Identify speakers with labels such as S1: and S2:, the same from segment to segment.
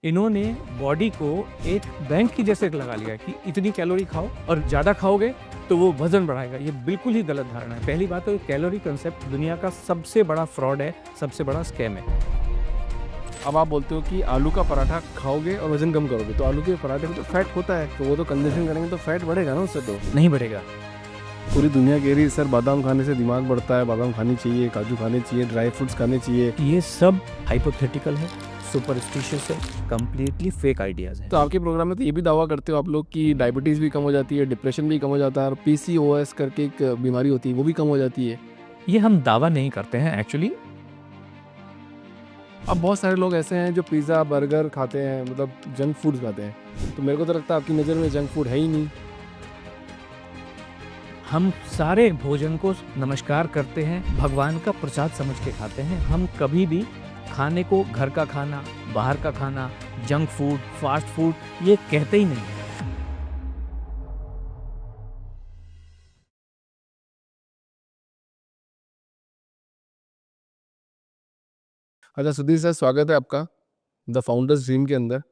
S1: इन्होंने बॉडी को एक बैंक की जैसे लगा लिया कि इतनी कैलोरी खाओ और ज़्यादा खाओगे तो वो वजन बढ़ाएगा। ये बिल्कुल ही गलत धारणा है। पहली बात तो कैलोरी कंसेप्ट दुनिया का सबसे बड़ा फ्रॉड है, सबसे बड़ा स्कैम है।
S2: अब आप बोलते हो कि आलू का पराठा खाओगे और वजन कम करोगे, तो आलू के पराठे में तो फैट होता है, तो वो तो कंजम्पशन करेंगे तो फैट बढ़ेगा ना उससे। तो
S1: नहीं बढ़ेगा।
S2: पूरी दुनिया कह रही है सर बादाम खाने से दिमाग बढ़ता है, बादाम खानी चाहिए, काजू खाने चाहिए, ड्राई फ्रूट्स खाने चाहिए।
S1: ये सब हाइपोथेटिकल है, सुपरस्टिशियस है, कंप्लीटली फेक आइडियाज है।
S2: तो आपके प्रोग्राम में तो ये भी दावा करते हो आप लोग कि डायबिटीज़ भी कम हो जाती है, डिप्रेशन भी कम हो जाता है, और PCOS करके एक बीमारी होती है वो भी कम हो जाती है।
S1: ये हम दावा नहीं करते हैं एक्चुअली।
S2: अब बहुत सारे लोग ऐसे हैं जो पिज़्ज़ा बर्गर खाते हैं, मतलब जंक फूड खाते हैं, तो मेरे को तो लगता है आपकी नज़र में जंक फूड है ही नहीं।
S1: हम सारे भोजन को नमस्कार करते हैं, भगवान का प्रसाद समझ के खाते हैं। हम कभी भी खाने को घर का खाना, बाहर का खाना, जंक फूड, फास्ट फूड ये कहते ही नहीं।
S2: अच्छा सुधीर सर, स्वागत है आपका द फाउंडर्स ड्रीम के अंदर।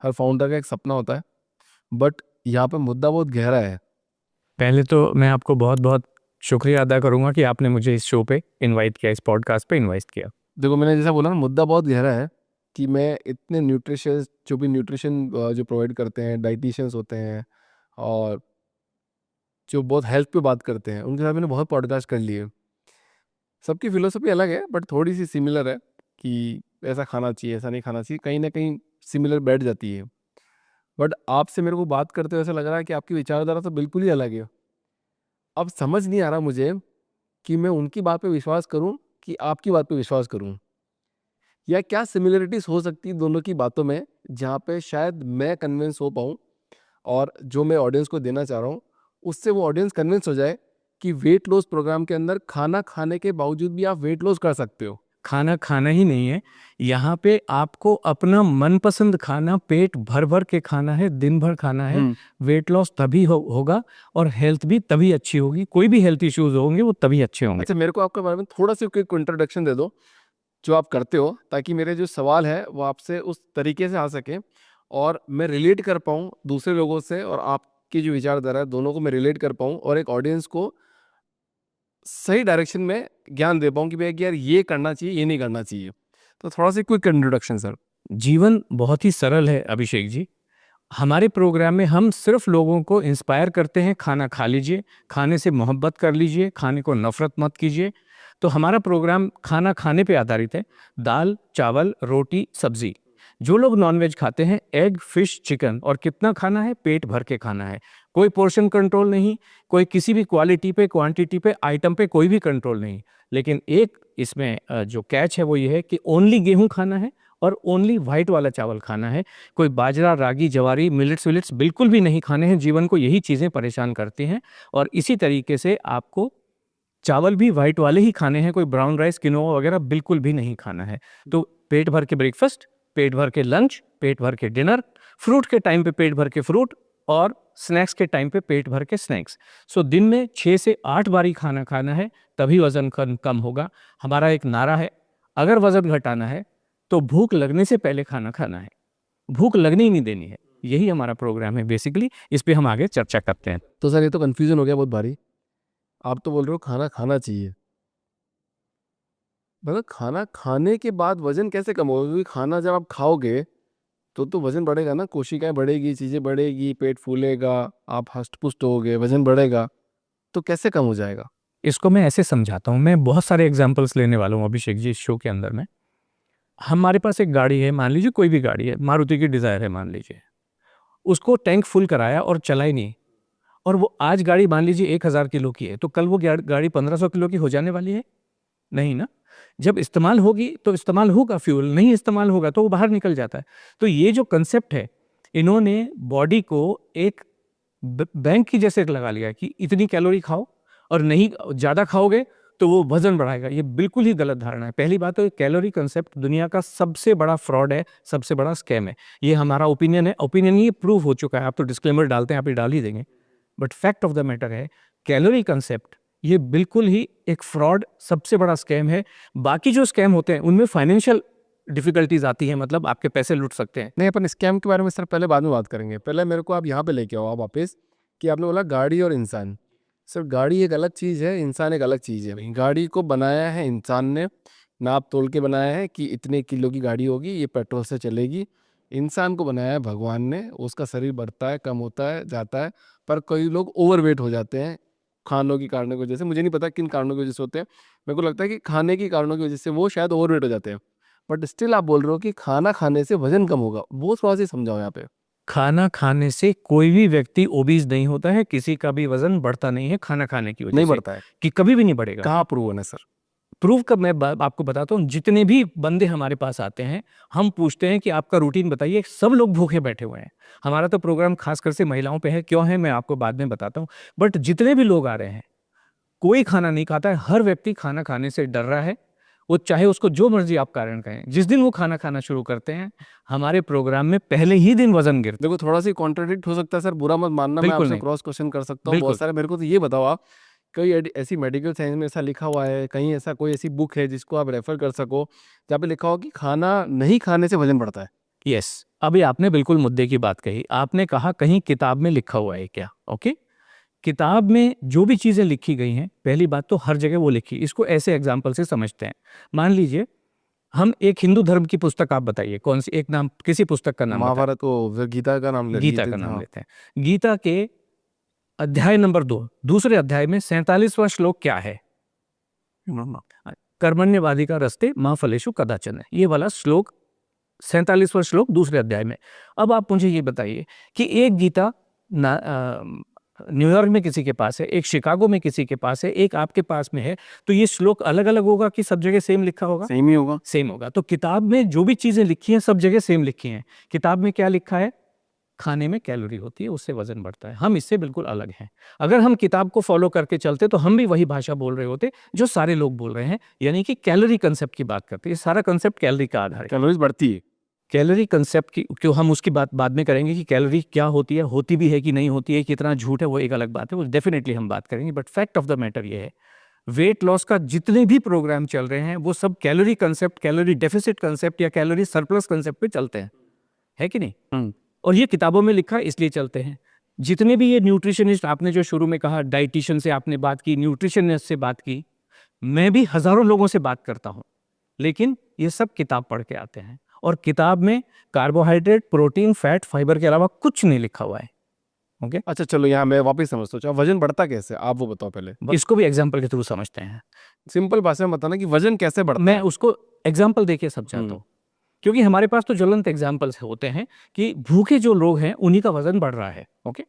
S2: हर फाउंडर का एक सपना होता है, बट यहाँ पे मुद्दा बहुत गहरा है।
S1: पहले तो मैं आपको बहुत बहुत शुक्रिया अदा करूंगा कि आपने मुझे इस शो पे इनवाइट किया, इस पॉडकास्ट पे इनवाइट किया।
S2: देखो मैंने जैसा बोला ना, मुद्दा बहुत गहरा है कि मैं इतने न्यूट्रिशियस जो भी न्यूट्रिशन जो प्रोवाइड करते हैं, डाइटिशियंस होते हैं और जो बहुत हेल्थ पे बात करते हैं, उनके साथ मैंने बहुत पॉडकास्ट कर लिए। सबकी फिलोसफी अलग है बट थोड़ी सी सिमिलर है कि ऐसा खाना चाहिए, ऐसा नहीं खाना चाहिए, कहीं ना कहीं सिमिलर बैठ जाती है। बट आपसे मेरे को बात करते हुए ऐसा लग रहा है कि आपकी विचारधारा तो बिल्कुल ही अलग है। अब समझ नहीं आ रहा मुझे कि मैं उनकी बात पे विश्वास करूं कि आपकी बात पे विश्वास करूं, या क्या सिमिलरिटीज हो सकती है दोनों की बातों में, जहाँ पे शायद मैं कन्विंस हो पाऊँ और जो मैं ऑडियंस को देना चाह रहा हूँ उससे वो ऑडियंस कन्विंस हो जाए कि वेट लॉस प्रोग्राम के अंदर खाना खाने के बावजूद भी आप वेट लॉस कर सकते हो।
S1: खाना खाना ही नहीं है, यहाँ पे आपको अपना मनपसंद खाना पेट भर भर के खाना है, दिन भर खाना है। वेट लॉस तभी होगा और हेल्थ भी तभी अच्छी होगी। कोई भी हेल्थ इश्यूज होंगे वो तभी अच्छे होंगे।
S2: अच्छा, मेरे को आपके बारे में थोड़ा सा क्विक इंट्रोडक्शन दे दो जो आप करते हो, ताकि मेरे जो सवाल है वो आपसे उस तरीके से आ सके और मैं रिलेट कर पाऊँ दूसरे लोगों से, और आपकी जो विचारधारा है दोनों को मैं रिलेट कर पाऊँ और एक ऑडियंस को सही डायरेक्शन में ज्ञान दे पाऊँ कि भैया यार ये करना चाहिए, ये नहीं करना चाहिए। तो थोड़ा सा क्विक इंट्रोडक्शन सर।
S1: जीवन बहुत ही सरल है अभिषेक जी। हमारे प्रोग्राम में हम सिर्फ लोगों को इंस्पायर करते हैं, खाना खा लीजिए, खाने से मोहब्बत कर लीजिए, खाने को नफरत मत कीजिए। तो हमारा प्रोग्राम खाना खाने पे आधारित है। दाल, चावल, रोटी, सब्जी। जो लोग नॉनवेज खाते हैं, एग, फिश, चिकन, और कितना खाना है, पेट भर के खाना है। कोई पोर्शन कंट्रोल नहीं, कोई किसी भी क्वालिटी पे, क्वांटिटी पे, आइटम पे कोई भी कंट्रोल नहीं। लेकिन एक इसमें जो कैच है वो ये है कि ओनली गेहूं खाना है और ओनली वाइट वाला चावल खाना है। कोई बाजरा, रागी, जवारी, मिलेट्स विलेट्स बिल्कुल भी नहीं खाने हैं। जीवन को यही चीज़ें परेशान करती हैं। और इसी तरीके से आपको चावल भी वाइट वाले ही खाने हैं, कोई ब्राउन राइस, किनोआ वगैरह बिल्कुल भी नहीं खाना है। तो पेट भर के ब्रेकफास्ट, पेट भर के लंच, पेट भर के डिनर, फ्रूट के टाइम पे पेट भर के फ्रूट, और स्नैक्स के टाइम पे पेट भर के स्नैक्स। सो दिन में 6 से 8 बारी खाना खाना है, तभी वजन कम होगा। हमारा एक नारा है, अगर वजन घटाना है तो भूख लगने से पहले खाना खाना है, भूख लगने ही नहीं देनी है। यही हमारा प्रोग्राम है बेसिकली। इस पे हम आगे चर्चा करते हैं।
S2: तो सर ये तो कन्फ्यूजन हो गया बहुत भारी। आप तो बोल रहे हो खाना खाना चाहिए, मतलब खाना खाने के बाद वजन कैसे कम होगा? क्योंकि खाना जब आप खाओगे तो वजन बढ़ेगा ना, कोशिकाएं बढ़ेगी, चीज़ें बढ़ेगी, पेट फूलेगा, आप हष्ट पुष्ट होगे, वजन बढ़ेगा, तो कैसे कम हो जाएगा?
S1: इसको मैं ऐसे समझाता हूँ। मैं बहुत सारे एग्जाम्पल्स लेने वाला हूँ अभिषेक जी इस शो के अंदर में। हमारे पास एक गाड़ी है, मान लीजिए कोई भी गाड़ी है, मारुति की डिज़ायर है मान लीजिए। उसको टैंक फुल कराया और चलाई नहीं, और वो आज गाड़ी मान लीजिए 1000 किलो की है, तो कल वो गाड़ी 1500 किलो की हो जाने वाली है? नहीं ना। जब इस्तेमाल होगी तो इस्तेमाल होगा फ्यूल, नहीं इस्तेमाल होगा तो वो बाहर निकल जाता है। तो ये जो कंसेप्ट है, इन्होंने बॉडी को एक बैंक की जैसे लगा लिया कि इतनी कैलोरी खाओ और नहीं ज़्यादा खाओगे तो वो वजन बढ़ाएगा। ये बिल्कुल ही गलत धारणा है। पहली बात तो कैलोरी कंसेप्ट दुनिया का सबसे बड़ा फ्रॉड है, सबसे बड़ा स्कैम है। ये हमारा ओपिनियन है, ओपिनियन ये प्रूव हो चुका है। आप तो डिस्क्लेमर डालते हैं, आप ये डाल ही देंगे, but fact of the matter है कैलोरी कंसेप्ट ये बिल्कुल ही एक फ्रॉड, सबसे बड़ा स्कैम है। बाकी जो स्कैम होते हैं उनमें फाइनेंशियल डिफिकल्टीज आती है, मतलब आपके पैसे लूट सकते हैं।
S2: नहीं, अपन स्कैम के बारे में सर पहले बाद में बात करेंगे। पहले मेरे को आप यहाँ पे लेके आओ आप वापस, कि आपने बोला गाड़ी और इंसान। सर गाड़ी एक अलग चीज़ है, इंसान एक अलग चीज़ है भाई। गाड़ी को बनाया है इंसान ने, नाप तोल के बनाया है कि इतने किलो की गाड़ी होगी, ये पेट्रोल से चलेगी। इंसान को बनाया है भगवान ने, उसका शरीर बढ़ता है, कम होता है, जाता है। पर कई लोग ओवरवेट हो जाते हैं खानों की कारणों की वजह से। मुझे नहीं पता किन कारणों की वजह से होते हैं, मेरे को लगता है कि खाने की कारणों की वजह से वो शायद ओवरवेट हो जाते हैं। बट स्टिल आप बोल रहे हो कि खाना खाने से वजन कम होगा, वो थोड़ा सा समझाओ यहाँ पे।
S1: खाना खाने से कोई भी व्यक्ति ओबीज नहीं होता है, किसी का भी वजन बढ़ता नहीं है खाना खाने की वजह
S2: नहीं
S1: से,
S2: बढ़ता है?
S1: कि कभी भी नहीं बढ़ेगा।
S2: कहाँ प्रूव है सर?
S1: प्रूव कब, मैं आपको बताता हूँ। जितने भी बंदे हमारे पास आते हैं, हम पूछते हैं कि आपका रूटीन बताइए, सब लोग भूखे बैठे हुए हैं। हमारा तो प्रोग्राम खासकर से महिलाओं पे है, क्यों है मैं आपको बाद में बताता हूँ। बट जितने भी लोग आ रहे हैं, कोई खाना नहीं खाता है, हर व्यक्ति खाना खाने से डर रहा है। वो चाहे उसको जो मर्जी आप कारण कहें, जिस दिन वो खाना खाना शुरू करते हैं, हमारे प्रोग्राम में पहले ही दिन वजन गिरता
S2: देखो थोड़ा सा कॉन्ट्रडिक्ट हो सकता है सर, बुरा मत मानना, मैं
S1: बिल्कुल
S2: आपसे
S1: नहीं,
S2: क्रॉस क्वेश्चन कर सकता हूँ
S1: बिल्कुल।
S2: बहुत सारे। मेरे को तो ये बताओ आप, कोई ऐसी मेडिकल साइंस में ऐसा लिखा हुआ है, कहीं ऐसा कोई ऐसी बुक है जिसको आप रेफर कर सको, जहाँ पे लिखा हो कि खाना नहीं खाने से वजन बढ़ता है?
S1: यस, अभी आपने बिल्कुल मुद्दे की बात कही। आपने कहा कहीं किताब में लिखा हुआ है क्या? ओके, किताब में जो भी चीजें लिखी गई हैं, पहली बात तो हर जगह वो लिखी। इसको ऐसे एग्जाम्पल से समझते हैं। मान लीजिए हम एक हिंदू धर्म की पुस्तक, आप बताइए कौन सी, एक नाम, किसी पुस्तक का नाम बताइए।
S2: महाभारत को, फिर गीता का नाम ले
S1: गीता
S2: गीता,
S1: का नाम
S2: हाँ।
S1: लेते हैं। गीता के अध्याय नंबर 2, दूसरे अध्याय में 47वां श्लोक क्या है? कर्मण्यवादी का रस्ते माँ फलेशु कदाचन है, ये वाला श्लोक, 47वां श्लोक दूसरे अध्याय में। अब आप मुझे ये बताइए कि एक गीता न्यूयॉर्क में किसी के पास है, एक शिकागो में किसी के पास है, एक आपके पास में है, तो ये श्लोक अलग अलग होगा कि सब जगह सेम लिखा होगा?
S2: सेम ही होगा।
S1: सेम होगा। तो किताब में जो भी चीजें लिखी हैं, सब जगह सेम लिखी हैं। किताब में क्या लिखा है? खाने में कैलोरी होती है, उससे वजन बढ़ता है। हम इससे बिल्कुल अलग हैं। अगर हम किताब को फॉलो करके चलते तो हम भी वही भाषा बोल रहे होते जो सारे लोग बोल रहे हैं, यानी कि कैलोरी कंसेप्ट की बात करते हैं। सारा कंसेप्ट कैलोरी का आधार है।
S2: कैलोरीज बढ़ती है।
S1: कैलोरी कंसेप्ट की क्यों, हम उसकी बात बाद में करेंगे कि कैलोरी क्या होती है, होती भी है कि नहीं होती है, कितना झूठ है, वो एक अलग बात है, वो डेफिनेटली हम बात करेंगे। But fact of the matter ये है, वेट लॉस का जितने भी प्रोग्राम चल रहे हैं, वो सब calorie concept, calorie deficit concept या कैलोरी सरप्लस कंसेप्ट पे चलते हैं, है कि नहीं? और ये किताबों में लिखा है, इसलिए चलते हैं। जितने भी ये न्यूट्रिशनिस्ट, आपने जो शुरू में कहा डाइटिशियन से आपने बात की, न्यूट्रिशनिस्ट से बात की, मैं भी हजारों लोगों से बात करता हूं, लेकिन ये सब किताब पढ़ के आते हैं। और किताब में कार्बोहाइड्रेट, प्रोटीन, फैट, फाइबर के अलावा कुछ नहीं लिखा हुआ है। ओके,
S2: अच्छा चलो यहाँ मैं वापस समझता हूँ, वजन बढ़ता कैसे, आप वो बताओ पहले।
S1: इसको भी एग्जाम्पल के थ्रू समझते हैं।
S2: सिंपल भाषा में बताना कि वजन कैसे बढ़ता
S1: मैं
S2: है।
S1: उसको एग्जाम्पल देके समझाता हूँ, क्योंकि हमारे पास तो ज्वलंत एग्जाम्पल्स होते हैं कि भूखे जो लोग हैं उन्हीं का वजन बढ़ रहा है। ओके,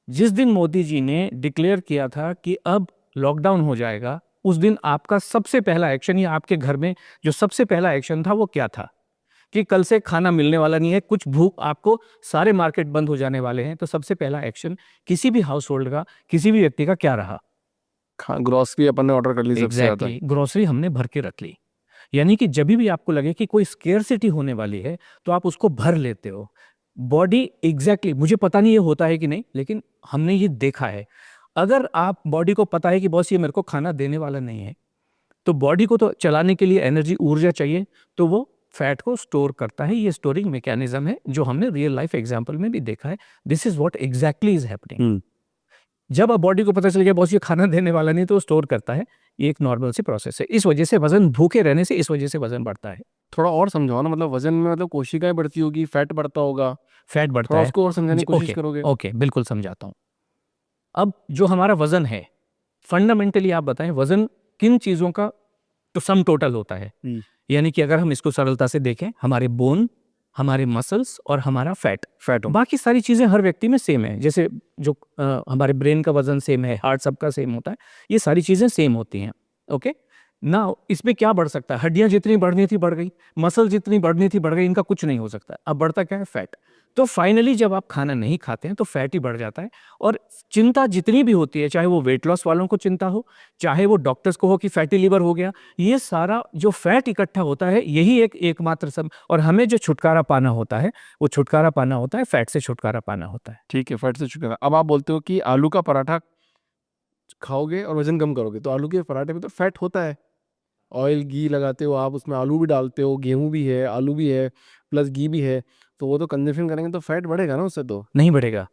S1: जिस दिन मोदी जी ने डिक्लेयर किया था कि अब लॉकडाउन हो जाएगा, उस दिन आपका सबसे पहला एक्शन, या आपके घर में जो सबसे पहला एक्शन था, वो क्या था? कि कल से खाना मिलने वाला नहीं है, कुछ भूख, आपको सारे मार्केट बंद हो जाने वाले हैं। तो सबसे पहला एक्शन किसी भी हाउस होल्ड का, किसी भी व्यक्ति का क्या रहा?
S2: ग्रोसरी अपन ने ऑर्डर कर ली सबसे ज्यादा।
S1: एग्जैक्टली, ग्रोसरी हमने भर के रख ली। यानी कि जब भी आपको लगे कि कोई स्केर्सिटी होने वाली है, तो आप उसको भर लेते हो। बॉडी एग्जैक्टली, मुझे पता नहीं ये होता है कि नहीं, लेकिन हमने ये देखा है। अगर आप बॉडी को पता है कि बॉस ये मेरे को खाना देने वाला नहीं है, तो बॉडी को तो चलाने के लिए एनर्जी, ऊर्जा चाहिए, तो वो फैट को स्टोर करता है। ये स्टोरिंग मैकेनिज्म है जो हमने रियल लाइफ एग्जांपल में भी देखा है। This is what exactly is happening. जब अब बॉडी को पता चल गया बॉस ये खाना देने वाला नहीं, तो वो स्टोर करता है। ये एक नॉर्मल सी प्रोसेस है। इस वजह से वजन, भूखे रहने से इस वजह से वजन बढ़ता है।
S2: थोड़ा और समझाओ ना, मतलब वजन में मतलब कोशिकाएं बढ़ती होगी, फैट बढ़ता होगा,
S1: फैट बढ़ता
S2: थोड़ा
S1: है।
S2: उसको और समझाने की कोशिश
S1: ओके
S2: करोगे?
S1: ओके, बिल्कुल समझाता हूँ। अब जो हमारा वजन है, फंडामेंटली आप बताएं, वजन किन चीजों का तो सम टोटल होता है। यानी कि अगर हम इसको सरलता से देखें, हमारे बोन, हमारे मसल्स और हमारा फैट, बाकी सारी चीजें हर व्यक्ति में सेम है। जैसे जो हमारे ब्रेन का वजन सेम है, हार्ट सबका सेम होता है, ये सारी चीजें सेम होती हैं। ओके, ना इसमें क्या बढ़ सकता है? हड्डियां जितनी बढ़नी थी बढ़ गई, मसल जितनी बढ़नी थी बढ़ गई, इनका कुछ नहीं हो सकता। अब बढ़ता क्या है? फैट। तो फाइनली जब आप खाना नहीं खाते हैं तो फैट ही बढ़ जाता है। और चिंता जितनी भी होती है, चाहे वो वेट लॉस वालों को चिंता हो, चाहे वो डॉक्टर्स को हो कि फैटी लिवर हो गया, ये सारा जो फैट इकट्ठा होता है, यही एकमात्र सब। और हमें जो छुटकारा पाना होता है, वो छुटकारा पाना होता है, फैट से छुटकारा पाना होता है।
S2: ठीक है, फैट से छुटकारा। अब आप बोलते हो कि आलू का पराठा खाओगे और वजन कम करोगे, तो आलू के पराठे में तो फैट होता है। ऑयल घी लगाते हो आप, उसमें आलू भी डालते हो, गेहूँ भी है, आलू भी है, प्लस घी भी है, तो वो तो कंजप्शन करेंगे तो फैट बढ़ेगा ना उससे तो।
S1: नहीं बढ़ेगा।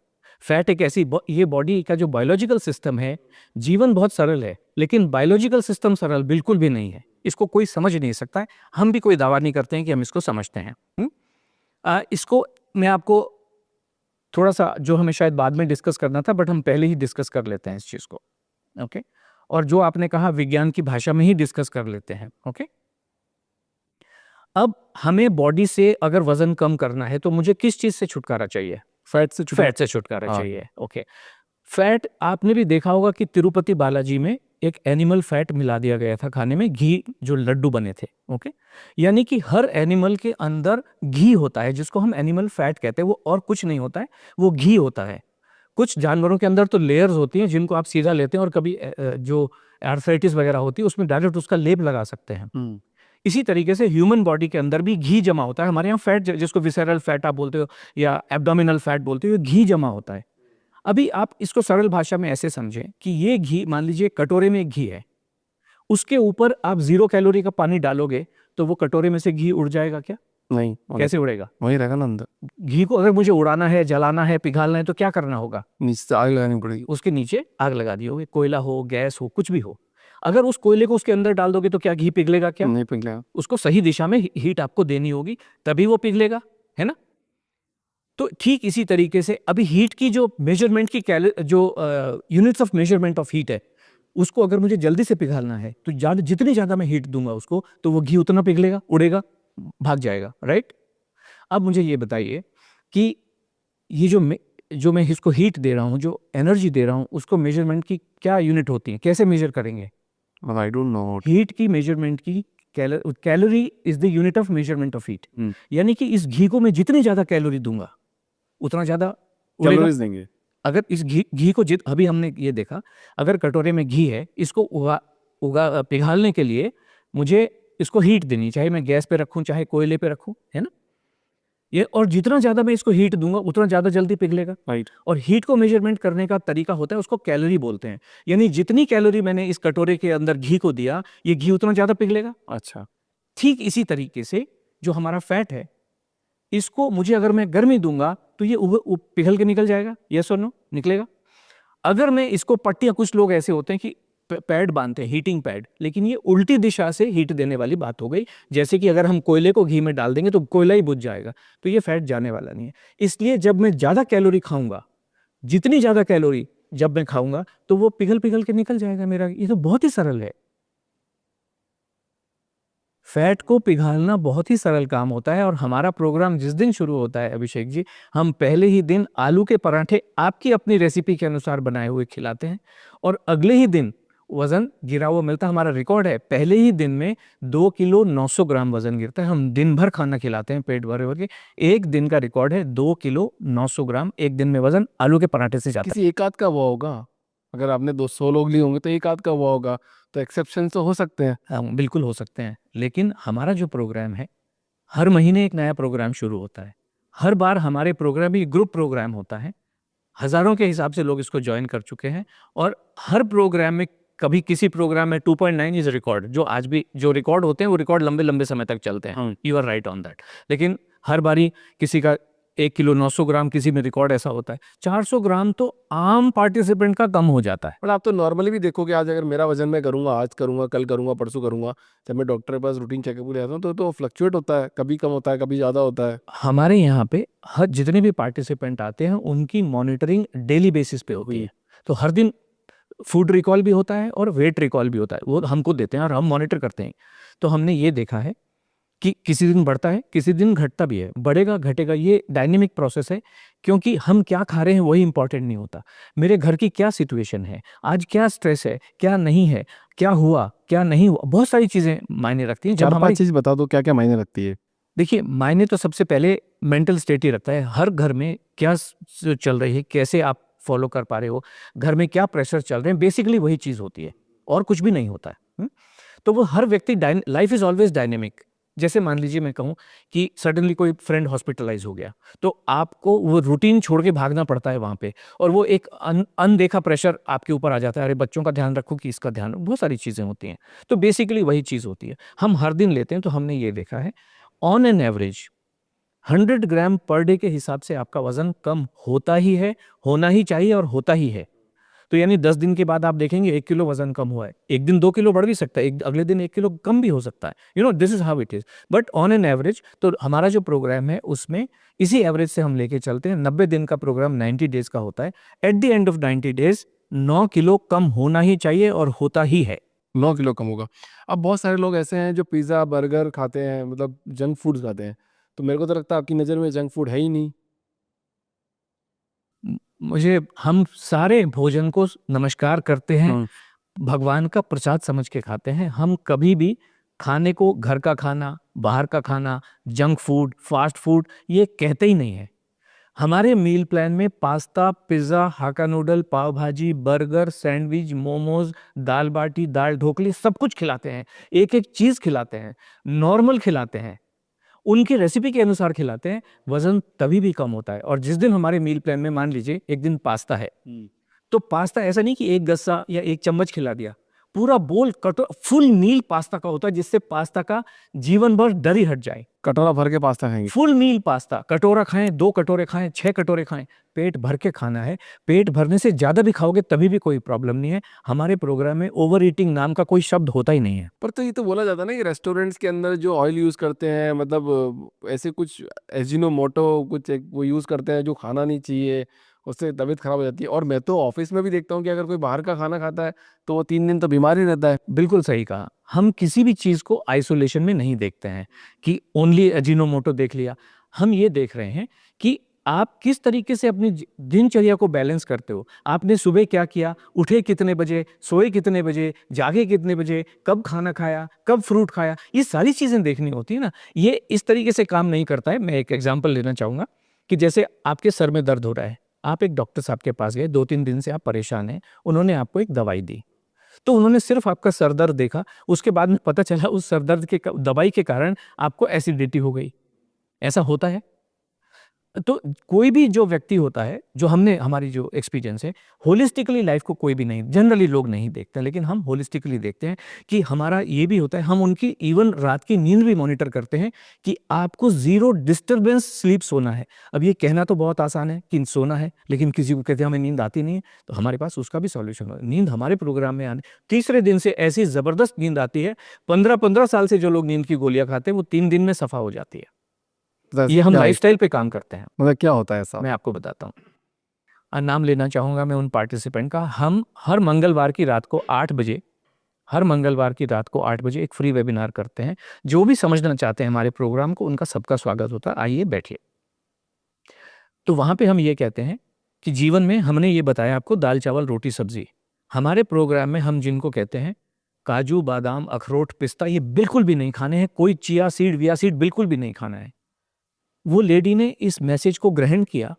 S1: फैट एक ऐसी ये बॉडी का जो बायोलॉजिकल सिस्टम है, जीवन बहुत सरल है लेकिन बायोलॉजिकल सिस्टम सरल बिल्कुल भी नहीं है। इसको कोई समझ नहीं सकता है। हम भी कोई दावा नहीं करते हैं कि हम इसको समझते हैं। इसको मैं आपको थोड़ा सा, जो हमें शायद बाद में डिस्कस करना था बट हम पहले ही डिस्कस कर लेते हैं इस चीज़ को। ओके, और जो आपने कहा विज्ञान की भाषा में ही डिस्कस कर लेते हैं। ओके, अब हमें बॉडी से अगर वजन कम करना है तो मुझे किस चीज़ से छुटकारा चाहिए?
S2: फैट से छुटकारा।
S1: फैट से छुटकारा
S2: हाँ।
S1: चाहिए। ओके, फैट आपने भी देखा होगा कि तिरुपति बालाजी में एक एनिमल फैट मिला दिया गया था खाने में, घी जो लड्डू बने थे। ओके, यानी कि हर एनिमल के अंदर घी होता है जिसको हम एनिमल फैट कहते हैं। वो और कुछ नहीं होता है, वो घी होता है। कुछ जानवरों के अंदर तो लेयर्स होती हैं जिनको आप सीधा लेते हैं और कभी जो आर्थराइटिस वगैरह होती है उसमें डायरेक्ट उसका लेप लगा सकते हैं। इसी तरीके से ह्यूमन बॉडी के अंदर भी घी जमा होता है। हमारे यहाँ फैट जिसको विसेरल फैट आप बोलते हो या एब्डोमिनल फैट बोलते हो, ये घी जमा होता है। अभी आप इसको सरल भाषा में ऐसे समझें कि ये घी, मान लीजिए कटोरे में एक घी है, उसके ऊपर आप 0 कैलोरी का पानी डालोगे तो वो कटोरे में से घी उड़ जाएगा क्या?
S2: नहीं,
S1: कैसे उड़ेगा?
S2: वही रहेगा ना अंदर।
S1: घी को अगर मुझे उड़ाना है, जलाना है, पिघालना है तो क्या करना होगा?
S2: नीचे से आग लगानी पड़ेगी।
S1: उसके नीचे आग लगा दी होगी, कोयला हो, गैस हो, कुछ भी हो। अगर उस कोयले को उसके अंदर डाल दोगे तो क्या घी पिघलेगा क्या?
S2: नहीं पिघलेगा।
S1: उसको सही दिशा में हीट आपको देनी होगी, तभी वो पिघलेगा, है ना? तो ठीक इसी तरीके से अभी हीट की जो मेजरमेंट की जो units of measurement of heat है, उसको अगर मुझे जल्दी से पिघालना है तो जितनी ज़्यादा मैं हीट दूंगा उसको, तो वो घी उतना पिघलेगा, उड़ेगा, भाग जाएगा। राइट? अब मुझे ये बताइए कि ये जो मैं इसको हीट दे रहा हूँ, जो एनर्जी दे रहा हूँ, उसको मेजरमेंट की क्या यूनिट होती है? कैसे मेजर करेंगे?
S2: I don't know.
S1: हीट की मेजरमेंट की calorie is the unit of measurement of heat. यानी कि इस घी को मैं जितनी ज़्यादा कैलोरी दूंगा उतना ज़्यादा उड़ेगा।
S2: कैलोरीज देंगे।
S1: अगर इस घी को अभी हमने ये देखा, अगर कटोरे में घी है, इसको पिघालने के लिए मुझे इसको हीट देनी, चाहे मैं गैस पे रखूं चाहे कोयले पे रखूं, है ना? ये, और जितना ज़्यादा मैं इसको हीट दूंगा उतना ज़्यादा जल्दी पिघलेगा।
S2: राइट।
S1: और हीट को मेजरमेंट करने का तरीका होता है, उसको कैलोरी बोलते हैं। यानी जितनी कैलोरी मैंने इस कटोरे के अंदर घी को दिया, ये घी उतना ज़्यादा पिघलेगा।
S2: अच्छा।
S1: ठीक इसी तरीके से जो हमारा फैट है, इसको मुझे अगर मैं गर्मी दूंगा तो ये पिघल के निकल जाएगा। यस और नो? निकलेगा। अगर मैं इसको पट्टियां, कुछ लोग ऐसे होते हैं कि पैड बांधते हैं, हीटिंग पैड, लेकिन ये उल्टी दिशा से हीट देने वाली बात हो गई। जैसे कि अगर हम कोयले को घी में डाल देंगे तो कोयला ही बुझ जाएगा, तो ये फैट जाने वाला नहीं है। इसलिए जब मैं ज़्यादा कैलोरी खाऊंगा, जितनी ज़्यादा कैलोरी जब मैं खाऊंगा तो वो पिघल पिघल के निकल जाएगा मेरा। ये तो बहुत ही सरल है। फैट को पिघालना बहुत ही सरल काम होता है। और हमारा प्रोग्राम जिस दिन शुरू होता है अभिषेक जी, हम पहले ही दिन आलू के पराठे आपकी अपनी रेसिपी के अनुसार बनाए हुए खिलाते हैं और अगले ही दिन वजन गिरा हुआ मिलता है। हमारा रिकॉर्ड है, पहले ही दिन में 2 किलो 900 ग्राम वजन गिरता है। हम दिन भर खाना खिलाते हैं पेट भरे भर के। एक दिन का रिकॉर्ड है 2 किलो 900 ग्राम एक दिन में वजन आलू के पराठे से जाता है।
S2: किसी एक आध का हुआ होगा, अगर आपने 200 लोग लिए होंगे तो एक आध का हुआ होगा, तो एक्सेप्शन तो हो सकते हैं।
S1: हाँ, बिल्कुल हो सकते हैं। लेकिन हमारा जो प्रोग्राम है, हर महीने एक नया प्रोग्राम शुरू होता है। हर बार हमारे प्रोग्राम ही ग्रुप प्रोग्राम होता है। हज़ारों के हिसाब से लोग इसको ज्वाइन कर चुके हैं और हर प्रोग्राम में, कभी किसी प्रोग्राम में 2.9 इज रिकॉर्ड, जो आज भी जो रिकॉर्ड होते हैं वो रिकॉर्ड लंबे लंबे समय तक चलते हैं। You are right on that. लेकिन हर बारी किसी का 1 किलो 900 ग्राम, किसी में रिकॉर्ड ऐसा होता है। 400 ग्राम तो आम पार्टिसिपेंट का कम हो जाता है।
S2: पर आप तो नॉर्मली भी देखोगे, आज अगर मेरा वजन मैं करूंगा, आज करूंगा, कल करूंगा, परसों करूंगा, जब मैं डॉक्टर के पास रूटीन चेकअप ले आता हूँ तो फ्लक्चुएट होता है, कभी कम होता है, कभी ज़्यादा होता है।
S1: हमारे यहाँ पे हर जितने भी पार्टिसिपेंट आते हैं उनकी मॉनिटरिंग डेली बेसिस पे होती है। तो हर दिन फूड रिकॉल भी होता है और वेट रिकॉल भी होता है, वो हमको देते हैं और हम मॉनिटर करते हैं। तो हमने ये देखा है कि किसी दिन बढ़ता है, किसी दिन घटता भी है। बढ़ेगा घटेगा, ये डायनेमिक प्रोसेस है, क्योंकि हम क्या खा रहे हैं वही इंपॉर्टेंट नहीं होता। मेरे घर की क्या सिचुएशन है, आज क्या स्ट्रेस है, क्या नहीं है, क्या हुआ क्या नहीं हुआ, बहुत सारी चीज़ें मायने रखती हैं। जब हमारी
S2: चीज़ बता दो क्या क्या मायने रखती है।
S1: देखिए, मायने तो सबसे पहले मेंटल स्टेट ही रखता है। हर घर में क्या चल रही है, कैसे आप फॉलो कर पा रहे हो, घर में क्या प्रेशर चल रहे हैं, बेसिकली वही चीज़ होती है और कुछ भी नहीं होता है। तो वो हर व्यक्ति, लाइफ इज ऑलवेज डायनेमिक। जैसे मान लीजिए मैं कहूँ कि सडनली कोई फ्रेंड हॉस्पिटलाइज हो गया, तो आपको वो रूटीन छोड़ के भागना पड़ता है वहाँ पे, और वो एक अनदेखा प्रेशर आपके ऊपर आ जाता है, अरे बच्चों का ध्यान रखो कि इसका ध्यान, बहुत सारी चीज़ें होती हैं। तो बेसिकली वही चीज़ होती है, हम हर दिन लेते हैं, तो हमने ये देखा है on an average 100 gram per day के हिसाब से आपका वजन कम होता ही है, होना ही चाहिए और होता ही है। तो यानी 10 दिन के बाद आप देखेंगे 1 किलो वजन कम हुआ है, एक दिन 2 किलो बढ़ भी सकता है, अगले दिन 1 किलो कम भी हो सकता है, this is how it is, but on an average. तो हमारा जो प्रोग्राम है उसमें इसी एवरेज से हम लेके चलते हैं। 90 दिन का प्रोग्राम 90 डेज का होता है। At the end of 90 days 9 kilo कम होना ही चाहिए और होता ही है।
S2: 9 किलो कम होगा। अब बहुत सारे लोग ऐसे हैं जो पिज़्ज़ा, बर्गर खाते हैं, मतलब जंक फूड्स खाते हैं, तो मेरे को तो लगता है आपकी नज़र में जंक फूड है ही नहीं।
S1: मुझे, हम सारे भोजन को नमस्कार करते हैं, भगवान का प्रसाद समझ के खाते हैं। हम कभी भी खाने को घर का खाना, बाहर का खाना, जंक फूड, फास्ट फूड ये कहते ही नहीं है। हमारे मील प्लान में पास्ता, पिज्ज़ा, हाका नूडल, पाव भाजी, बर्गर, सैंडविच, मोमोज, दाल बाटी, दाल ढोकली सब कुछ खिलाते हैं। एक-एक चीज़ खिलाते हैं, नॉर्मल खिलाते हैं, उनकी रेसिपी के अनुसार खिलाते हैं। वज़न तभी भी कम होता है। और जिस दिन हमारे मील प्लान में मान लीजिए एक दिन पास्ता है, तो पास्ता ऐसा नहीं कि एक गस्सा या एक चम्मच खिला दिया, पूरा बोल फुल मील पास्ता का होता है, जिससे पास्ता का जीवन भर डर ही हट जाए।
S2: कटोरा भर के पास्ता खाएंगे।
S1: फुल मील पास्ता, कटोरा खाएं, 2 कटोरे खाएं, 6 कटोरे खाएं, पेट भर के खाना है। पेट भरने से ज्यादा भी खाओगे तभी भी कोई प्रॉब्लम नहीं है। हमारे प्रोग्राम में ओवर ईटिंग नाम का कोई शब्द होता ही नहीं है।
S2: पर तो ये तो बोला जाता है ना कि रेस्टोरेंट्स के अंदर जो ऑयल यूज़ करते हैं, मतलब ऐसे कुछ एजिनोमोटो कुछ एक वो यूज़ करते हैं जो खाना नहीं चाहिए, उससे तबीयत खराब हो जाती है। और मैं तो ऑफिस में भी देखता हूँ कि अगर कोई बाहर का खाना खाता है तो वो 3 दिन तो बीमार ही रहता है।
S1: बिल्कुल सही कहा। हम किसी भी चीज़ को आइसोलेशन में नहीं देखते हैं कि ओनली अजीनोमोटो देख लिया। हम ये देख रहे हैं कि आप किस तरीके से अपनी दिनचर्या को बैलेंस करते हो। आपने सुबह क्या किया, उठे कितने बजे, सोए कितने बजे, जागे कितने बजे, कब खाना खाया, कब फ्रूट खाया, ये सारी चीज़ें देखनी होती है ना। ये इस तरीके से काम नहीं करता है। मैं एक एग्जाम्पल लेना चाहूँगा कि जैसे आपके सर में दर्द हो रहा है, आप एक डॉक्टर साहब के पास गए, 2-3 दिन से आप परेशान हैं, उन्होंने आपको एक दवाई दी। तो उन्होंने सिर्फ आपका सर दर्द देखा, उसके बाद में पता चला उस सर दर्द के दवाई के कारण आपको एसिडिटी हो गई। ऐसा होता है। तो कोई भी जो व्यक्ति होता है, जो हमारी जो एक्सपीरियंस है, होलिस्टिकली लाइफ को कोई भी नहीं, जनरली लोग नहीं देखते, लेकिन हम होलिस्टिकली देखते हैं कि हमारा ये भी होता है। हम उनकी इवन रात की नींद भी मॉनिटर करते हैं कि आपको 0 डिस्टर्बेंस स्लीप सोना है। अब ये कहना तो बहुत आसान है कि सोना है, लेकिन किसी को कहते हैं हमें नींद आती नहीं है, तो हमारे पास उसका भी सॉल्यूशन है। नींद हमारे प्रोग्राम में आने तीसरे दिन से ऐसी ज़बरदस्त नींद आती है, 15-15 साल से जो लोग नींद की गोलियां खाते हैं वो 3 दिन में सफा हो जाती है। ये हम लाइफस्टाइल पे काम करते हैं।
S2: मतलब क्या होता है ऐसा?
S1: मैं आपको बताता हूँ। नाम लेना चाहूँगा मैं उन पार्टिसिपेंट का। हम हर मंगलवार की रात को 8 बजे, हर मंगलवार की रात को 8 बजे एक फ्री वेबिनार करते हैं। जो भी समझना चाहते हैं हमारे प्रोग्राम को, उनका सबका स्वागत होता है। आइए बैठिए। तो वहाँ पे हम ये कहते हैं कि जीवन में हमने ये बताया आपको दाल चावल रोटी सब्जी। हमारे प्रोग्राम में हम जिनको कहते हैं काजू बादाम अखरोट पिस्ता, ये बिल्कुल भी नहीं खाने हैं। कोई चिया सीड विया सीड बिल्कुल भी नहीं खाना है। वो लेडी ने इस मैसेज को ग्रहण किया,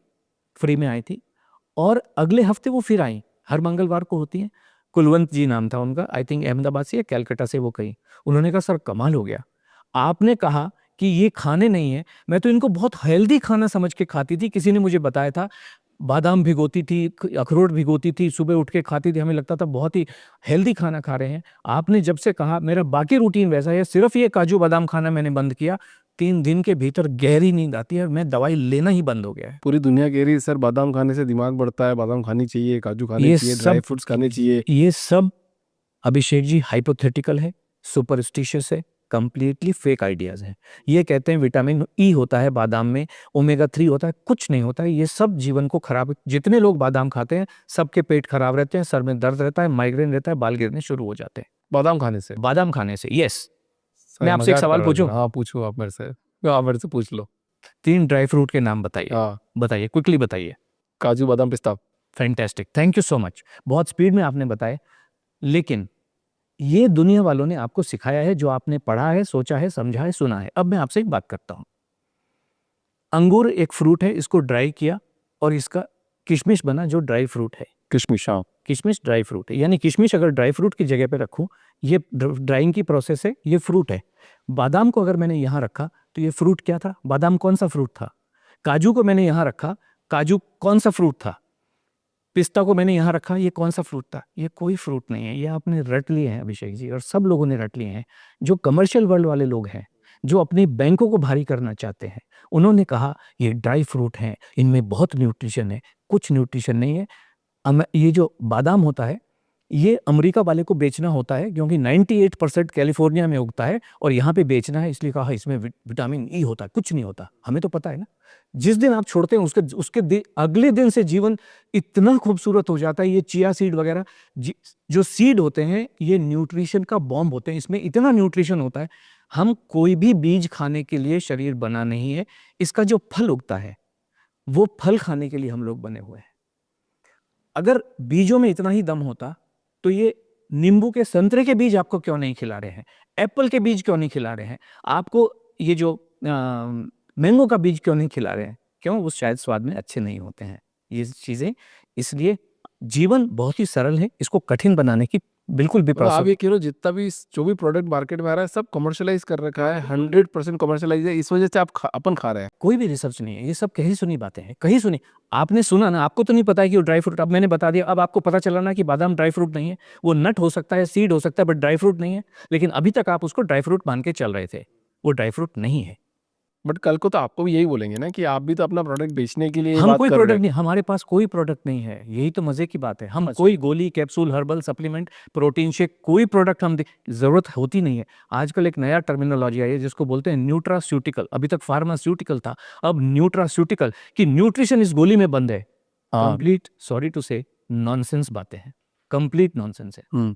S1: फ्री में आई थी, और अगले हफ्ते वो फिर आई। हर मंगलवार को होती है। कुलवंत जी नाम था उनका, आई थिंक अहमदाबाद से या कैलकाटा से वो कहीं। उन्होंने कहा सर कमाल हो गया, आपने कहा कि ये खाने नहीं है, मैं तो इनको बहुत हेल्दी खाना समझ के खाती थी। किसी ने मुझे बताया था बादाम भिगोती थी, अखरोट भिगोती थी, सुबह उठ के खाती थी, हमें लगता था बहुत ही हेल्दी खाना खा रहे हैं। आपने जब से कहा मेरा बाकी रूटीन वैसा है, सिर्फ ये काजू बादाम खाना मैंने बंद किया, 3 दिन के भीतर गहरी नींद आती है, मैं दवाई लेना ही बंद हो गया है।
S2: पूरी दुनिया कह रही है सर बादाम खाने से दिमाग बढ़ता है, बादाम खानी चाहिए, काजू खाने चाहिए, ड्राई फ्रूट्स खाने चाहिए।
S1: ये सब अभिषेक जी हाइपोथेटिकल है, सुपरस्टिशियस है, कंप्लीटली फेक आइडियाज हैं। ये कहते हैं विटामिन ई होता है बादाम में, ओमेगा 3 होता है, कुछ नहीं होता है। ये सब जीवन को खराब, जितने लोग बादाम खाते हैं सबके पेट खराब रहते हैं, सर में दर्द रहता है, माइग्रेन रहता है, बाल गिरने शुरू हो जाते हैं
S2: बादाम खाने से?
S1: बादाम खाने से, यस। मैं आपसे एक सवाल पूछूं?
S2: हाँ पूछो, आप मेरे से, आप मेरे से पूछ लो।
S1: 3 ड्राई फ्रूट के नाम बताइए।
S2: हाँ,
S1: बताइए, क्विकली बताइए।
S2: काजू बादाम पिस्ता।
S1: Fantastic, thank you so much. बहुत स्पीड में आपने बताए, लेकिन ये दुनिया वालों ने आपको सिखाया है, जो आपने पढ़ा है, सोचा है, समझा है, सुना है। अब मैं आपसे एक बात करता हूं। अंगूर एक फ्रूट है, इसको ड्राई किया और इसका किशमिश बना, जो ड्राई फ्रूट है।
S2: किशमिश, हाँ।
S1: किशमिश ड्राई फ्रूट है, यानी किशमिश अगर ड्राई फ्रूट की जगह पे रखूं, ये ड्राइंग की प्रोसेस है, ये फ्रूट है। बादाम को अगर मैंने यहाँ रखा तो ये फ्रूट क्या था? बादाम कौन सा फ्रूट था? काजू को मैंने यहाँ रखा, काजू कौन सा फ्रूट था? पिस्ता को मैंने यहाँ रखा, ये कौन सा फ्रूट था? ये कोई फ्रूट नहीं है, ये आपने रट लिए हैं अभिषेक जी, और सब लोगों ने रट लिए हैं। जो कमर्शियल वर्ल्ड वाले लोग हैं, जो अपने बैंकों को भारी करना चाहते हैं, उन्होंने कहा ये ड्राई फ्रूट हैं, इनमें बहुत न्यूट्रिशन है। कुछ न्यूट्रिशन नहीं है। ये जो बादाम होता है, ये अमेरिका वाले को बेचना होता है, क्योंकि 98% कैलिफोर्निया में उगता है और यहाँ पे बेचना है, इसलिए कहा इसमें विटामिन ई होता है। कुछ नहीं होता, हमें तो पता है ना। जिस दिन आप छोड़ते हैं उसके अगले दिन से जीवन इतना खूबसूरत हो जाता है। ये चिया सीड वगैरह जो सीड होते हैं, ये न्यूट्रिशन का बॉम्ब होते हैं, इसमें इतना न्यूट्रिशन होता है। हम कोई भी बीज खाने के लिए शरीर बना नहीं है, इसका जो फल उगता है वो फल खाने के लिए हम लोग बने हुए हैं। अगर बीजों में इतना ही दम होता तो ये नींबू के, संतरे के बीज आपको क्यों नहीं खिला रहे हैं? एप्पल के बीज क्यों नहीं खिला रहे हैं आपको? ये जो मैंगो का बीज क्यों नहीं खिला रहे हैं? क्यों? वो शायद स्वाद में अच्छे नहीं होते हैं ये चीजें। इसलिए जीवन बहुत ही सरल है, इसको कठिन बनाने की बिल्कुल भी
S2: आप ये कह लो, जितना भी जो भी प्रोडक्ट मार्केट में आ रहा है सब कमर्शियलाइज कर रखा है, 100% कमर्शियलाइज है, इस वजह से अपन खा रहे हैं।
S1: कोई भी रिसर्च नहीं है, ये सब कहीं सुनी बातें हैं, कहीं सुनी। आपने सुना ना, आपको तो नहीं पता है कि वो ड्राई फ्रूट, अब मैंने बता दिया, अब आपको पता चला ना कि बादाम ड्राई फ्रूट नहीं है। वो नट हो सकता है, सीड हो सकता है, बट ड्राई फ्रूट नहीं है। लेकिन अभी तक आप उसको ड्राई फ्रूट मान के चल रहे थे, वो ड्राई फ्रूट नहीं है।
S2: बट कल को तो आपको भी यही बोलेंगे ना कि आप भी तो अपना प्रोडक्ट बेचने के लिए
S1: हम
S2: बात
S1: कोई
S2: कर रहे
S1: प्रोडक्ट
S2: हैं।
S1: नहीं, हमारे पास कोई प्रोडक्ट नहीं है, यही तो मजे की बात है। हम कोई गोली, capsule, herbal supplement, protein shake, कोई प्रोडक्ट हम जरूरत होती नहीं है। आजकल एक नया टर्मिनोलॉजी आई है जिसको बोलते हैं न्यूट्रास्यूटिकल। अभी तक फार्मास्यूटिकल था, अब न्यूट्रास्यूटिकल, कि न्यूट्रिशन इस गोली में बंद है। कंप्लीट, सॉरी टू से, नॉनसेंस बातें हैं, कंप्लीट नॉनसेंस है।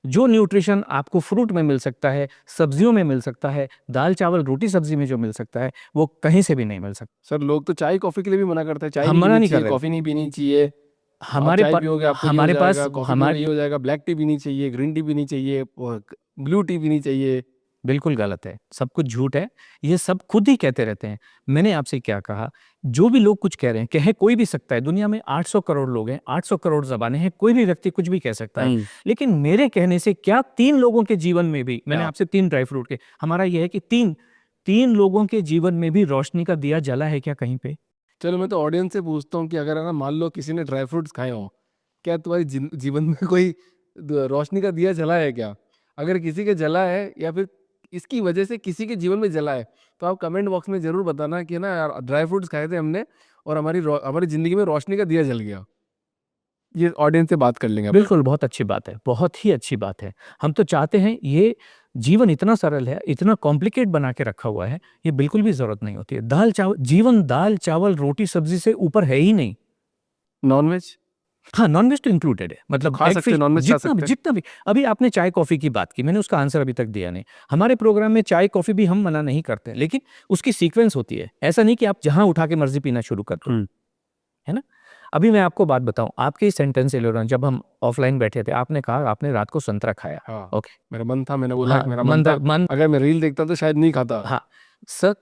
S1: जो न्यूट्रिशन आपको फ्रूट में मिल सकता है, सब्जियों में मिल सकता है, दाल चावल रोटी सब्जी में जो मिल सकता है, वो कहीं से भी नहीं मिल सकता।
S2: सर लोग तो चाय कॉफी के लिए भी मना करते हैं, चाय
S1: हम
S2: नहीं
S1: मना
S2: पीनी
S1: नहीं कर
S2: चाहिए,
S1: रहे।
S2: कॉफी नहीं पीनी चाहिए।
S1: हमारे
S2: चाय
S1: पास
S2: पियोगे आपको ये हो
S1: हमारे पास
S2: जाएगा, कॉफी पियोगे
S1: हमारे
S2: ये हो जाएगा, ब्लैक टी पीनी चाहिए, ग्रीन टी पीनी चाहिए, ब्लू टी पीनी चाहिए।
S1: बिल्कुल गलत है, सब कुछ झूठ है। ये सब खुद ही कहते रहते हैं। मैंने आपसे क्या कहा? जो भी लोग कुछ कह रहे हैं, कहे कोई भी सकता है। दुनिया में 800 करोड़ लोग हैं, 800 करोड़ जबानें हैं, कोई भी व्यक्ति कुछ भी कह सकता है। लेकिन मेरे कहने से क्या 3 लोगों के जीवन में भी, मैंने आपसे 3 ड्राई फ्रूट के, हमारा यह है कि तीन लोगों के जीवन में भी रोशनी का दिया जला है क्या कहीं पे?
S2: चलो मैं तो ऑडियंस से पूछता हूँ कि अगर है ना, मान लो किसी ने ड्राई फ्रूट्स खाए हो, क्या तुम्हारी जीवन में कोई रोशनी का दिया जला है क्या? अगर किसी के जला है या फिर इसकी वजह से किसी के जीवन में जला है, तो आप कमेंट बॉक्स में जरूर बताना कि ना यार ड्राई फ्रूट्स खाए थे हमने और हमारी जिंदगी में रोशनी का दिया जल गया। ये ऑडियंस से बात कर लेंगे अपन।
S1: बिल्कुल, बहुत अच्छी बात है, बहुत ही अच्छी बात है। हम तो चाहते हैं, ये जीवन इतना सरल है, इतना कॉम्प्लिकेट बना के रखा हुआ है, ये बिल्कुल भी जरूरत नहीं होती है। जीवन दाल चावल रोटी सब्जी से ऊपर है ही नहीं।
S2: नॉनवेज,
S1: हाँ, नॉनवेज तो इंक्लूडेड है, मतलब
S2: खा
S1: एग,
S2: सकते
S1: फिश,
S2: हैं, नॉनवेज खा सकते हैं।
S1: जितना भी। अभी आपने चाय कॉफी की बात की, मैंने उसका आंसर अभी तक दिया नहीं। हमारे प्रोग्राम में चाय कॉफी भी हम मना नहीं करते, लेकिन उसकी सीक्वेंस होती है। ऐसा नहीं कि आप जहां उठा के मर्जी पीना शुरू कर दो, है ना। अभी मैं आपको बात बताऊं, आपके सेंटेंस से ले रहा हूं, जब हम ऑफलाइन बैठे थे, आपने कहा आपने रात को संतरा खाया।
S2: हाँ,
S1: ओके,
S2: मेरा मन था, मैंने बोला
S1: हाँ,
S2: कि मेरा मन था।
S1: मन,
S2: अगर मैं रील देखता तो शायद नहीं खाता।
S1: हाँ सर,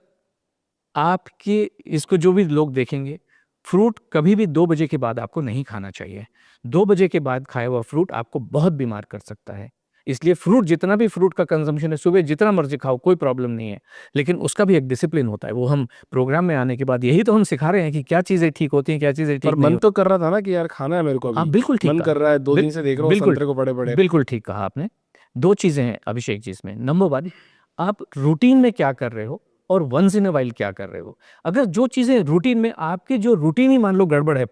S1: आपके इसको जो भी लोग देखेंगे, फ्रूट कभी भी 2 बजे के बाद आपको नहीं खाना चाहिए। 2 बजे के बाद खाया हुआ फ्रूट आपको बहुत बीमार कर सकता है। इसलिए फ्रूट, जितना भी फ्रूट का कंजम्पशन है, सुबह जितना मर्जी खाओ, कोई प्रॉब्लम नहीं है। लेकिन उसका भी एक डिसिप्लिन होता है। वो हम प्रोग्राम में आने के बाद यही तो हम सिखा रहे हैं कि क्या चीजें ठीक होती हैं, क्या चीजें ठीक
S2: पर
S1: नहीं
S2: मन तो कर रहा था ना कि यार खाना है मेरे को,
S1: हाँ,
S2: अभी
S1: बिल्कुल ठीक
S2: मन
S1: कहा।
S2: कर रहा है, 2 दिन से देख रहा हूँ संतरे को बड़े बड़े।
S1: बिल्कुल ठीक कहा आपने। 2 चीजें हैं अभिषेक जी इसमें। नंबर 1, आप रूटीन में क्या कर रहे हो और वंस इन अ वाइल क्या कर रहे हो। अगर जो चीजें रूटीन में, आपकी जो रूटीन ही मान लो गड़बड़ है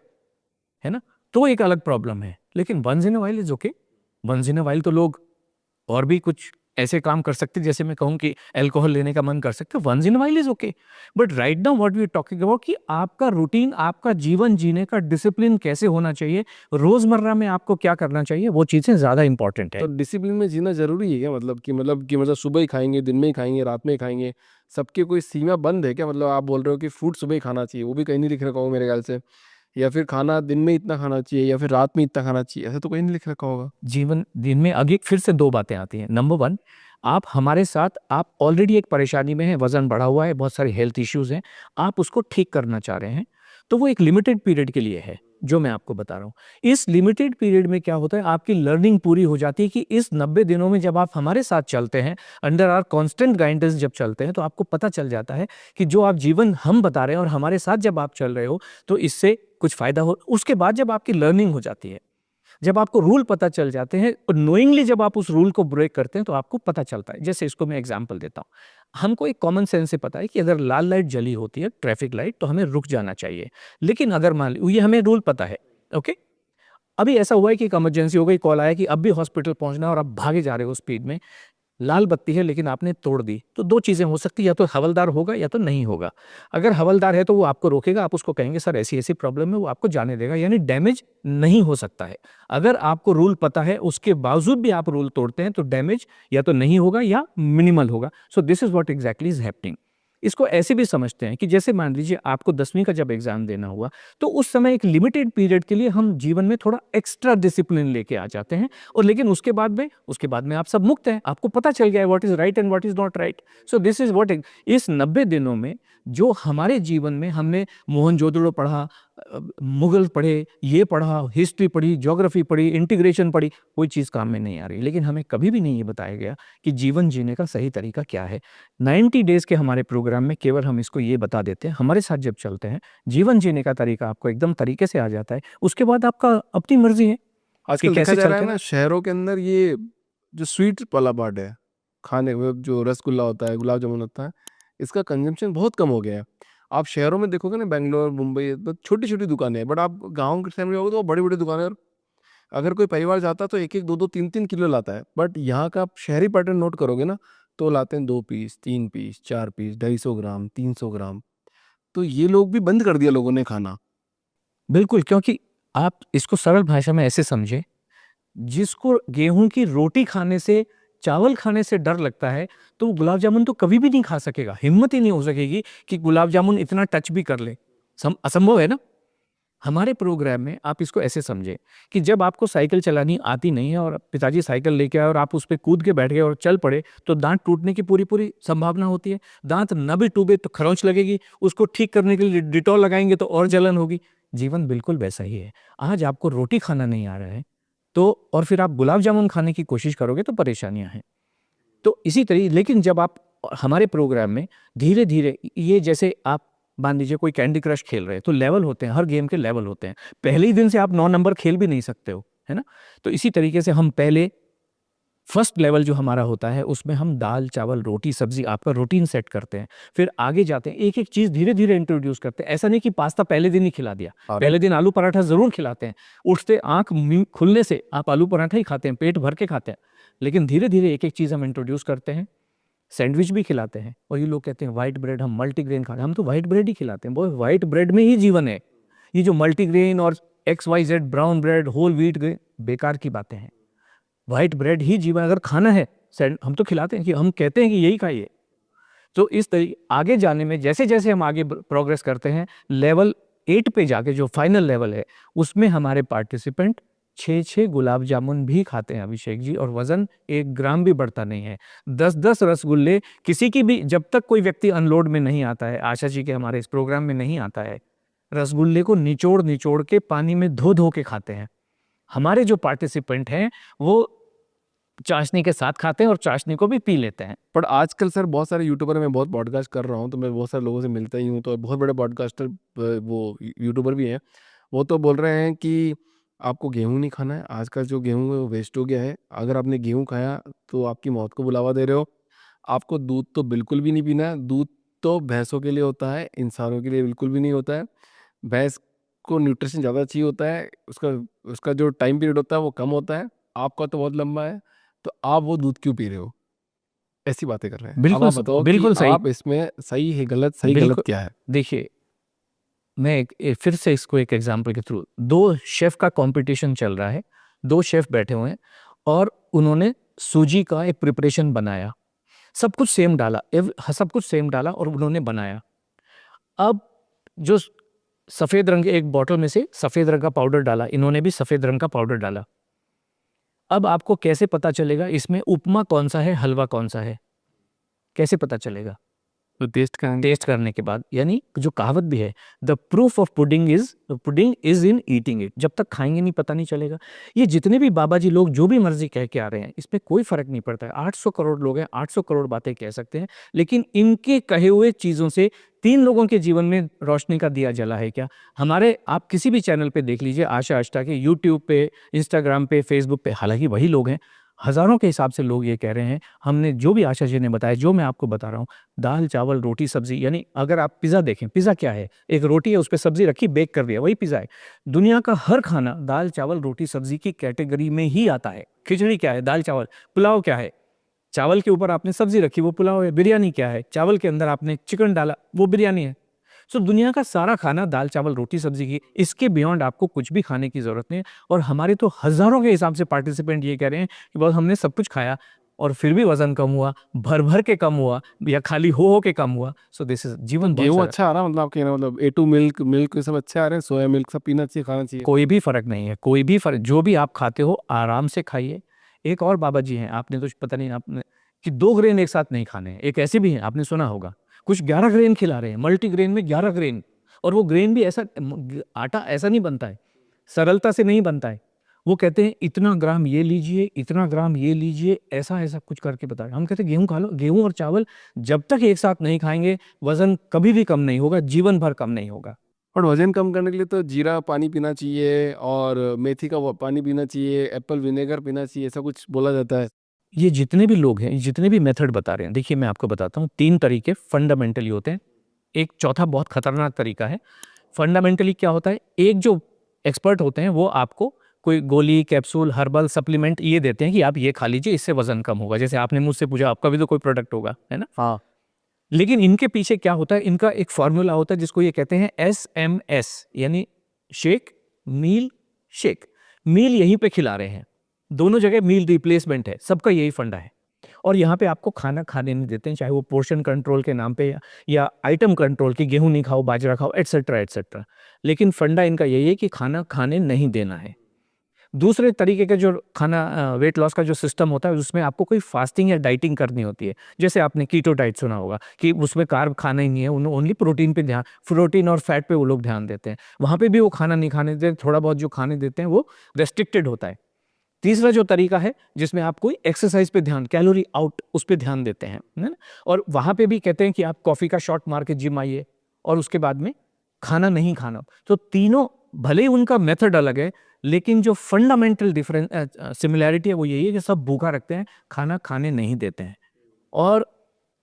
S1: ना, तो एक अलग प्रॉब्लम है। लेकिन once in a while is okay. Once in a while तो लोग और भी कुछ ऐसे काम कर सकते, जैसे मैं कहूं कि अल्कोहल लेने का मन कर सकते, once in while is okay. But right now what we are talking about, कि आपका रूटीन, आपका जीवन जीने का डिसिप्लिन कैसे होना चाहिए, रोजमर्रा में आपको क्या करना चाहिए, वो चीजें ज्यादा इंपॉर्टेंट है।
S2: तो डिसिप्लिन में जीना जरूरी है क्या? मतलब सुबह ही खाएंगे, दिन में ही खाएंगे, रात में ही खाएंगे, सबके कोई सीमा बंद है क्या? मतलब आप बोल रहे हो कि फ्रूट सुबह ही खाना चाहिए, वो भी कहीं नहीं लिख रखा होगा मेरे ख्याल से, या फिर खाना दिन में इतना खाना चाहिए या फिर रात में इतना खाना चाहिए, ऐसा तो कहीं नहीं लिख रखा होगा।
S1: जीवन दिन में आगे फिर से 2 बातें आती हैं। नंबर 1, आप हमारे साथ, आप ऑलरेडी एक परेशानी में हैं, वजन बढ़ा हुआ है, बहुत सारे हेल्थ इश्यूज हैं, आप उसको ठीक करना चाह रहे हैं, तो वो एक लिमिटेड पीरियड के लिए है। जो मैं आपको बता रहा हूँ। इस लिमिटेड पीरियड में क्या होता है, आपकी लर्निंग पूरी हो जाती है कि इस 90 दिनों में जब आप हमारे साथ चलते हैं, अंडर आवर कांस्टेंट गाइडेंस जब चलते हैं, तो आपको पता चल जाता है कि जो आप जीवन हम बता रहे हैं और हमारे साथ जब आप चल रहे हो तो इससे कुछ फायदा हो। उसके बाद जब आपकी लर्निंग हो जाती है, जब आपको रूल पता चल जाते हैं और नोइंगली जब आप उस रूल को ब्रेक करते हैं तो आपको पता चलता है। जैसे इसको मैं एग्जांपल देता हूँ, हमको एक कॉमन सेंस से पता है कि अगर लाल लाइट जली होती है, ट्रैफिक लाइट, तो हमें रुक जाना चाहिए। लेकिन अगर मान ली, ये हमें रूल पता है, ओके। अभी ऐसा हुआ है कि एक इमरजेंसी हो गई, कॉल आया कि अब भी हॉस्पिटल पहुंचना है और आप भागे जा रहे हो स्पीड में, लाल बत्ती है लेकिन आपने तोड़ दी, तो दो चीजें हो सकती है, या तो हवलदार होगा या तो नहीं होगा। अगर हवलदार है तो वो आपको रोकेगा, आप उसको कहेंगे सर ऐसी ऐसी प्रॉब्लम है, वो आपको जाने देगा, यानी डैमेज नहीं हो सकता है। अगर आपको रूल पता है उसके बावजूद भी आप रूल तोड़ते हैं तो डैमेज या तो नहीं होगा या मिनिमल होगा। So this is what exactly is happening. इसको ऐसे भी समझते हैं कि जैसे मान लीजिए आपको 10वीं का जब एग्जाम देना हुआ, तो उस समय एक लिमिटेड पीरियड के लिए हम जीवन में थोड़ा एक्स्ट्रा डिसिप्लिन लेके आ जाते हैं, और लेकिन उसके बाद में आप सब मुक्त हैं, आपको पता चल गया है what is right and what is not right. So this is what, इस 90 दिनों में जो हमारे जीवन में हमने मोहनजोदड़ो पढ़ा, मुगल पढ़े, ये पढ़ा, हिस्ट्री पढ़ी, ज्योग्राफी पढ़ी, इंटीग्रेशन पढ़ी, कोई चीज़ काम में नहीं आ रही। लेकिन हमें कभी भी नहीं ये बताया गया कि जीवन जीने का सही तरीका क्या है। 90 डेज के हमारे प्रोग्राम में केवल हम इसको ये बता देते हैं, हमारे साथ जब चलते हैं जीवन जीने का तरीका आपको एकदम तरीके से आ जाता है। उसके बाद आपका अपनी मर्जी है कि
S2: आजकल देखा
S1: कैसे
S2: जा रहा है
S1: चलते हैं।
S2: ना शहरों के अंदर, ये जो स्वीट वाला पार्ट है, खाने में जो रसगुल्ला होता है, गुलाब जामुन होता है, इसका कंजम्पशन बहुत कम हो गया है। आप शहरों में देखोगे ना, बैंगलोर, मुंबई, तो छोटी-छोटी दुकानें हैं, बट आप गाँव के साइड में जाओगे तो बड़ी-बड़ी दुकानें, और अगर कोई परिवार जाता है तो 1-1, 2-2, 3-3 किलो लाता है। बट यहाँ का आप शहरी पैटर्न नोट करोगे ना, तो लाते हैं 2 पीस, 3 पीस, 4 पीस, 250 ग्राम, 300 ग्राम। तो ये लोग भी बंद कर दिया लोगों ने खाना।
S1: बिल्कुल, क्योंकि आप इसको सरल भाषा में ऐसे समझे, जिसको गेहूं की रोटी खाने से, चावल खाने से डर लगता है, तो वो गुलाब जामुन तो कभी भी नहीं खा सकेगा, हिम्मत ही नहीं हो सकेगी कि गुलाब जामुन इतना टच भी कर ले। असंभव है ना। हमारे प्रोग्राम में आप इसको ऐसे समझे कि जब आपको साइकिल चलानी आती नहीं है और पिताजी साइकिल लेके आए और आप उस पर कूद के बैठ गए और चल पड़े, तो दांत टूटने की पूरी पूरी संभावना होती है। दांत न भी टूटे तो खरोंच लगेगी, उसको ठीक करने के लिए डिटॉल लगाएंगे तो और जलन होगी। जीवन बिल्कुल वैसा ही है। आज आपको रोटी खाना नहीं आ रहा है, तो और फिर आप गुलाब जामुन खाने की कोशिश करोगे तो परेशानियां हैं। तो इसी तरीके, लेकिन जब आप हमारे प्रोग्राम में धीरे धीरे, ये जैसे आप मान लीजिए कोई कैंडी क्रश खेल रहे हैं, तो लेवल होते हैं, हर गेम के लेवल होते हैं। पहले ही दिन से आप 9 नंबर खेल भी नहीं सकते हो, है ना। तो इसी तरीके से हम पहले फर्स्ट लेवल जो हमारा होता है उसमें हम दाल चावल रोटी सब्जी आपका रूटीन सेट करते हैं। फिर आगे जाते हैं, एक एक चीज़ धीरे धीरे इंट्रोड्यूस करते हैं। ऐसा नहीं कि पास्ता पहले दिन ही खिला दिया,
S2: अरे!
S1: पहले दिन आलू पराठा जरूर खिलाते हैं, उठते आंख खुलने से आप आलू पराठा ही खाते हैं, पेट भर के खाते हैं। लेकिन धीरे धीरे एक एक चीज़ हम इंट्रोड्यूस करते हैं, सैंडविच भी खिलाते हैं। और ये लोग कहते हैं व्हाइट ब्रेड, हम मल्टीग्रेन खाते हैं, हम तो व्हाइट ब्रेड ही खिलाते हैं। वो व्हाइट ब्रेड में ही जीवन है। ये जो मल्टीग्रेन और XYZ brown bread, whole wheat, बेकार की बातें हैं। व्हाइट ब्रेड ही जीवन, अगर खाना है हम तो खिलाते हैं, कि हम कहते हैं कि यही खाइए। तो इस तरीके आगे जाने में जैसे जैसे हम आगे प्रोग्रेस करते हैं, लेवल 8 पे जाके जो फाइनल लेवल है, उसमें हमारे पार्टिसिपेंट 6-6 गुलाब जामुन भी खाते हैं अभिषेक जी, और वजन 1 ग्राम भी बढ़ता नहीं है। 10-10 रसगुल्ले, किसी की भी, जब तक कोई व्यक्ति अनलोड में नहीं आता है, आशा जी के हमारे इस प्रोग्राम में नहीं आता है, रसगुल्ले को निचोड़ निचोड़ के पानी में धो धो के खाते हैं। हमारे जो पार्टिसिपेंट हैं वो चाशनी के साथ खाते हैं और चाशनी को भी पी लेते हैं।
S2: बट आजकल सर बहुत सारे यूट्यूबर, मैं बहुत पॉडकास्ट कर रहा हूँ, तो मैं बहुत सारे लोगों से मिलता ही हूँ, तो बहुत बड़े पॉडकास्टर, वो यूट्यूबर भी हैं, वो तो बोल रहे हैं कि आपको गेहूं नहीं खाना है, आज का जो गेहूं है वो वेस्ट हो गया है, अगर आपने गेहूं खाया तो आपकी मौत को बुलावा दे रहे हो। आपको दूध तो बिल्कुल भी नहीं पीना है, दूध तो भैंसों के लिए होता है, इंसानों के लिए बिल्कुल भी नहीं होता है। भैंस को न्यूट्रिशन ज़्यादा चाहिए होता है, उसका उसका जो टाइम पीरियड होता है वो कम होता है, आपका तो बहुत लंबा है, तो आप वो दूध क्यों पी रहे हो? ऐसी बातें कर रहे हैं। अब आप बताओ कि
S1: बिल्कुल सही।
S2: आप इसमें सही है गलत, सही गलत
S1: बिल्कुल,
S2: क्या है?
S1: देखिए, मैं फिर से इसको एक एग्जांपल के थ्रू, 2 शेफ का कंपटीशन चल रहा है, 2 शेफ बैठे हुए हैं और उन्होंने सूजी का एक प्रिपरेशन बनाया, सब कुछ सेम डाला, सब कुछ सेम डाला और उन्होंने बनाया। अब जो सफेद रंग, एक बॉटल में से सफेद रंग का पाउडर डाला, इन्होंने भी सफेद रंग का पाउडर डाला। अब आपको कैसे पता चलेगा इसमें उपमा कौन सा है, हलवा कौन सा है? कैसे पता चलेगा?
S2: तो टेस्ट करेंगे।
S1: टेस्ट करने के बाद, यानी जो कहावत भी है, the proof of pudding is in eating it. जब तक खाएंगे नहीं पता नहीं चलेगा। ये जितने भी बाबा जी लोग जो भी मर्जी कह के आ रहे हैं, इसमें कोई फर्क नहीं पड़ता है। 800 करोड़ लोग हैं, 800 करोड़ बातें कह सकते हैं, लेकिन इनके कहे हुए चीजों से 3 लोगों के जीवन में रोशनी का दिया जला है क्या? हमारे, आप किसी भी चैनल पे देख लीजिए, आशा आष्टा के, यूट्यूब पे, इंस्टाग्राम पे, फेसबुक पे, हालांकि वही लोग हैं, हजारों के हिसाब से लोग ये कह रहे हैं, हमने जो भी आशा जी ने बताया, जो मैं आपको बता रहा हूँ, दाल चावल रोटी सब्जी। यानी अगर आप पिज़्ज़ा देखें, पिज़्ज़ा क्या है? एक रोटी है, उस पर सब्जी रखी, बेक कर दिया, वही पिज़्ज़ा है। दुनिया का हर खाना दाल चावल रोटी सब्जी की कैटेगरी में ही आता है। खिचड़ी क्या है? दाल चावल। पुलाव क्या है? चावल के ऊपर आपने सब्जी रखी, वो पुलाव है। बिरयानी क्या है? चावल के अंदर आपने चिकन डाला, वो बिरयानी है। सो दुनिया का सारा खाना दाल चावल रोटी सब्जी की, इसके बियॉन्ड आपको कुछ भी खाने की जरूरत नहीं है। और हमारे तो हजारों के हिसाब से पार्टिसिपेंट ये कह रहे हैं कि बस हमने सब कुछ खाया और फिर भी वजन कम हुआ, भर भर के कम हुआ, या खाली हो के कम हुआ। सो दिस इज जीवन बहुत
S2: गेहूँ
S1: सरल।
S2: अच्छा आ रहा, मतलब आप कहना मतलब A2 मिल्क मिल्क ये सब अच्छे आ रहे हैं, सोया मिल्क सब पीना चाहिए, खाना चाहिए।
S1: कोई भी फर्क नहीं है, कोई भी फर्क, जो भी आप खाते हो आराम से खाइए। एक और बाबा जी हैं, आपने तो पता नहीं, आपने कि 2 ग्रेन एक साथ नहीं खाने हैं। एक ऐसे भी हैं, आपने सुना होगा, कुछ 11 ग्रेन खिला रहे हैं, मल्टीग्रेन में 11 ग्रेन। और वो ग्रेन भी ऐसा, आटा ऐसा नहीं बनता है, सरलता से नहीं बनता है। वो कहते हैं इतना ग्राम ये लीजिए, इतना ग्राम ये लीजिए, ऐसा ऐसा कुछ करके बता रहे हैं। हम कहते हैं गेहूं खा लो। गेहूं और चावल जब तक एक साथ नहीं खाएंगे, वजन कभी भी कम नहीं होगा, जीवन भर कम नहीं होगा।
S2: और वजन कम करने के लिए तो जीरा पानी पीना चाहिए, और मेथी का पानी पीना चाहिए, एप्पल विनेगर पीना चाहिए, ऐसा कुछ बोला जाता है।
S1: ये जितने भी लोग हैं, जितने भी मेथड बता रहे हैं, देखिए मैं आपको बताता हूँ, 3 तरीके फंडामेंटली होते हैं। एक चौथा बहुत खतरनाक तरीका है। फंडामेंटली क्या होता है? एक जो एक्सपर्ट होते हैं वो आपको कोई गोली, कैप्सूल, हर्बल सप्लीमेंट ये देते हैं कि आप ये खा लीजिए, इससे वजन कम होगा। जैसे आपने मुझसे पूछा, आपका भी तो कोई प्रोडक्ट होगा, है ना?
S2: हाँ।
S1: लेकिन इनके पीछे क्या होता है? इनका एक फॉर्मूला होता है जिसको ये कहते हैं SMS, यानी शेक, मील, शेक। मील यहीं पे खिला रहे हैं, दोनों जगह मील रिप्लेसमेंट है, सबका यही फंडा है। और यहाँ पे आपको खाना खाने नहीं देते हैं, चाहे वो पोर्शन कंट्रोल के नाम पे या आइटम कंट्रोल की, गेहूं नहीं खाओ, बाजरा खाओ, एटसेट्रा एटसेट्रा। लेकिन फंडा इनका यही है कि खाना खाने नहीं देना है। दूसरे तरीके का जो खाना वेट लॉस का जो सिस्टम होता है, उसमें आपको कोई फास्टिंग या डाइटिंग करनी होती है। जैसे आपने कीटो डाइट सुना होगा कि उसमें कार्ब खाना ही नहीं है, उन्हें ओनली प्रोटीन पे ध्यान, प्रोटीन और फैट पे वो लोग ध्यान देते हैं। वहाँ पे भी वो खाना नहीं खाने देते, थोड़ा बहुत जो खाने देते हैं वो रेस्ट्रिक्टेड होता है। तीसरा जो तरीका है जिसमें आप कोई एक्सरसाइज पे ध्यान, कैलोरी आउट, उस पे ध्यान देते हैं, है ना? और वहाँ पे भी कहते हैं कि आप कॉफ़ी का शॉट मार के जिम आइए और उसके बाद में खाना नहीं खाना। तो तीनों भले ही उनका मेथड अलग है, लेकिन जो फंडामेंटल डिफरेंस सिमिलैरिटी है वो यही है कि सब भूखा रखते हैं, खाना खाने नहीं देते हैं। और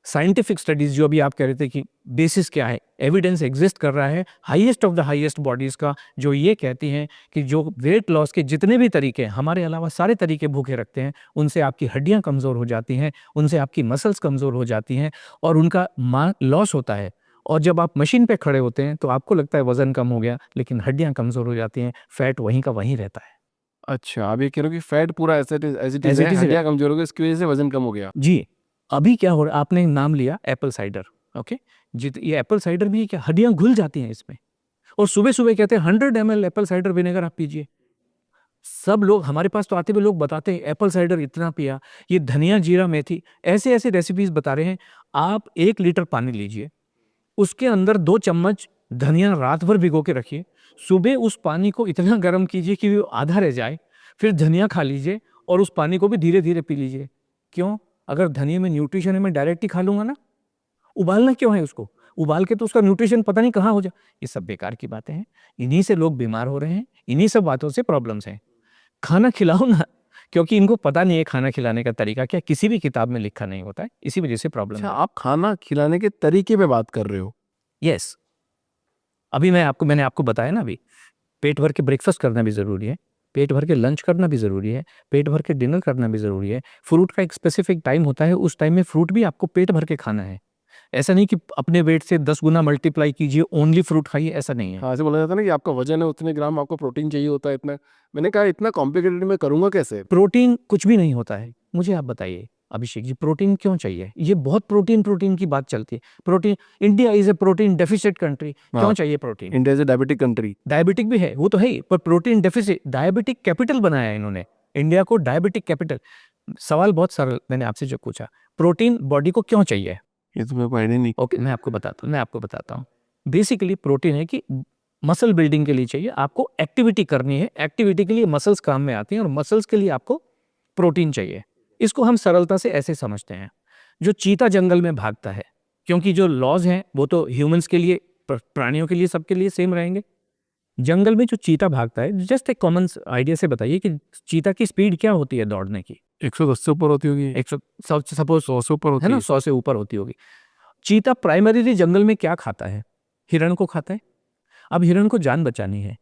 S1: साइंटिफिक स्टडीज जो अभी आप कह रहे थे कि बेसिस क्या है, एविडेंस एग्जिस्ट कर रहा है highest of the highest bodies का, जो ये कहती हैं कि जो वेट लॉस के जितने भी तरीके हैं, हमारे अलावा सारे तरीके भूखे रखते हैं। उनसे आपकी हड्डियां कमज़ोर हो जाती हैं, उनसे आपकी मसल्स कमज़ोर हो जाती हैं और उनका लॉस होता है। और जब आप मशीन पे खड़े होते हैं तो आपको लगता है वजन कम हो गया, लेकिन हड्डियां कमज़ोर हो जाती हैं, फैट वहीं का वहीं रहता है।
S2: अच्छा, आप ये कह रहे हो कि फैट पूरा एज इट
S1: As
S2: इज है,
S1: it is,
S2: हड्डियाँ कमजोर हो गई, इसकी वजह से वजन कम हो गया।
S1: जी। अभी क्या हो रहा है, आपने नाम लिया एप्पल साइडर, ओके? ये एप्पल साइडर भी क्या, हड्डियां घुल जाती हैं इसमें। और सुबह सुबह कहते हैं 100 ml एप्पल साइडर विनेगर आप पीजिए। सब लोग हमारे पास तो आते हुए लोग बताते हैं एप्पल साइडर इतना पिया, ये धनिया जीरा मेथी, ऐसे ऐसे रेसिपीज बता रहे हैं। आप 1 लीटर पानी लीजिए, उसके अंदर 2 चम्मच धनिया रात भर भिगो के रखिए, सुबह उस पानी को इतना गर्म कीजिए कि वो आधा रह जाए, फिर धनिया खा लीजिए और उस पानी को भी धीरे धीरे पी लीजिए। क्यों? अगर धनिया में न्यूट्रिशन है, मैं डायरेक्ट ही खा लूंगा ना, उबालना क्यों है उसको? उबाल के तो उसका न्यूट्रिशन पता नहीं कहाँ हो जाए। ये सब बेकार की बातें हैं, इन्हीं से लोग बीमार हो रहे हैं, इन्हीं सब बातों से प्रॉब्लम्स हैं। खाना खिलाओ ना, क्योंकि इनको पता नहीं है खाना खिलाने का तरीका क्या, किसी भी किताब में लिखा नहीं होता है, इसी वजह से प्रॉब्लम
S2: अच्छा,
S1: है।
S2: आप खाना खिलाने के तरीके पे बात कर रहे हो।
S1: यस, अभी मैंने आपको बताया ना, अभी पेट भर के ब्रेकफास्ट करना भी ज़रूरी है, पेट भर के लंच करना भी ज़रूरी है, पेट भर के डिनर करना भी ज़रूरी है। फ्रूट का एक स्पेसिफिक टाइम होता है, उस टाइम में फ्रूट भी आपको पेट भर के खाना है। ऐसा नहीं कि अपने वेट से 10 गुना मल्टीप्लाई कीजिए, ओनली फ्रूट खाइए, ऐसा नहीं है।
S2: हाँ, ऐसे बोला जाता है ना कि आपका वजन है उतने ग्राम आपको प्रोटीन चाहिए होता है इतना। मैंने कहा इतना कॉम्प्लिकेटेड मैं करूँगा कैसे?
S1: प्रोटीन कुछ भी नहीं होता है। मुझे आप बताइए अभिषेक जी, प्रोटीन क्यों चाहिए? ये बहुत प्रोटीन की बात चलती है। Protein, India is a protein deficit country, क्यों
S2: हाँ,
S1: चाहिए protein?
S2: India is a diabetic country.
S1: Diabetic भी है, वो तो है ही, पर प्रोटीन डेफिसिट, डायबिटिक कैपिटल बनाया है इन्होंने, इंडिया को डायबिटिक कैपिटल। सवाल बहुत सरल, मैंने आपसे जो पूछा, प्रोटीन बॉडी को क्यों चाहिए?
S2: ये तो मेरे को आइडिया नहीं।
S1: ओके, मैं आपको बताता हूँ। बेसिकली प्रोटीन है कि मसल बिल्डिंग के लिए चाहिए, आपको एक्टिविटी करनी है, एक्टिविटी के लिए मसल्स काम में आती हैं और मसल्स के लिए आपको प्रोटीन चाहिए। इसको हम सरलता से ऐसे समझते हैं, जो चीता जंगल में भागता है, क्योंकि जो लॉज हैं वो तो ह्यूमंस के लिए, प्राणियों के लिए, सबके लिए सेम रहेंगे। जंगल में जो चीता भागता है, जस्ट एक कॉमन आइडिया से बताइए कि चीता की स्पीड क्या होती है दौड़ने की?
S2: 110 से ऊपर होती होगी,
S1: 100, सपोज
S2: 100 से ऊपर होती
S1: है ना,
S2: है।
S1: 100 से ऊपर होती होगी। चीता प्राइमरीली जंगल में क्या खाता है? हिरण को खाता है। अब हिरण को जान बचानी है,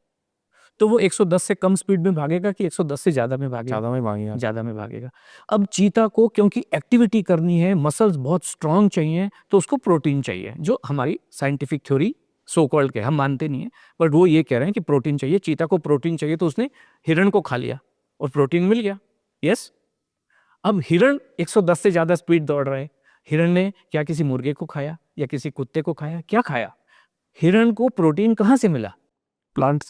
S1: तो वो 110 से कम स्पीड में भागेगा कि 110 से ज्यादा में भागेगा?
S2: ज़्यादा में भागेगा।
S1: ज्यादा में भागेगा। अब चीता को क्योंकि एक्टिविटी करनी है, मसल्स बहुत स्ट्रांग चाहिए, तो उसको प्रोटीन चाहिए, जो हमारी साइंटिफिक थ्योरी सो कॉल्ड के हम मानते नहीं है, बट वो ये कह रहे हैं कि प्रोटीन चाहिए। चीता को प्रोटीन चाहिए, तो उसने हिरण को खा लिया और प्रोटीन मिल गया। यस। अब हिरण 110 से ज्यादा स्पीड दौड़ रहे, हिरण ने क्या किसी मुर्गे को खाया या किसी कुत्ते को खाया? क्या खाया? हिरण को प्रोटीन कहाँ से मिला? प्लांट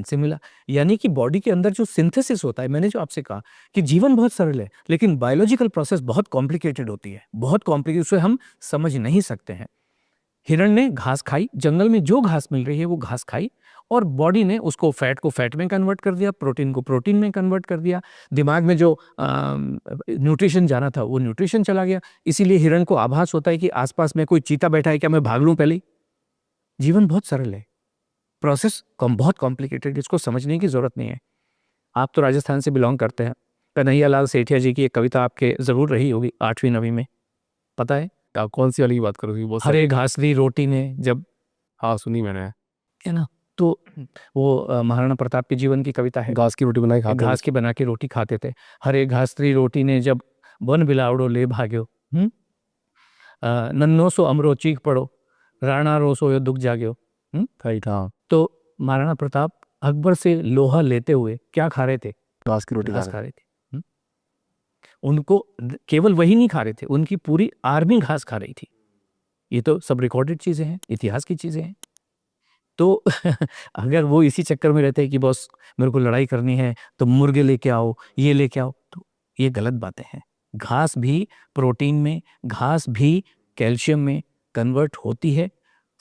S1: से मिला। यानी कि बॉडी के अंदर जो सिंथेसिस होता है, मैंने जो आपसे कहा कि जीवन बहुत सरल है, लेकिन बायोलॉजिकल प्रोसेस बहुत कॉम्प्लिकेटेड होती है, बहुत कॉम्प्लिकेटेड, उसे हम समझ नहीं सकते हैं। हिरण ने घास खाई, जंगल में जो घास मिल रही है वो घास खाई, और बॉडी ने उसको फैट को फैट में कन्वर्ट कर दिया, प्रोटीन को प्रोटीन में कन्वर्ट कर दिया, दिमाग में जो न्यूट्रिशन जाना था वो न्यूट्रिशन चला गया। इसीलिए हिरण को आभास होता है कि आसपास में कोई चीता बैठा है, क्या मैं भाग लूं पहले? जीवन बहुत सरल है, प्रोसेस बहुत कॉम्प्लिकेटेड, इसको समझने की जरूरत नहीं है। आप तो राजस्थान से बिलोंग करते हैं, कन्हैयालाल सेठिया जी की एक कविता आपके जरूर रही होगी 8वीं 9वीं में, पता है?
S2: आप कौन सी वाली की बात करोगी? बहुत सारी।
S1: हरे घास दी रोटी ने जब,
S2: हाँ, सुनी मैंने।
S1: है ना, तो वो महाराणा प्रताप के जीवन की कविता है।
S2: घास की रोटी बनाई खाते
S1: घास की बना के रोटी खाते थे। हरे घास दी रोटी ने जब वन बिलावड़ो ले भाग्यो, नन्नो सो अमरो चीख पड़ो, राणा रोसो यो दुख जाग्यो।
S2: राइट, हाँ।
S1: तो महाराणा प्रताप अकबर से लोहा लेते हुए क्या खा रहे थे?
S2: घास की रोटी
S1: घास खा रहे थे। उनको केवल वही नहीं खा रहे थे, उनकी पूरी आर्मी घास खा रही थी। ये तो सब रिकॉर्डेड चीजें हैं, इतिहास की चीजें हैं। तो अगर वो इसी चक्कर में रहते हैं कि बॉस मेरे को लड़ाई करनी है तो मुर्गे लेके आओ, ये लेके आओ, तो ये गलत बातें हैं। घास भी प्रोटीन में, घास भी कैल्शियम में कन्वर्ट होती है।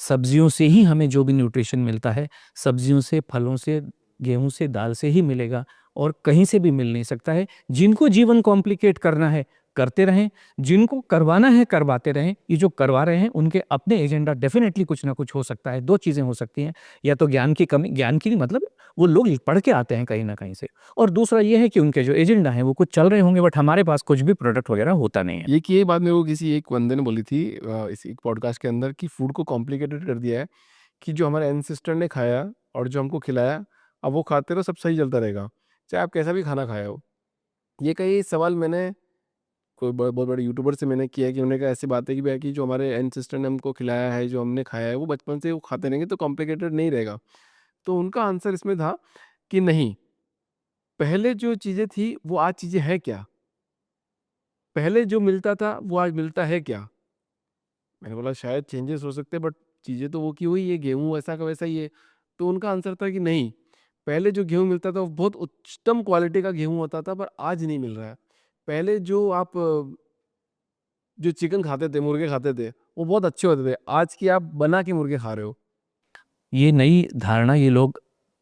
S1: सब्जियों से ही हमें जो भी न्यूट्रिशन मिलता है, सब्जियों से, फलों से, गेहूं से, दाल से ही मिलेगा, और कहीं से भी मिल नहीं सकता है। जिनको जीवन कॉम्प्लिकेट करना है करते रहें, जिनको करवाना है करवाते रहें। ये जो करवा रहे हैं उनके अपने एजेंडा डेफिनेटली कुछ ना कुछ हो सकता है। दो चीज़ें हो सकती हैं, या तो ज्ञान की कमी, ज्ञान की नहीं, मतलब वो लोग पढ़ के आते हैं कहीं ना कहीं से, और दूसरा ये है कि उनके जो एजेंडा है वो कुछ चल रहे होंगे, बट हमारे पास कुछ भी प्रोडक्ट वगैरह होता नहीं है।
S2: ये बात मेरे को किसी एक बंदे ने बोली थी इस एक पॉडकास्ट के अंदर, कि फूड को कॉम्प्लिकेटेड कर दिया है, कि जो हमारे एंसेस्टर ने खाया और जो हमको खिलाया, अब वो खाते रहो, सब सही चलता रहेगा, चाहे आप कैसा भी खाना खाया हो। ये कई सवाल मैंने कोई बहुत बड़े यूट्यूबर से मैंने किया है, कि उन्होंने कहा ऐसी बात है कि भाई, कि जो हमारे एंसेस्टर ने हमको खिलाया है, जो हमने खाया है, वो बचपन से वो खाते रहेंगे तो कॉम्प्लिकेटेड नहीं रहेगा। तो उनका आंसर इसमें था कि नहीं, पहले जो चीज़ें थी वो आज चीज़ें हैं क्या? पहले जो मिलता था वो आज मिलता है क्या? मैंने बोला शायद चेंजेस हो सकते हैं, बट चीज़ें तो वो की हुई है, गेहूँ वैसा का वैसा ही है। तो उनका आंसर था कि नहीं, पहले जो गेहूँ मिलता था वो बहुत उच्चतम क्वालिटी का गेहूँ होता था, पर आज नहीं मिल रहा है। पहले जो आप जो चिकन खाते थे, मुर्गे खाते थे, वो बहुत अच्छे होते थे। आज की आप बना के मुर्गे खा रहे हो।
S1: ये नई धारणा ये लोग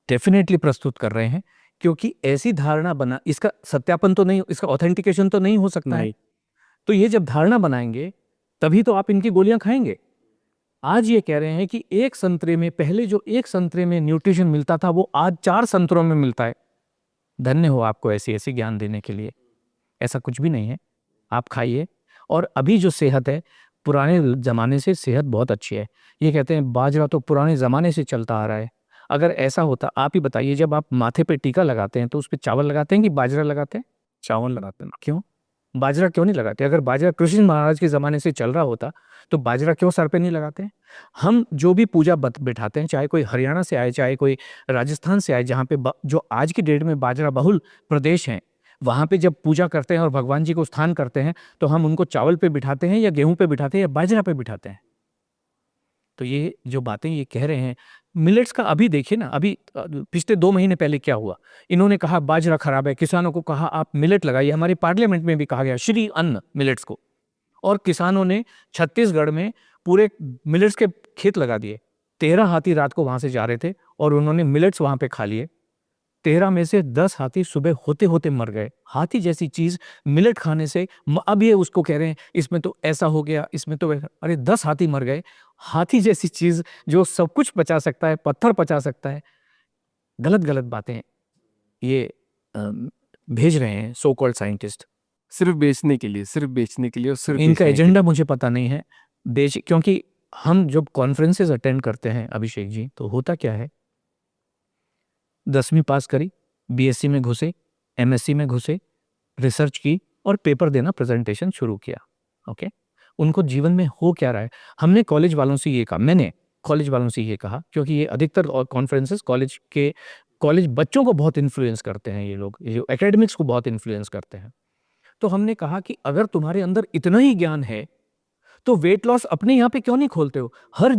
S1: डेफिनेटली प्रस्तुत कर रहे हैं, क्योंकि ऐसी धारणा बना, इसका सत्यापन तो नहीं, इसका ऑथेंटिकेशन तो नहीं हो सकता है।
S2: नहीं।
S1: तो ये जब धारणा बनाएंगे तभी तो आप इनकी गोलियां खाएंगे। आज ये कह रहे हैं कि एक संतरे में, पहले जो एक संतरे में न्यूट्रिशन मिलता था वो आज 4 संतरों में मिलता है। धन्य हो आपको ऐसी ऐसी ज्ञान देने के लिए। ऐसा कुछ भी नहीं है, आप खाइए। और अभी जो सेहत है, पुराने ज़माने से सेहत बहुत अच्छी है। ये कहते हैं बाजरा तो पुराने ज़माने से चलता आ रहा है। अगर ऐसा होता, आप ही बताइए, जब आप माथे पे टीका लगाते हैं तो उस पे चावल लगाते हैं कि बाजरा लगाते हैं?
S2: चावल लगाते हैं।
S1: क्यों? बाजरा क्यों नहीं लगाते? अगर बाजरा कृष्ण महाराज के ज़माने से चल रहा होता तो बाजरा क्यों सर पे नहीं लगाते हैं? हम जो भी पूजा बिठाते हैं, चाहे कोई हरियाणा से आए, चाहे कोई राजस्थान से आए, जहाँ पे जो आज की डेट में बाजरा बहुल प्रदेश हैं, वहाँ पे जब पूजा करते हैं और भगवान जी को स्थान करते हैं, तो हम उनको चावल पे बिठाते हैं या गेहूं पे बिठाते हैं या बाजरा पे बिठाते हैं? तो ये जो बातें ये कह रहे हैं मिलेट्स का, अभी देखिए ना, अभी पिछले 2 महीने पहले क्या हुआ, इन्होंने कहा बाजरा खराब है, किसानों को कहा आप मिलेट लगाइए। हमारे पार्लियामेंट में भी कहा गया श्री अन्न मिलेट्स को, और किसानों ने छत्तीसगढ़ में पूरे मिलेट्स के खेत लगा दिए। 13 हाथी रात को वहां से जा रहे थे और उन्होंने मिलेट्स वहां पे खा लिए। 13 में से 10 हाथी सुबह होते होते मर गए। हाथी जैसी चीज मिलेट खाने से अब ये उसको कह रहे हैं इसमें तो ऐसा हो गया, इसमें तो अरे 10 हाथी मर गए। हाथी जैसी चीज जो सब कुछ पचा सकता है, पत्थर पचा सकता है, गलत गलत बातें ये भेज रहे हैं सो कॉल्ड साइंटिस्ट।
S2: सिर्फ बेचने के लिए, सिर्फ बेचने के लिए और सिर्फ
S1: इनका
S2: बेचने के
S1: एजेंडा मुझे पता नहीं है। देश, क्योंकि हम जब कॉन्फ्रेंसेस अटेंड करते हैं अभिषेक जी, तो होता क्या है, 10वीं पास करी, बीएससी में घुसे, एमएससी में घुसे, रिसर्च की और पेपर देना, प्रेजेंटेशन शुरू किया। ओके, उनको जीवन में हो क्या रहा है। हमने कॉलेज वालों से ये कहा, मैंने कॉलेज वालों से ये कहा, क्योंकि ये अधिकतर कॉन्फ्रेंसेस कॉलेज बच्चों को बहुत इन्फ्लुएंस करते हैं, ये लोग ये एकेडमिक्स को बहुत इन्फ्लुएंस करते हैं। तो हमने कहा कि अगर तुम्हारे अंदर इतना ही ज्ञान है तो वेट लॉस अपने यहाँ पे क्यों नहीं खोलते हो। हर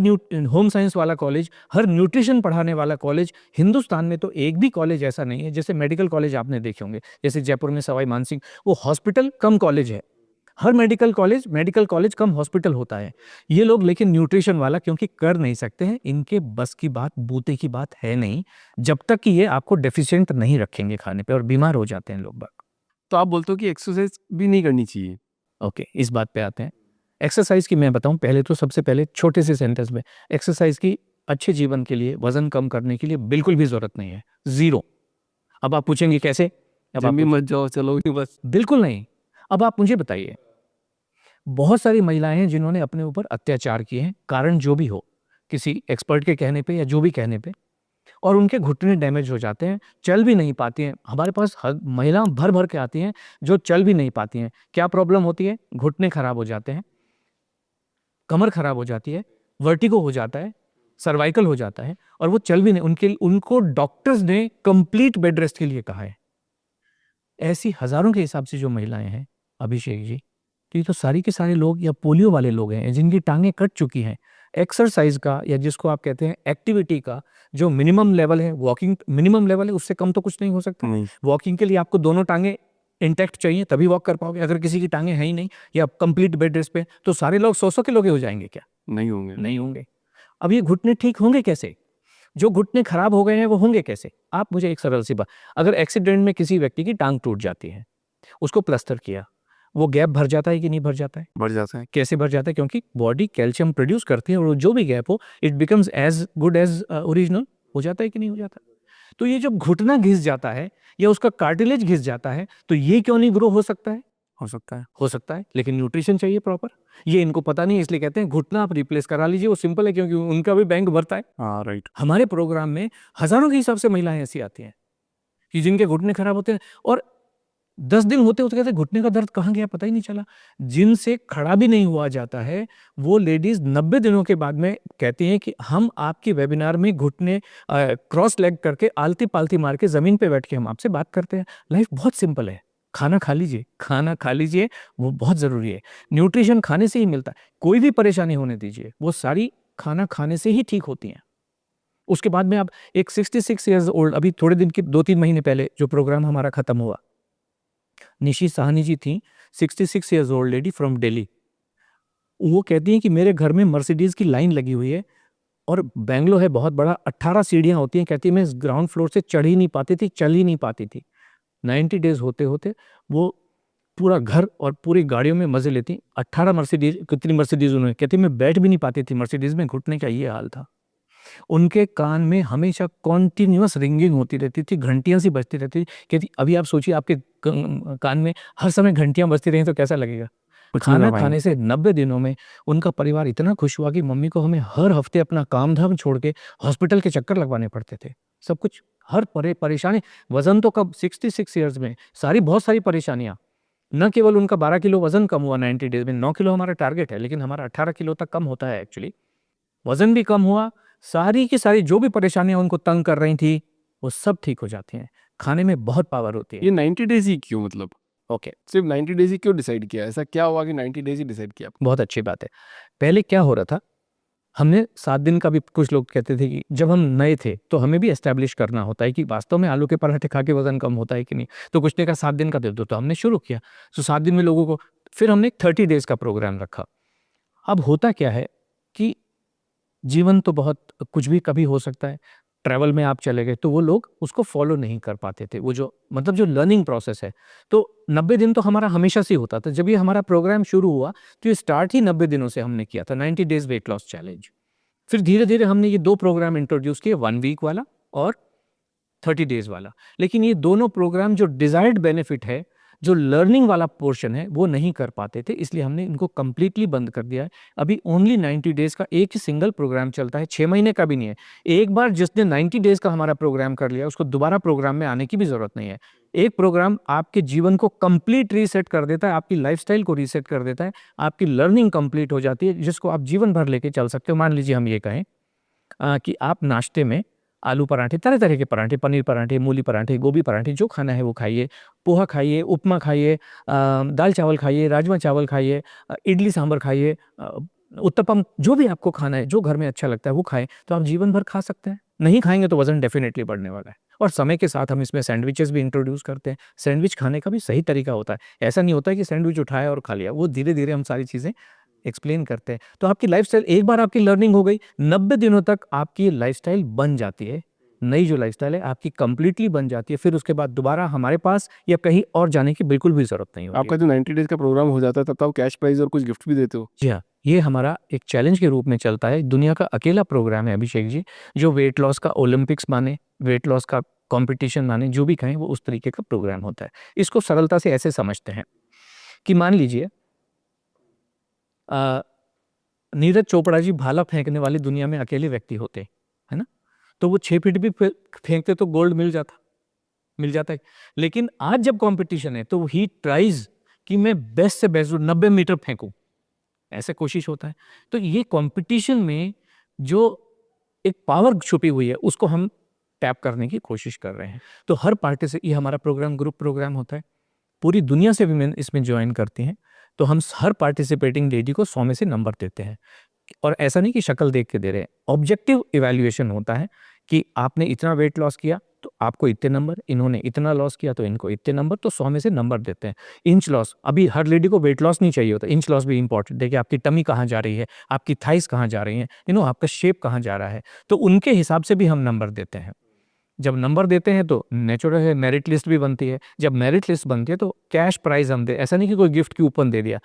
S1: होम साइंस वाला कॉलेज, हर न्यूट्रिशन पढ़ाने वाला कॉलेज, हिंदुस्तान में तो एक भी कॉलेज ऐसा नहीं है। जैसे मेडिकल कॉलेज आपने देखे होंगे, जैसे जयपुर में सवाई मानसिंह, वो हॉस्पिटल कम कॉलेज है। हर मेडिकल कॉलेज कम हॉस्पिटल होता है। ये लोग लेकिन न्यूट्रिशन वाला क्योंकि कर नहीं सकते हैं, इनके बस की बात, बूते की बात है नहीं, जब तक कि ये आपको डेफिशिएंट नहीं रखेंगे खाने पे, और बीमार हो जाते हैं लोग बाग।
S2: तो आप बोलते हो कि एक्सरसाइज भी नहीं करनी चाहिए।
S1: ओके, इस बात पे आते हैं। एक्सरसाइज की मैं बताऊं, पहले तो सबसे पहले छोटे से सेंटेंस में, एक्सरसाइज की अच्छे जीवन के लिए, वजन कम करने के लिए बिल्कुल भी जरूरत नहीं है, जीरो। अब आप पूछेंगे कैसे, अब आप
S2: मत जाओ, चलो बस।
S1: बिल्कुल नहीं। अब आप मुझे बताइए, बहुत सारी महिलाएं हैं जिन्होंने अपने ऊपर अत्याचार किए हैं, कारण जो भी हो, किसी एक्सपर्ट के कहने पे या जो भी कहने पे, और उनके घुटने डैमेज हो जाते हैं, चल भी नहीं पाती हैं। हमारे पास महिला भर भर के आती हैं जो चल भी नहीं पाती हैं। क्या प्रॉब्लम होती है, घुटने खराब हो जाते हैं, कमर खराब हो जाती है, वर्टिगो हो जाता है, सर्वाइकल हो जाता है, और वो चल भी नहीं। उनको डॉक्टर्स ने कंप्लीट बेड रेस्ट के लिए कहा है। ऐसी हजारों के हिसाब से जो महिलाएं हैं अभिषेक जी, तो ये तो सारी के सारे लोग या पोलियो वाले लोग हैं जिनकी टांगें कट चुकी हैं। एक्सरसाइज का, या जिसको आप कहते हैं एक्टिविटी का, जो मिनिमम लेवल है, वॉकिंग मिनिमम लेवल है, उससे कम तो कुछ नहीं हो सकता। वॉकिंग के लिए आपको दोनों टांगें इंटैक्ट चाहिए, तभी वॉक कर पाओगे। अगर किसी की टांगें है ही नहीं या कंप्लीट बेड रेस्ट पे, तो सारे लोग 100 किलो के हो जाएंगे क्या?
S2: नहीं होंगे,
S1: नहीं होंगे। अब ये घुटने ठीक होंगे कैसे? जो घुटने खराब हो गए हैं वो होंगे कैसे? आप मुझे एक सरल सी बात, अगर एक्सीडेंट में किसी व्यक्ति की टांग टूट जाती है, उसको प्लास्टर किया, वो गैप भर जाता है कि नहीं भर जाता है?
S2: बढ़ जाता है।
S1: कैसे भर जाता है? क्योंकि बॉडी कैल्शियम प्रोड्यूस करती है, और जो भी गैप हो, it becomes as good as original. हो जाता है कि नहीं हो जाता? तो ये जब घुटना घिस जाता है या उसका कार्टिलेज घिस जाता है, तो ये क्यों नहीं ग्रो हो सकता है?
S2: हो सकता है,
S1: हो सकता है, लेकिन न्यूट्रिशन चाहिए प्रॉपर। ये इनको पता नहीं है, इसलिए कहते हैं घुटना आप रिप्लेस करा लीजिए। वो सिंपल है, क्योंकि उनका भी बैंक भरता है।
S2: हाँ राइट।
S1: हमारे प्रोग्राम में हजारों के हिसाब से महिलाएं ऐसी आती हैं कि जिनके घुटने खराब होते हैं, और 10 दिन होते होते कहते घुटने का दर्द कहाँ गया पता ही नहीं चला। जिनसे खड़ा भी नहीं हुआ जाता है, वो लेडीज 90 दिनों के बाद में कहती हैं कि हम आपके वेबिनार में घुटने क्रॉस लेग करके आलती पालती मार के जमीन पे बैठ के हम आपसे बात करते हैं। लाइफ बहुत सिंपल है। खाना खा लीजिए, खाना खा लीजिए, वो बहुत जरूरी है। न्यूट्रिशन खाने से ही मिलता है। कोई भी परेशानी होने दीजिए, वो सारी खाना खाने से ही ठीक होती हैं। उसके बाद में आप एक 66 ईयर्स ओल्ड, अभी थोड़े दिन के 2-3 महीने पहले जो प्रोग्राम हमारा खत्म हुआ, निशी साहनी जी थी, 66 years old lady from Delhi. वो कहती हैं कि मेरे घर में मर्सिडीज की लाइन लगी हुई है, और बेंगलोर है बहुत बड़ा, 18 सीढ़ियां होती हैं। कहती है मैं ग्राउंड फ्लोर से चढ़ ही नहीं पाती थी, चल ही नहीं पाती थी। 90 डेज होते होते वो पूरा घर और पूरी गाड़ियों में मजे लेती। 18 मर्सिडीज, कितनी मर्सिडीज उन्होंने, कहती मैं बैठ भी नहीं पाती थी मर्सिडीज में, घुटने का ये हाल था। उनके कान में हमेशा कॉन्टिन्यूअस रिंगिंग होती रहती थी, घंटियां सी बजती रहती थी। कहती अभी आप सोचिए आपके कान में हर समय घंटियां बजती रही तो कैसा लगेगा। खाना खाने से 90 दिनों में उनका परिवार इतना खुश हुआ कि मम्मी को हमें हर हफ्ते अपना काम धाम छोड़ के हॉस्पिटल के चक्कर लगवाने पड़ते थे। सब कुछ, हर परेशानी, वजन तो कब 66 ईयर्स में बहुत सारी परेशानियां। न केवल उनका 12 किलो वजन कम हुआ 90 डेज में, 9 किलो हमारा टारगेट है, लेकिन हमारा 18 किलो तक कम होता है एक्चुअली। वजन भी कम हुआ, सारी की सारी जो भी परेशानियां उनको तंग कर रही थी वो सब ठीक हो जाती हैं। खाने में बहुत पावर होती है।
S2: ये 90 डेज ही क्यों, मतलब
S1: ओके,
S2: सिर्फ 90 डेज ही क्यों डिसाइड किया? ऐसा क्या हुआ कि 90 डेज ही डिसाइड किया?
S1: बहुत अच्छी बात है। पहले क्या हो रहा था, हमने 7 दिन का भी, कुछ लोग कहते थे कि जब हम नए थे तो हमें भी एस्टैब्लिश करना होता है कि वास्तव में आलू के पराठे खा के वजन कम होता है कि नहीं। तो कुछ ने कहा 7 दिन का दे दो, तो हमने शुरू किया। तो 7 दिन में लोगों को फिर हमने 30 डेज का प्रोग्राम रखा। अब होता क्या है कि जीवन तो बहुत कुछ भी कभी हो सकता है। ट्रैवल में आप चले गए तो वो लोग उसको फॉलो नहीं कर पाते थे, वो जो मतलब जो लर्निंग प्रोसेस है। तो 90 दिन तो हमारा हमेशा से होता था। जब ये हमारा प्रोग्राम शुरू हुआ तो ये स्टार्ट ही 90 दिनों से हमने किया था, 90 डेज वेट लॉस चैलेंज। फिर धीरे धीरे हमने ये 2 प्रोग्राम इंट्रोड्यूस किए, 1 वीक वाला और 30 डेज वाला। लेकिन ये दोनों प्रोग्राम जो डिजायर्ड बेनिफिट है, जो लर्निंग वाला पोर्शन है, वो नहीं कर पाते थे, इसलिए हमने इनको कंप्लीटली बंद कर दिया है। अभी ओनली 90 डेज का एक ही सिंगल प्रोग्राम चलता है, 6 महीने का भी नहीं है। एक बार जिसने 90 डेज का हमारा प्रोग्राम कर लिया, उसको दोबारा प्रोग्राम में आने की भी जरूरत नहीं है। एक प्रोग्राम आपके जीवन को कंप्लीट रीसेट कर देता है, आपकी लाइफस्टाइल को रीसेट कर देता है, आपकी लर्निंग कंप्लीट हो जाती है, जिसको आप जीवन भर लेके चल सकते हो। मान लीजिए हम ये कहें कि आप नाश्ते में आलू पराठे, तरह तरह के पराठे, पनीर पराठे, मूली पराठे, गोभी पराठे, जो खाना है वो खाइए। पोहा खाइए, उपमा खाइए, दाल चावल खाइए, राजमा चावल खाइए, इडली सांभर खाइए, उत्तपम, जो भी आपको खाना है, जो घर में अच्छा लगता है वो खाएं, तो आप जीवन भर खा सकते हैं। नहीं खाएंगे तो वजन डेफिनेटली बढ़ने वाला है। और समय के साथ हम इसमें सैंडविचेस भी इंट्रोड्यूस करते हैं। सैंडविच खाने का भी सही तरीका होता है। ऐसा नहीं होता है कि सैंडविच उठाया और खा लिया, वो धीरे धीरे हम सारी चीज़ें एक्सप्लेन करते हैं। तो आपकी लाइफस्टाइल, एक बार आपकी लर्निंग हो गई, 90 दिनों तक आपकी लाइफस्टाइल बन जाती है। नई जो लाइफस्टाइल है आपकी कंप्लीटली बन जाती है। फिर उसके बाद दोबारा हमारे पास या कहीं और जाने की बिल्कुल भी जरूरत नहीं होती
S2: आपका
S1: है।
S2: जो 90 डेज का प्रोग्राम हो जाता है तब तो आप कैश प्राइज और कुछ गिफ्ट भी देते हो।
S1: जी हाँ, ये हमारा एक चैलेंज के रूप में चलता है। दुनिया का अकेला प्रोग्राम है अभिषेक जी, जो वेट लॉस का ओलंपिक्स माने, वेट लॉस का कंपटीशन माने, जो भी कहें, वो उस तरीके का प्रोग्राम होता है। इसको सरलता से ऐसे समझते हैं कि मान लीजिए अ, नीरज चोपड़ा जी भाला फेंकने वाली दुनिया में अकेले व्यक्ति होते, है ना? तो वो 6 फीट भी फेंकते तो गोल्ड मिल जाता है। लेकिन आज जब कंपटीशन है तो ही ट्राइज कि मैं बेस्ट से बेस्ट 90 मीटर फेंकूं, ऐसे कोशिश होता है। तो ये कंपटीशन में जो एक पावर छुपी हुई है, उसको हम टैप करने की कोशिश कर रहे हैं। तो हर पार्टी से, ये हमारा प्रोग्राम ग्रुप प्रोग्राम होता है, पूरी दुनिया से भी इसमें ज्वाइन करती हैं। तो हम हर पार्टिसिपेटिंग लेडी को 100 में से नंबर देते हैं। और ऐसा नहीं कि शक्ल देख के दे रहे हैं, ऑब्जेक्टिव इवैल्यूएशन होता है कि आपने इतना वेट लॉस किया तो आपको इतने नंबर, इन्होंने इतना लॉस किया तो इनको इतने नंबर, तो 100 में से नंबर देते हैं। इंच लॉस, अभी हर लेडी को वेट लॉस नहीं चाहिए होता, इंच लॉस भी इंपॉर्टेंट है कि आपकी टमी कहाँ जा रही है, आपकी थाइस कहाँ जा रही हैं, आपका शेप कहाँ जा रहा है, तो उनके हिसाब से भी हम नंबर देते हैं। जब नंबर देते हैं तो नेचुरल है, मेरिट लिस्ट भी बनती है। जब मेरिट लिस्ट बनती है तो कैश प्राइज हम दे, ऐसा नहीं कि कोई गिफ्ट कूपन दे दिया,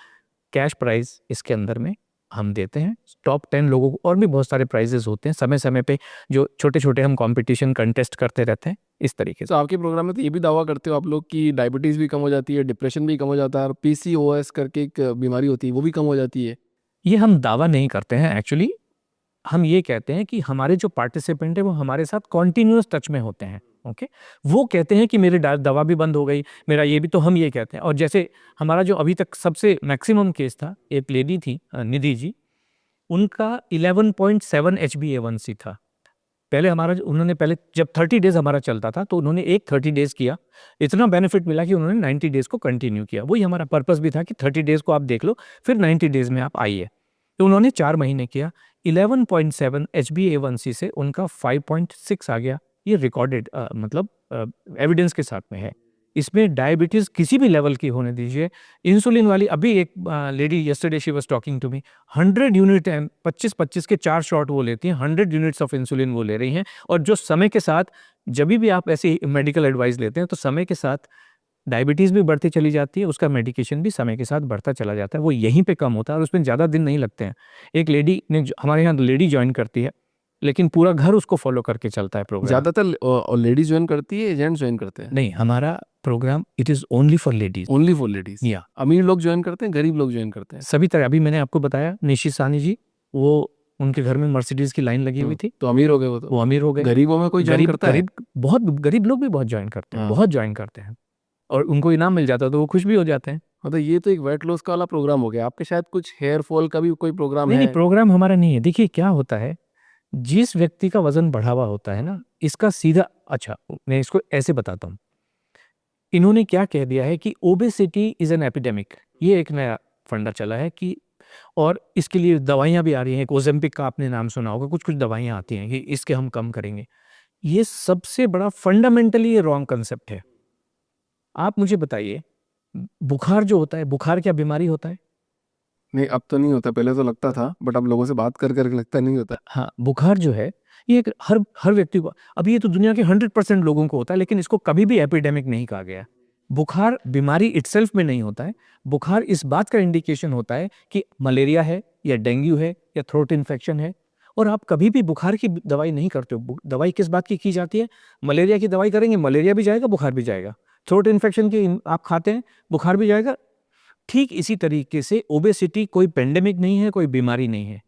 S1: कैश प्राइज इसके अंदर में हम देते हैं। टॉप 10 लोगों को और भी बहुत सारे प्राइजेस होते हैं समय समय पे, जो छोटे छोटे हम कंपटीशन कंटेस्ट करते रहते हैं, इस तरीके से।
S2: तो आपके प्रोग्राम में तो ये भी दावा करते हो आप लोग कि डायबिटीज़ भी कम हो जाती है, डिप्रेशन भी कम हो जाता है, और पीसीओएस करके एक बीमारी होती है वो भी कम हो जाती है।
S1: ये हम दावा नहीं करते हैं एक्चुअली, हम ये कहते हैं कि हमारे जो पार्टिसिपेंट है वो हमारे साथ कॉन्टिन्यूअस टच में होते हैं। ओके, वो कहते हैं कि मेरी दवा भी बंद हो गई, मेरा ये भी, तो हम ये कहते हैं। और जैसे हमारा जो अभी तक सबसे मैक्सिमम केस था, एक लेडी थी निधि जी, उनका 11.7 HbA1c था। पहले हमारा उन्होंने पहले जब 30 डेज हमारा चलता था तो उन्होंने एक 30 डेज किया, इतना बेनिफिट मिला कि उन्होंने 90 डेज को कंटिन्यू किया। वही हमारा पर्पस भी था कि 30 डेज को आप देख लो, फिर 90 डेज में आप आइए। तो उन्होंने 4 महीने किया, 11.7 HbA1c से उनका 5.6 आ गया। ये रिकॉर्डेड मतलब एविडेंस के साथ में है। इसमें डायबिटीज किसी भी लेवल की होने दीजिए, इंसुलिन वाली, अभी एक lady yesterday she was talking to me, 100 unit 25-25 के 4 शॉट वो लेती हैं, 100 यूनिट्स ऑफ इंसुलिन वो ले रही हैं। और जो समय के साथ, जब भी आप ऐसी मेडिकल एडवाइस लेते हैं तो समय के साथ डायबिटीज़ भी बढ़ती चली जाती है, उसका मेडिकेशन भी समय के साथ बढ़ता चला जाता है, वो यहीं पे कम होता है और उसमें ज़्यादा दिन नहीं लगते हैं। एक लेडी ने हमारे यहाँ लेडी ज्वाइन करती है, लेकिन पूरा घर उसको फॉलो करके चलता है प्रोग्राम।
S2: ज़्यादातर लेडीज ज्वाइन करती है, जेंट्स ज्वाइन करते हैं?
S1: नहीं, हमारा programme it is only for ladies.
S2: Only for ladies.
S1: या
S2: अमीर लोग ज्वाइन करते हैं, गरीब लोग ज्वाइन करते हैं?
S1: सभी तरह। अभी मैंने आपको बताया निशित साहनी जी, वो उनके घर में मर्सिडीज की लाइन लगी हुई थी,
S2: तो अमीर हो गए वो। तो
S1: वो अमीर हो गए।
S2: गरीबों में कोई ज्वाइन करता है?
S1: गरीब, बहुत गरीब लोग भी बहुत ज्वाइन करते हैं,
S2: हाँ।
S1: बहुत ज्वाइन करते हैं, और उनको इनाम मिल जाता है तो वो खुश भी हो जाते हैं।
S2: मतलब ये तो एक वेट लॉस का वाला प्रोग्राम हो गया। आपके शायद कुछ हेयर फॉल का भी कोई प्रोग्राम
S1: नहीं
S2: है?
S1: नहीं, प्रोग्राम हमारा नहीं है। देखिए क्या होता है, जिस व्यक्ति का वजन बढ़ा हुआ होता है ना, इसका सीधा, अच्छा मैं इसको ऐसे बताता हूँ, इन्होंने क्या कह दिया है कि ओबेसिटी इज एन एपिडेमिक। ये एक नया फंडा चला है कि, और इसके लिए दवाइयाँ भी आ रही हैं। ओजेम्पिक का आपने नाम सुना होगा, कुछ कुछ दवाइयाँ आती हैं कि इसके हम कम करेंगे। ये सबसे बड़ा फंडामेंटली ये रॉन्ग कंसेप्ट है। आप मुझे बताइए बुखार जो होता है, बुखार क्या बीमारी होता है?
S2: नहीं, अब तो नहीं होता, पहले तो लगता था, बट अब लोगों से बात कर करके लगता नहीं होता।
S1: हाँ, बुखार जो है ये एक हर हर व्यक्ति को, अब ये तो दुनिया के 100% लोगों को होता है, लेकिन इसको कभी भी एपिडेमिक नहीं कहा गया। बुखार बीमारी इटसेल्फ में नहीं होता है। बुखार इस बात का इंडिकेशन होता है कि मलेरिया है या डेंगू है या थ्रोट इन्फेक्शन है। और आप कभी भी बुखार की दवाई नहीं करते हो। दवाई किस बात की जाती है? मलेरिया की दवाई करेंगे, मलेरिया भी जाएगा, बुखार भी जाएगा। थ्रोट इन्फेक्शन की आप खाते हैं, बुखार भी जाएगा। ठीक इसी तरीके से ओबेसिटी कोई पेंडेमिक नहीं है, कोई बीमारी नहीं है।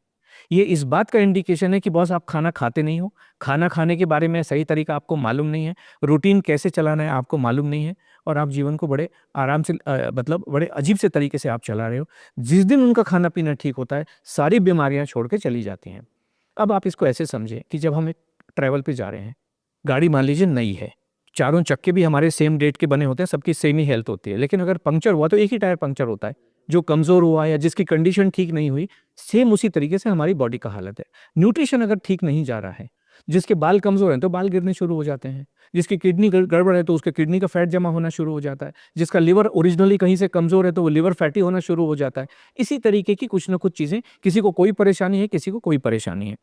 S1: ये इस बात का इंडिकेशन है कि बॉस आप खाना खाते नहीं हो, खाना खाने के बारे में सही तरीका आपको मालूम नहीं है, रूटीन कैसे चलाना है आपको मालूम नहीं है, और आप जीवन को बड़े आराम से मतलब बड़े अजीब से तरीके से आप चला रहे हो। जिस दिन उनका खाना पीना ठीक होता है, सारी बीमारियां छोड़ के चली जाती हैं। अब आप इसको ऐसे समझें कि जब हम एक ट्रैवल पे जा रहे हैं, गाड़ी मान लीजिए नई है, चारों चक्के भी हमारे सेम डेट के बने होते हैं, सबकी सेम ही हेल्थ होती है, लेकिन अगर पंक्चर हुआ तो एक ही टायर पंक्चर होता है। जो कमज़ोर हुआ या जिसकी कंडीशन ठीक नहीं हुई, सेम उसी तरीके से हमारी बॉडी का हालत है। न्यूट्रिशन अगर ठीक नहीं जा रहा है, जिसके बाल कमज़ोर हैं तो बाल गिरने शुरू हो जाते हैं, जिसकी किडनी गड़बड़ है तो उसके किडनी का फैट जमा होना शुरू हो जाता है, जिसका लिवर ओरिजिनली कहीं से कमज़ोर है तो वो लिवर फैटी होना शुरू हो जाता है। इसी तरीके की कुछ ना कुछ चीज़ें, किसी को कोई परेशानी है, किसी को कोई परेशानी है।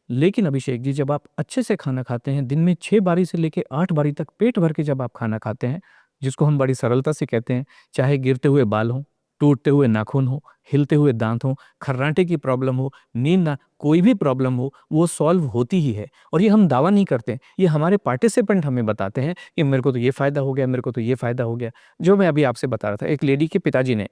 S1: लेकिन अभिषेक जी, जब आप अच्छे से खाना खाते हैं, दिन में 6 बारी से लेके 8 बारी तक पेट भर के जब आप खाना खाते हैं, जिसको हम बड़ी सरलता से कहते हैं, चाहे गिरते हुए बाल हों, टूटते हुए नाखून हो, हिलते हुए दांत हों, खर्राटे की प्रॉब्लम हो, नींद ना, कोई भी प्रॉब्लम हो, वो सॉल्व होती ही है। और ये हम दावा नहीं करते, ये हमारे पार्टिसिपेंट हमें बताते हैं कि मेरे को तो ये फ़ायदा हो गया, मेरे को तो ये फ़ायदा हो गया। जो मैं अभी आपसे बता रहा था, एक लेडी के पिताजी ने,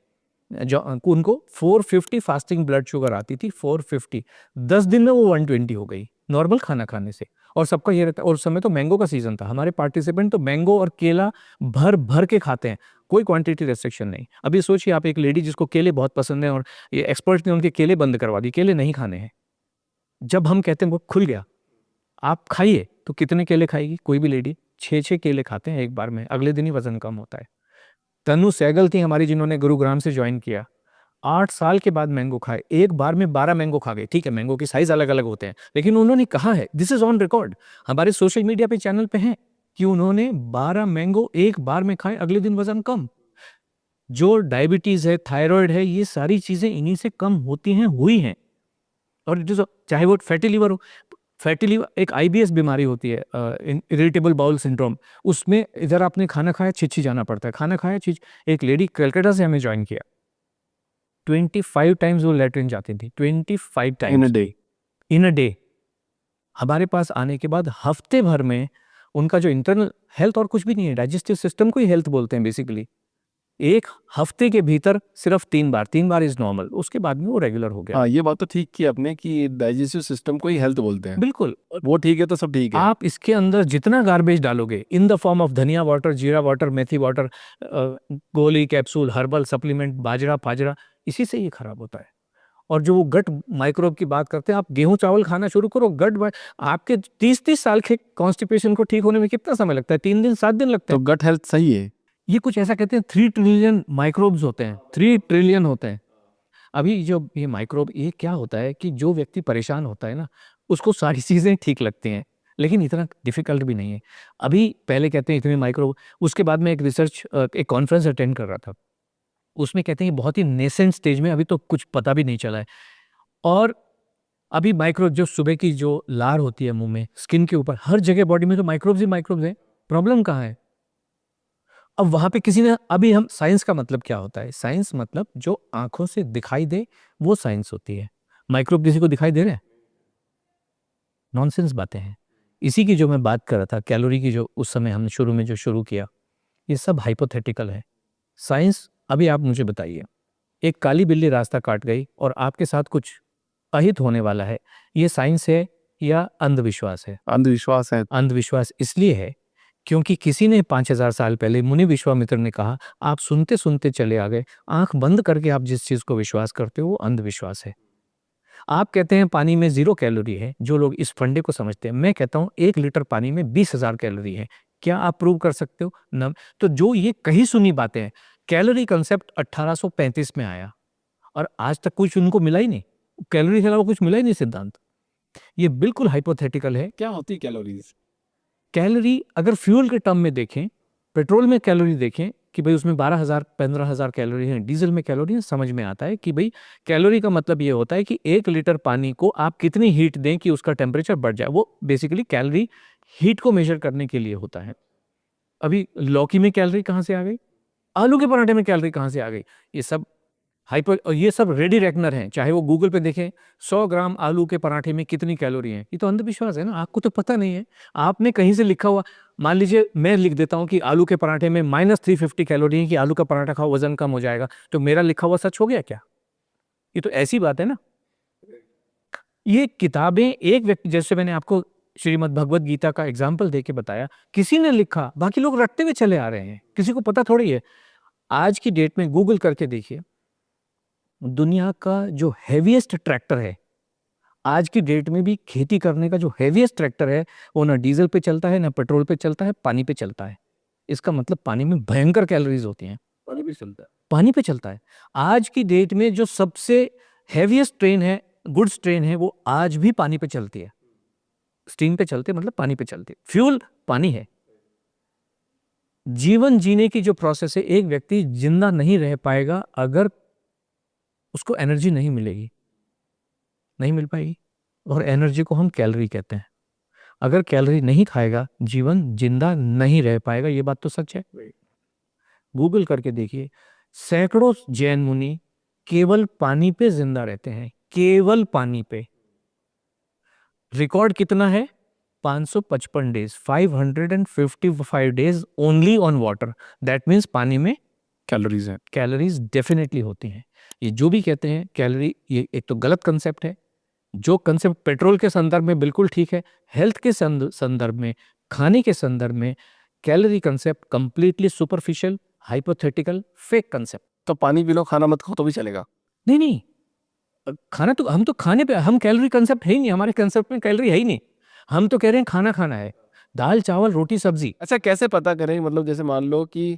S1: जो उनको 450 फास्टिंग ब्लड शुगर आती थी, 450, 10 दिन में वो 120 हो गई नॉर्मल खाना खाने से। और सबका ये रहता है, और उस समय तो मैंगो का सीजन था, हमारे पार्टिसिपेंट तो मैंगो और केला भर भर के खाते हैं, कोई क्वांटिटी रेस्ट्रिक्शन नहीं। अभी सोचिए आप, एक लेडी जिसको केले बहुत पसंद है और ये एक्सपर्ट ने उनके केले बंद करवा दी, केले नहीं खाने हैं। जब हम कहते हैं वो खुल गया, आप खाइए, तो कितने केले खाएगी कोई भी लेडी? 6-6 केले खाते हैं एक बार में, अगले दिन ही वजन कम होता है। तनु सहगल थी हमारी, जिन्होंने गुरुग्राम से ज्वाइन किया, 8 साल के बाद मैंगो खाए, एक बार में 12 मैंगो खा गए। ठीक है, मैंगो की साइज अलग अलग होते हैं, लेकिन उन्होंने कहा है, दिस इज ऑन रिकॉर्ड, हमारे सोशल मीडिया पे चैनल पे है, कि उन्होंने 12 मैंगो एक बार में खाए, अगले दिन वजन कम। जो डायबिटीज है, थायराइड है, ये सारी चीजें इन्हीं से कम होती हैं, हुई हैं। और चाहे वो फैटी लिवर हो, फैटी लिवर एक आईबीएस बीमारी होती है, इरिटेबल बाउल सिंड्रोम, उसमें इधर आपने खाना खाया, छिछी जाना पड़ता है, खाना खाया छिछ। एक लेडी कलकत्ता से हमें ज्वाइन किया, 25 टाइम्स वो लेटरिन जाती थी, 25
S2: in a
S1: times
S2: day.
S1: In a day. हमारे पास आने के बाद हफ्ते भर में उनका जो इंटरनल हेल्थ, और कुछ भी नहीं है, डाइजेस्टिव सिस्टम को ही हेल्थ बोलते हैं बेसिकली, एक हफ्ते के भीतर सिर्फ 3 बार, 3 बार इज नॉर्मल, उसके बाद में वो रेगुलर हो गया।
S2: हाँ, ये बात तो ठीक की आपने कि डाइजेस्टिव सिस्टम को ही हेल्थ बोलते हैं।
S1: बिल्कुल।
S2: वो ठीक है तो सब ठीक है।
S1: आप इसके अंदर जितना गार्बेज डालोगे इन द फॉर्म ऑफ धनिया वाटर, जीरा वाटर, मेथी वाटर, गोली, कैप्सूल, हर्बल सप्लीमेंट, बाजरा फाजरा, इसी से ये खराब होता है। और जो वो गट माइक्रोब की बात करते हैं, आप गेहूं चावल खाना शुरू करो, आपके 30-30 साल के कॉन्स्टिपेशन को ठीक होने में कितना समय लगता है? 3 दिन 7 दिन लगते
S2: तो
S1: हैं।
S2: गट हेल्थ सही है।
S1: ये कुछ ऐसा कहते हैं 3 ट्रिलियन माइक्रोब्स होते हैं, 3 ट्रिलियन होते हैं। अभी जो ये माइक्रोब, ये क्या होता है कि जो व्यक्ति परेशान होता है ना, उसको सारी चीज़ें ठीक लगती हैं, लेकिन इतना डिफ़िकल्ट भी नहीं है। अभी पहले कहते हैं इतने माइक्रोब, उसके बाद में एक एक कॉन्फ्रेंस अटेंड कर रहा था। उसमें कहते हैं बहुत ही नेसेंट स्टेज में, अभी तो कुछ पता भी नहीं चला है। और अभी माइक्रोब, जो सुबह की जो लार होती है मुँह में, स्किन के ऊपर, हर जगह बॉडी में तो माइक्रोब्स ही माइक्रोब्स हैं। प्रॉब्लम कहाँ है? अब वहाँ पे किसी ने, अभी हम साइंस का मतलब क्या होता है? साइंस मतलब जो आँखों से दिखाई दे, वो साइंस होती है। माइक्रोब किसी को दिखाई दे रहे हैं? नॉनसेंस बातें हैं। इसी की जो मैं बात कर रहा था, कैलोरी की, जो उस समय हमने शुरू में जो शुरू किया, ये सब हाइपोथेटिकल है। साइंस, अभी आप मुझे बताइए, एक काली बिल्ली रास्ता काट गई और आपके साथ कुछ अहित होने वाला है, ये साइंस है या अंधविश्वास है?
S2: अंधविश्वास है।
S1: अंधविश्वास इसलिए है क्योंकि किसी ने 5000 साल पहले, मुनि विश्वामित्र ने कहा, आप सुनते सुनते चले आ गए, आंख बंद करके आप जिस चीज को विश्वास करते हो वो अंधविश्वास है। आप कहते हैं पानी में 0 कैलोरी है, जो लोग इस फंडे को समझते हैं। मैं कहता हूं 1 लीटर पानी में 20,000 कैलोरी है। क्या आप प्रूव कर सकते हो? न। तो जो ये कही सुनी बातें हैं, कैलोरी कंसेप्ट 1835 में आया और आज तक कुछ उनको मिला ही नहीं, कैलोरी के अलावा कुछ मिला ही नहीं सिद्धांत। ये बिल्कुल हाइपोथेटिकल है।
S2: क्या होती है कैलोरीज?
S1: कैलोरी अगर फ्यूल के टर्म में देखें, पेट्रोल में कैलोरी देखें कि भाई उसमें 12,000 15,000 कैलोरी हैं, डीजल में कैलोरी है, समझ में आता है कि भाई कैलोरी का मतलब ये होता है कि 1 लीटर पानी को आप कितनी हीट दें कि उसका टेम्परेचर बढ़ जाए। वो बेसिकली कैलोरी हीट को मेजर करने के लिए होता है। अभी लौकी में कैलोरी कहाँ से आ गई, आलू के पराठे में कैलोरी कहाँ से आ गई, ये सब और ये सब रेडी रेकनर हैं, चाहे वो गूगल पे देखें 100 ग्राम आलू के पराठे में कितनी कैलोरी है। ये तो अंधविश्वास है ना, आपको तो पता नहीं है, आपने कहीं से लिखा हुआ, मान लीजिए मैं लिख देता हूँ कि आलू के पराठे में -350 कैलोरी है, कि आलू का पराठा खाओ वजन कम हो जाएगा, तो मेरा लिखा हुआ सच हो गया क्या? ये तो ऐसी बात है ना। ये किताबें एक व्यक्ति, जैसे मैंने आपको श्रीमद् भगवत गीता का एग्जाम्पल देके बताया, किसी ने लिखा, बाकी लोग रटते हुए चले आ रहे हैं, किसी को पता थोड़ी है। आज की डेट में गूगल करके देखिए, दुनिया का जो हेवीएस्ट ट्रैक्टर है, आज की डेट में भी खेती करने का जो हेवीएस्ट ट्रैक्टर है, वो ना डीजल पे चलता है, ना पेट्रोल पे चलता है, पानी पे चलता है। इसका मतलब पानी में भयंकर कैलोरीज होती हैं।
S2: पानी भी चलता है।
S1: पानी पे चलता है। आज की डेट में जो सबसे हेवीएस्ट ट्रेन है, गुड्स ट्रेन है, वो आज भी पानी पे चलती है। स्टीम पे चलती है, मतलब पानी पे चलती है, फ्यूल पानी है। जीवन जीने की जो प्रोसेस है, एक व्यक्ति जिंदा नहीं रह पाएगा अगर उसको एनर्जी नहीं मिलेगी, नहीं मिल पाएगी। और एनर्जी को हम कैलोरी कहते हैं। अगर कैलोरी नहीं खाएगा, जीवन जिंदा नहीं रह पाएगा, ये बात तो सच है। गूगल करके देखिए, सैकड़ों जैन मुनि केवल पानी पे जिंदा रहते हैं, केवल पानी पे। रिकॉर्ड कितना है? 555 days, 555 days only on water. That means पानी में
S2: कैलोरीज हैं।
S1: कैलोरीज डेफिनेटली होती हैं। ये जो भी कहते हैं कैलोरी, ये एक तो गलत कंसेप्ट है। जो कंसेप्ट पेट्रोल के संदर्भ में बिल्कुल ठीक है, हेल्थ के संदर्भ में, खाने के संदर्भ में, calorie concept completely superficial, hypothetical, fake concept.
S2: तो पानी पी लो, खाना मत खाओ तो भी चलेगा?
S1: नहीं नहीं, खाना तो हम तो खाने पे, हम कैलोरी कंसेप्ट है ही नहीं, हमारे कंसेप्ट में कैलोरी है ही नहीं। हम तो कह रहे हैं खाना खाना है, दाल चावल रोटी सब्जी।
S2: अच्छा, कैसे पता करें, मतलब जैसे मान लो कि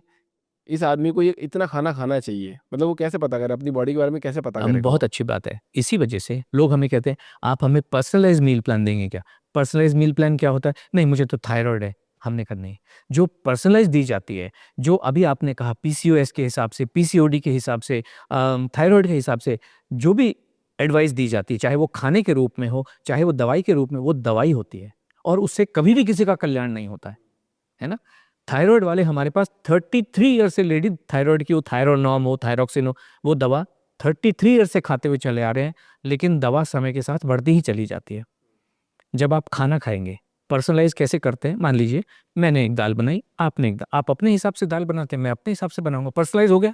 S2: इस आदमी को ये इतना खाना खाना चाहिए, मतलब वो कैसे पता करे, अपनी बॉडी के बारे में कैसे पता
S1: हम
S2: करेगा
S1: बहुत
S2: वो?
S1: अच्छी बात है, इसी वजह से लोग हमें कहते हैं आप हमें पर्सनलाइज मील प्लान देंगे क्या? पर्सनलाइज मील प्लान क्या होता है? नहीं, मुझे तो थायराइड है। हमने कहा नहीं, जो पर्सनलाइज दी जाती है, जो अभी आपने कहा पीसीओएस के हिसाब से, पीसीओडी के हिसाब से, थायराइड के हिसाब से, जो भी एडवाइस दी जाती है, चाहे वो खाने के रूप में हो, चाहे वो दवाई के रूप में, वो दवाई होती है और उससे कभी भी किसी का कल्याण नहीं होता है ना। थायराइड वाले हमारे पास 33 ईयर से लेडी थायराइड की, वो थायरोनॉम हो, थायरोक्सिन हो, वो दवा 33 ईयर से खाते हुए चले आ रहे हैं, लेकिन दवा समय के साथ बढ़ती ही चली जाती है। जब आप खाना खाएंगे, पर्सनलाइज कैसे करते हैं? मान लीजिए मैंने एक दाल बनाई, आपने एक आप अपने हिसाब से दाल बनाते हैं, मैं अपने हिसाब से बनाऊंगा, पर्सनलाइज हो गया।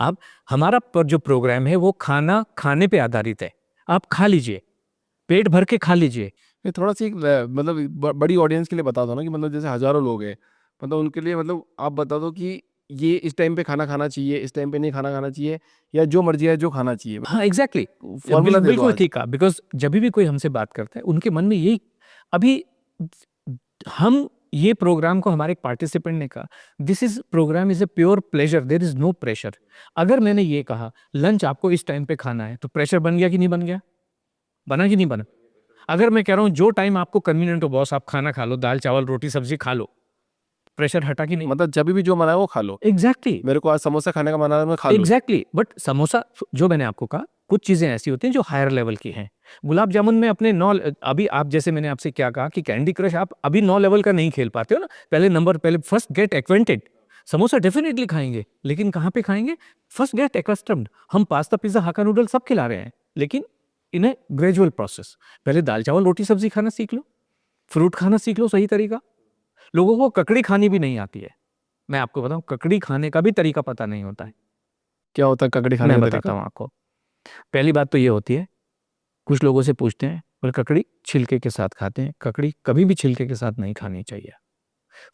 S1: अब हमारा जो प्रोग्राम है वो खाना खाने पे आधारित है। आप खा लीजिए, पेट भर के खा लीजिए।
S2: ये थोड़ा सी मतलब बड़ी ऑडियंस के लिए बता दो ना, कि मतलब जैसे हजारों लोग हैं, मतलब उनके लिए, मतलब आप बता दो कि ये इस टाइम पे खाना खाना चाहिए, इस टाइम पे नहीं खाना खाना चाहिए, या जो मर्जी है जो खाना चाहिए,
S1: हाँ एग्जैक्टली,
S2: फॉर्मूला दे दो
S1: बिल्कुल
S2: आज।
S1: ठीक है। बिकॉज जब भी कोई हमसे बात करता है, उनके मन में यही, अभी हम ये प्रोग्राम को, हमारे पार्टिसिपेंट ने कहा this is programme is a pure pleasure, there is no pressure. अगर मैंने ये कहा लंच आपको इस टाइम पे खाना है, तो प्रेशर बन गया कि नहीं बन गया? बना कि नहीं बना? अगर मैं कह रहा हूं जो टाइम आपको कन्वीनियंट हो बॉस, आप खाना खा लो, दाल चावल रोटी सब्जी खा लो, प्रेशर हटा कि नहीं?
S2: मतलब जब भी जो मना है वो खा लो।
S1: एग्जैक्टली,
S2: मेरे को आज समोसा खाने का मन आ रहा है, मैं खा लूँ।
S1: एग्जैक्टली। बट समोसा, जो मैंने आपको कहा, कुछ चीजें ऐसी होती हैं जो हायर लेवल की हैं। गुलाब जामुन में अपने 9, अभी आप जैसे मैंने आपसे क्या कहा कि कैंडी क्रश आप अभी 9 लेवल का नहीं खेल पाते हो ना, पहले first get acquainted. Samosa definitely खाएंगे, लेकिन कहाँ पे खाएंगे? First get accustomed. हम पास्ता पिज्जा हाका नूडल सब खिला रहे हैं, लेकिन इन ए ग्रेजुअल प्रोसेस। पहले दाल चावल रोटी सब्जी खाना सीख लो, फ्रूट खाना सीख लो, सही तरीका। लोगों को ककड़ी खानी भी नहीं आती है। मैं आपको बताऊं, ककड़ी खाने का भी तरीका पता नहीं होता है।
S2: क्या होता है ककड़ी खाने
S1: मैं
S2: का
S1: बताता
S2: तरीका?
S1: हूँ आपको। पहली बात तो ये होती है, कुछ लोगों से पूछते हैं, बोले ककड़ी छिलके के साथ खाते हैं। ककड़ी कभी भी छिलके के साथ नहीं खानी चाहिए।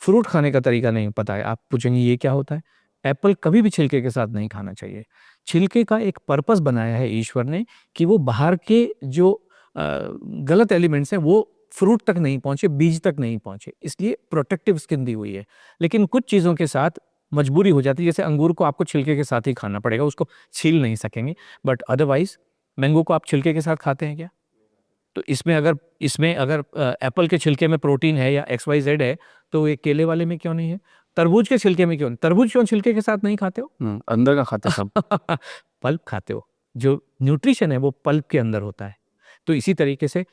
S1: फ्रूट खाने का तरीका नहीं पता है, आप पूछेंगे ये क्या होता है? एप्पल कभी भी छिलके के साथ नहीं खाना चाहिए। छिलके का एक पर्पस बनाया है ईश्वर ने, कि वो बाहर के जो गलत एलिमेंट्स हैं वो फ्रूट तक नहीं पहुंचे, बीज तक नहीं पहुंचे, इसलिए प्रोटेक्टिव स्किन दी हुई है। लेकिन कुछ चीज़ों के साथ मजबूरी हो जाती है, जैसे अंगूर को आपको छिलके के साथ ही खाना पड़ेगा, उसको छील नहीं सकेंगे। बट अदरवाइज मैंगो को आप छिलके के साथ खाते हैं क्या? तो इसमें अगर एप्पल के छिलके में प्रोटीन है या XYZ है, तो ये केले वाले में क्यों नहीं है? तरबूज के छिलके में क्यों, तरबूज क्यों छिलके के साथ नहीं खाते हो?
S2: अंदर का खाते सब।
S1: पल्प खाते हो, जो न्यूट्रिशन है वो पल्प के अंदर होता है। तो इसी तरीके से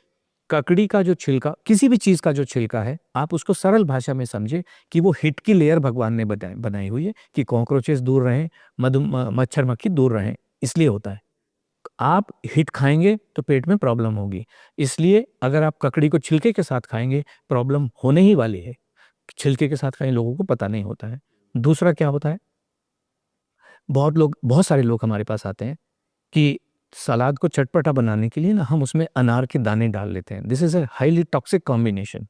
S1: ककड़ी का जो छिलका, किसी भी चीज का जो छिलका है, आप उसको सरल भाषा में समझे कि वो हिट की लेयर भगवान ने बनाई हुई है कि कॉकरोचेस दूर रहें, मच्छर मक्खी दूर रहें, इसलिए होता है। आप हिट खाएंगे तो पेट में प्रॉब्लम होगी, इसलिए अगर आप ककड़ी को छिलके के साथ खाएंगे प्रॉब्लम होने ही वाली है। छिलके के साथ खाएं, लोगों को पता नहीं होता है। दूसरा क्या होता है, बहुत सारे लोग हमारे पास आते हैं कि सलाद को चटपटा बनाने के लिए ना हम उसमें अनार के दाने डाल लेते हैं। This is a highly toxic combination.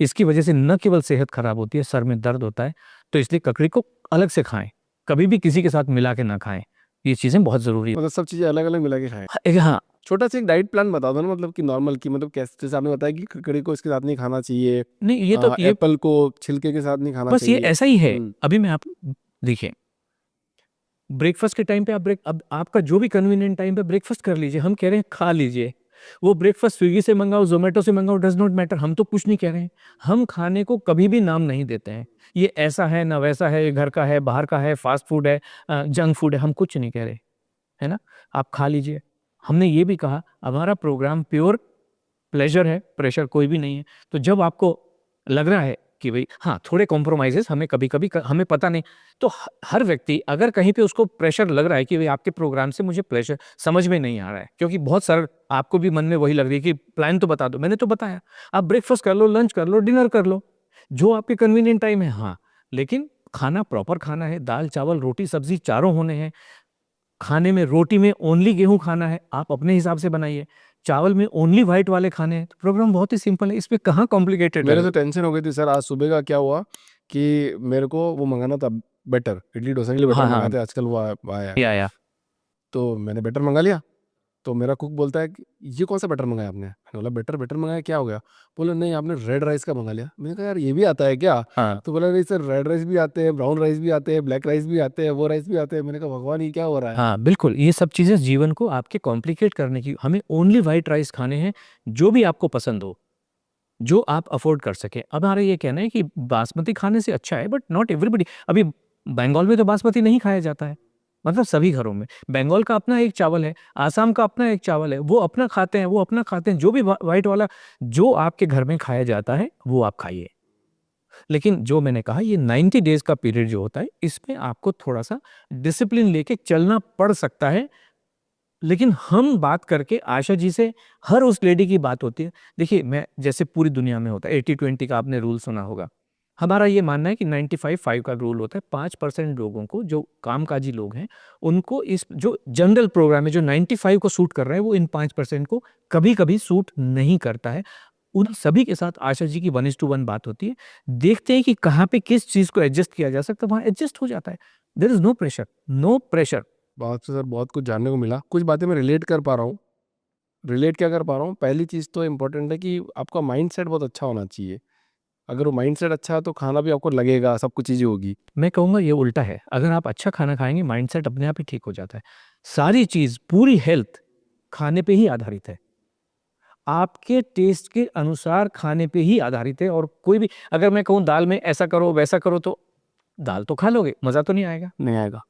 S1: इसकी वजह से न केवल सेहत खराब होती है, सर में दर्द होता है। तो इसलिए ककड़ी को अलग से खाएं, कभी भी किसी के साथ मिला के ना खाएं। ये चीजें बहुत जरूरी है।
S2: मतलब सब चीजें अलग अलग मिला के खाएं।
S1: हाँ,
S2: छोटा सा एक डाइट प्लान बता दो ना, मतलब कि नॉर्मल की, मतलब कैसे, जैसे आपने बताया कि ककड़ी को इसके साथ नहीं खाना चाहिए,
S1: नहीं ये तो ये
S2: एप्पल को छिलके के साथ नहीं खाना
S1: बस ये
S2: चाहिए।
S1: ऐसा ही है। अभी मैं आप देखिए, ब्रेकफास्ट के टाइम पे अब आपका जो भी कन्वीनियंट टाइम पे ब्रेकफास्ट कर लीजिए। हम कह रहे हैं खा लीजिए, वो ब्रेकफास्ट स्विगी से मंगाओ, जोमेटो से मंगाओ, डज नॉट मैटर, हम तो कुछ नहीं कह रहे हैं। हम खाने को कभी भी नाम नहीं देते हैं, ये ऐसा है ना वैसा है, ये घर का है बाहर का है, फास्ट फूड है, जंक फूड है, हम कुछ नहीं कह रहे, है ना। आप खा लीजिए। हमने ये भी कहा हमारा प्रोग्राम प्योर प्लेजर है, प्रेशर कोई भी नहीं है। तो जब आपको लग रहा है कि भाई हाँ थोड़े कॉम्प्रोमाइजेस हमें कभी कभी हमें पता नहीं, तो हर व्यक्ति अगर कहीं पे उसको प्रेशर लग रहा है कि भाई आपके प्रोग्राम से मुझे प्रेशर समझ में नहीं आ रहा है, क्योंकि बहुत सरल, आपको भी मन में वही लग रही है कि प्लान तो बता दो, मैंने तो बताया, आप ब्रेकफास्ट कर लो, लंच कर लो, डिनर कर लो, जो आपके कन्वीनियंट टाइम है। हाँ, लेकिन खाना प्रॉपर खाना है, दाल चावल रोटी सब्जी चारों होने हैं। खाने में रोटी में ओनली गेहूं खाना है, आप अपने हिसाब से बनाइए। चावल में ओनली व्हाइट वाले खाने हैं। तो प्रोग्राम बहुत ही सिंपल है, इसमें कहाँ कॉम्प्लिकेटेड
S2: मेरे
S1: है।
S2: तो टेंशन हो गई थी सर, आज सुबह का क्या हुआ कि मेरे को वो मंगाना था, बैटर, इडली डोसा के लिए बैटर
S1: हाँ
S2: मंगाए
S1: हाँ,
S2: थे, आजकल वो आया है।
S1: या
S2: तो मैंने बैटर मंगा लिया। तो मेरा कुक बोलता है कि ये कौन सा बैटर मंगाया आपने? मैंने बोला बैटर बैटर मंगाया, क्या हो गया? बोला नहीं आपने रेड राइस का मंगा लिया। मैंने कहा यार ये भी आता है क्या?
S1: हाँ
S2: तो बोला नहीं सर, रेड राइस भी आते हैं, ब्राउन राइस भी आते हैं, ब्लैक राइस भी आते हैं, वो राइस भी आते हैं। मैंने कहा भगवान ये क्या हो रहा है?
S1: हाँ, बिल्कुल, ये सब चीज़ें जीवन को आपके कॉम्प्लिकेट करने की, हमें ओनली वाइट राइस खाने हैं, जो भी आपको पसंद हो, जो आप अफोर्ड कर सके। अब हमारा ये कहना है कि बासमती खाने से अच्छा है, बट नॉट एवरीबडी। अभी बंगाल में तो बासमती नहीं खाया जाता है, मतलब सभी घरों में। बंगाल का अपना एक चावल है, आसाम का अपना एक चावल है, वो अपना खाते हैं, वो अपना खाते हैं। जो भी वाइट वाला जो आपके घर में खाया जाता है वो आप खाइए। लेकिन जो मैंने कहा ये 90 डेज का पीरियड जो होता है, इसमें आपको थोड़ा सा डिसिप्लिन लेके चलना पड़ सकता है। लेकिन हम बात करके आशा जी से, हर उस लेडी की बात होती है। देखिए, मैं जैसे पूरी दुनिया में होता है 80-20 का आपने रूल सुना होगा। हमारा ये मानना है कि 95-5 का रूल होता है। 5% लोगों को, जो कामकाजी लोग हैं, उनको इस जो जनरल प्रोग्राम है जो 95 को सूट कर रहा है, वो इन 5% को कभी कभी सूट नहीं करता है। उन सभी के साथ आशा जी की 1:1 बात होती है। देखते हैं कि कहाँ पे किस चीज को एडजस्ट किया जा सकता है, वहां एडजस्ट हो जाता है। There is no pressure, no pressure.
S2: बात से सर बहुत कुछ जानने को मिला, कुछ बातें मैं रिलेट कर पा रहा हूँ। रिलेट क्या कर पा रहा हूँ, पहली चीज़ तो इम्पोर्टेंट है कि आपका माइंड सेट बहुत अच्छा होना चाहिए। अगर वो माइंड सेट अच्छा है तो खाना भी आपको लगेगा, सब कुछ चीज़ें होगी।
S1: मैं कहूँगा ये उल्टा है। अगर आप अच्छा खाना खाएंगे, माइंडसेट अपने आप ही ठीक हो जाता है। सारी चीज, पूरी हेल्थ खाने पे ही आधारित है, आपके टेस्ट के अनुसार खाने पे ही आधारित है। और कोई भी, अगर मैं कहूँ दाल में ऐसा करो वैसा करो, तो दाल तो खा लोगे, मजा तो नहीं आएगा।
S2: नहीं आएगा।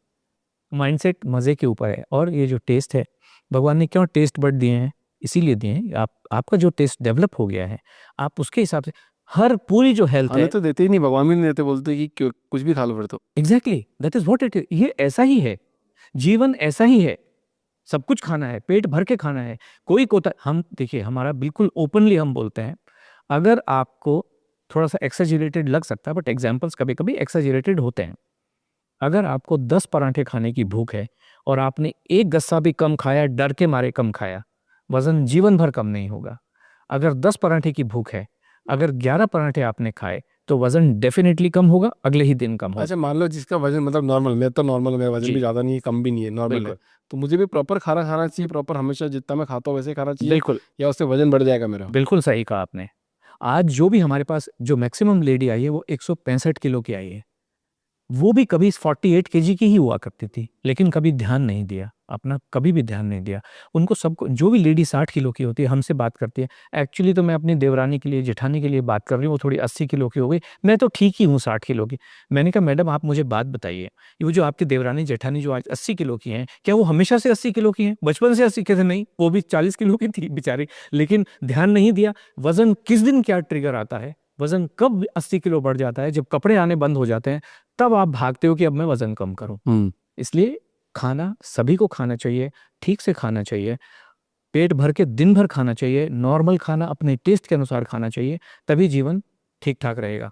S1: माइंडसेट मजे के ऊपर है। और ये जो टेस्ट है, भगवान ने क्यों टेस्ट बड दिए हैं, इसीलिए दिए हैं। आपका जो टेस्ट डेवलप हो गया है, आप उसके हिसाब से, हर पूरी जो हेल्थ
S2: हमें
S1: है,
S2: तो देते ही नहीं, भगवान भी नहीं देते, बोलते कि कुछ भी खा लो फिर तो।
S1: Exactly that is what it is. ये ऐसा ही है, जीवन ऐसा ही है। सब कुछ खाना है, पेट भर के खाना है, कोई कोता, हम देखिए हमारा बिल्कुल ओपनली हम बोलते हैं। अगर आपको थोड़ा सा एक्सेजरेटेड लग सकता है, बट एग्जाम्पल्स कभी कभी एक्सेजरेटेड होते हैं। अगर आपको 10 पराठे खाने की भूख है और आपने एक गस्सा भी कम खाया, डर के मारे कम खाया, वजन जीवन भर कम नहीं होगा। अगर 10 पराठे की भूख है, अगर 11 पराठे आपने खाए, तो वजन डेफिनेटली कम होगा, अगले ही दिन कम होगा।
S2: अच्छा मान लो जिसका वजन मतलब नॉर्मल, मैं तो नॉर्मल, मेरा वजन भी
S1: जी,
S2: ज़्यादा नहीं है कम भी नहीं है, नॉर्मल है।
S1: बिल्कुल
S2: तो मुझे भी प्रॉपर खाना खाना चाहिए, प्रॉपर हमेशा जितना मैं खाता हूँ वैसे ही खाना चाहिए,
S1: बिल्कुल
S2: या उससे वजन बढ़ जाएगा मेरा?
S1: बिल्कुल सही कहा आपने। आज जो भी हमारे पास जो मैक्सिमम लेडी आई है, वो 165 किलो की आई है। वो भी कभी 48 केजी की ही हुआ करती थी, लेकिन कभी ध्यान नहीं दिया अपना, कभी भी ध्यान नहीं दिया। उनको सबको, जो भी लेडी 60 किलो की होती है हमसे बात करती है, एक्चुअली तो मैं अपनी देवरानी के लिए, जेठानी के लिए बात कर रही हूँ, वो थोड़ी 80 किलो की हो गई, मैं तो ठीक ही हूँ 60 किलो की। मैंने कहा मैडम आप मुझे बात बताइए, वो जो आपकी देवरानी जेठानी जो आज 80 किलो की हैं, क्या वो हमेशा से 80 किलो की हैं, बचपन से 80 के थे? नहीं, वो भी 40 किलो की थी बेचारी, लेकिन ध्यान नहीं दिया। वजन किस दिन क्या ट्रिगर आता है, वजन कब 80 किलो बढ़ जाता है, जब कपड़े आने बंद हो जाते हैं, तब आप भागते हो कि अब मैं वजन कम करूं। इसलिए खाना सभी को खाना चाहिए, ठीक से खाना चाहिए, पेट भर के दिन भर खाना चाहिए, नॉर्मल खाना अपने टेस्ट के अनुसार खाना चाहिए, तभी जीवन ठीक ठाक रहेगा।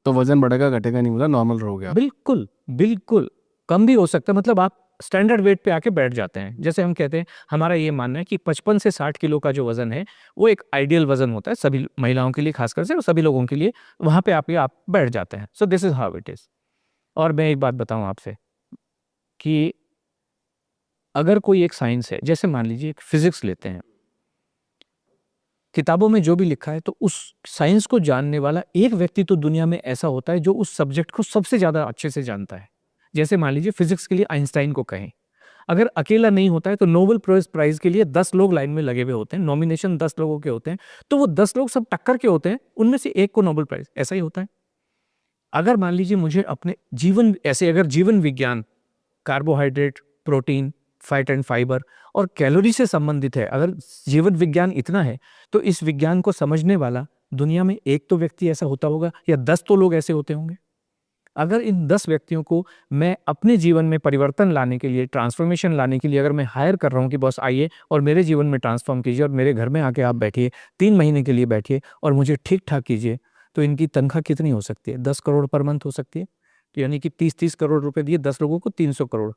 S2: तो वजन बढ़ेगा घटेगा नहीं, बोला नॉर्मल रहोगे आप।
S1: बिल्कुल बिल्कुल, कम भी हो सकता है, मतलब आप स्टैंडर्ड वेट पे आके बैठ जाते हैं। जैसे हम कहते हैं, हमारा ये मानना है कि 55 से 60 किलो का जो वजन है वो एक आइडियल वजन होता है सभी महिलाओं के लिए, खासकर से, और सभी लोगों के लिए, वहां पे आप बैठ जाते हैं। So this is how it is. और मैं एक बात बताऊं आपसे कि अगर कोई एक साइंस है, जैसे मान लीजिए एक फिजिक्स लेते हैं, किताबों में जो भी लिखा है, तो उस साइंस को जानने वाला एक व्यक्ति तो दुनिया में ऐसा होता है जो उस सब्जेक्ट को सबसे ज्यादा अच्छे से जानता है। जैसे मान लीजिए फिजिक्स के लिए आइंस्टाइन को कहें, अगर अकेला नहीं होता है तो नोबेल प्राइज के लिए 10 लोग लाइन में लगे हुए होते हैं, नॉमिनेशन 10 लोगों के होते हैं, तो वो 10 लोग सब टक्कर के होते हैं, उनमें से एक को नोबेल प्राइज, ऐसा ही होता है। अगर मान लीजिए मुझे अपने जीवन, ऐसे अगर जीवन विज्ञान, carbohydrate, protein, fat and fibre और कैलोरी से संबंधित है, अगर जीवन विज्ञान इतना है, तो इस विज्ञान को समझने वाला दुनिया में एक तो व्यक्ति ऐसा होता होगा, या 10 तो लोग ऐसे होते होंगे। अगर इन 10 व्यक्तियों को मैं अपने जीवन में परिवर्तन लाने के लिए, ट्रांसफॉर्मेशन लाने के लिए अगर मैं हायर कर रहा हूं कि बॉस आइए और मेरे जीवन में ट्रांसफॉर्म कीजिए, और मेरे घर में आके आप बैठिए, 3 महीने के लिए बैठिए और मुझे ठीक ठाक कीजिए, तो इनकी तनख्वाह कितनी हो सकती है? 10 करोड़ पर मंथ हो सकती है। तो यानी कि 30-30 करोड़ रुपए दिए 10 लोगों को, 300 करोड़,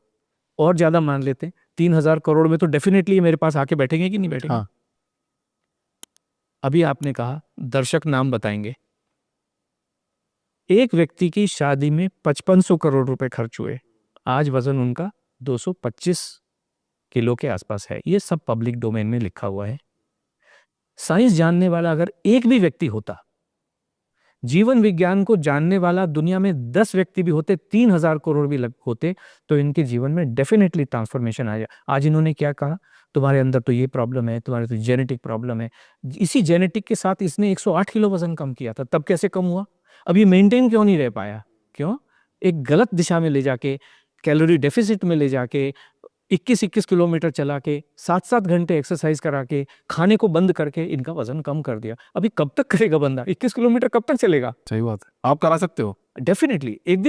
S1: और ज्यादा मान लेते हैं, 3,000 करोड़ में तो डेफिनेटली मेरे पास आके बैठेंगे कि नहीं बैठेंगे?
S2: हाँ।
S1: अभी आपने कहा दर्शक नाम बताएंगे, एक व्यक्ति की शादी में 5500 करोड़ रुपए खर्च हुए, आज वजन उनका 225 किलो के आसपास है। ये सब पब्लिक डोमेन में लिखा हुआ है। साइंस जानने वाला अगर एक भी व्यक्ति होता, जीवन विज्ञान को जानने वाला दुनिया में 10 व्यक्ति भी होते, 3,000 करोड़ भी होते, तो इनके जीवन में डेफिनेटली ट्रांसफॉर्मेशन आ जाए। आज इन्होंने क्या कहा, तुम्हारे अंदर तो ये प्रॉब्लम है, तुम्हारे तो जेनेटिक प्रॉब्लम है। इसी जेनेटिक के साथ इसने 108 किलो वजन कम किया था, तब कैसे कम हुआ? अब ये मेंटेन क्यों नहीं रह पाया? क्यों? एक गलत दिशा में ले जाके, कैलोरी डेफिसिट में ले जाके, 21-21 किलोमीटर चला के, 7-7 घंटे एक्सरसाइज करा के, खाने को बंद करके इनका वजन कम कर दिया। अभी कब तक करेगा बंदा? 21 किलोमीटर कब तक चलेगा?
S2: सही बात है, आप करा सकते हो
S1: डेफिनेटली एक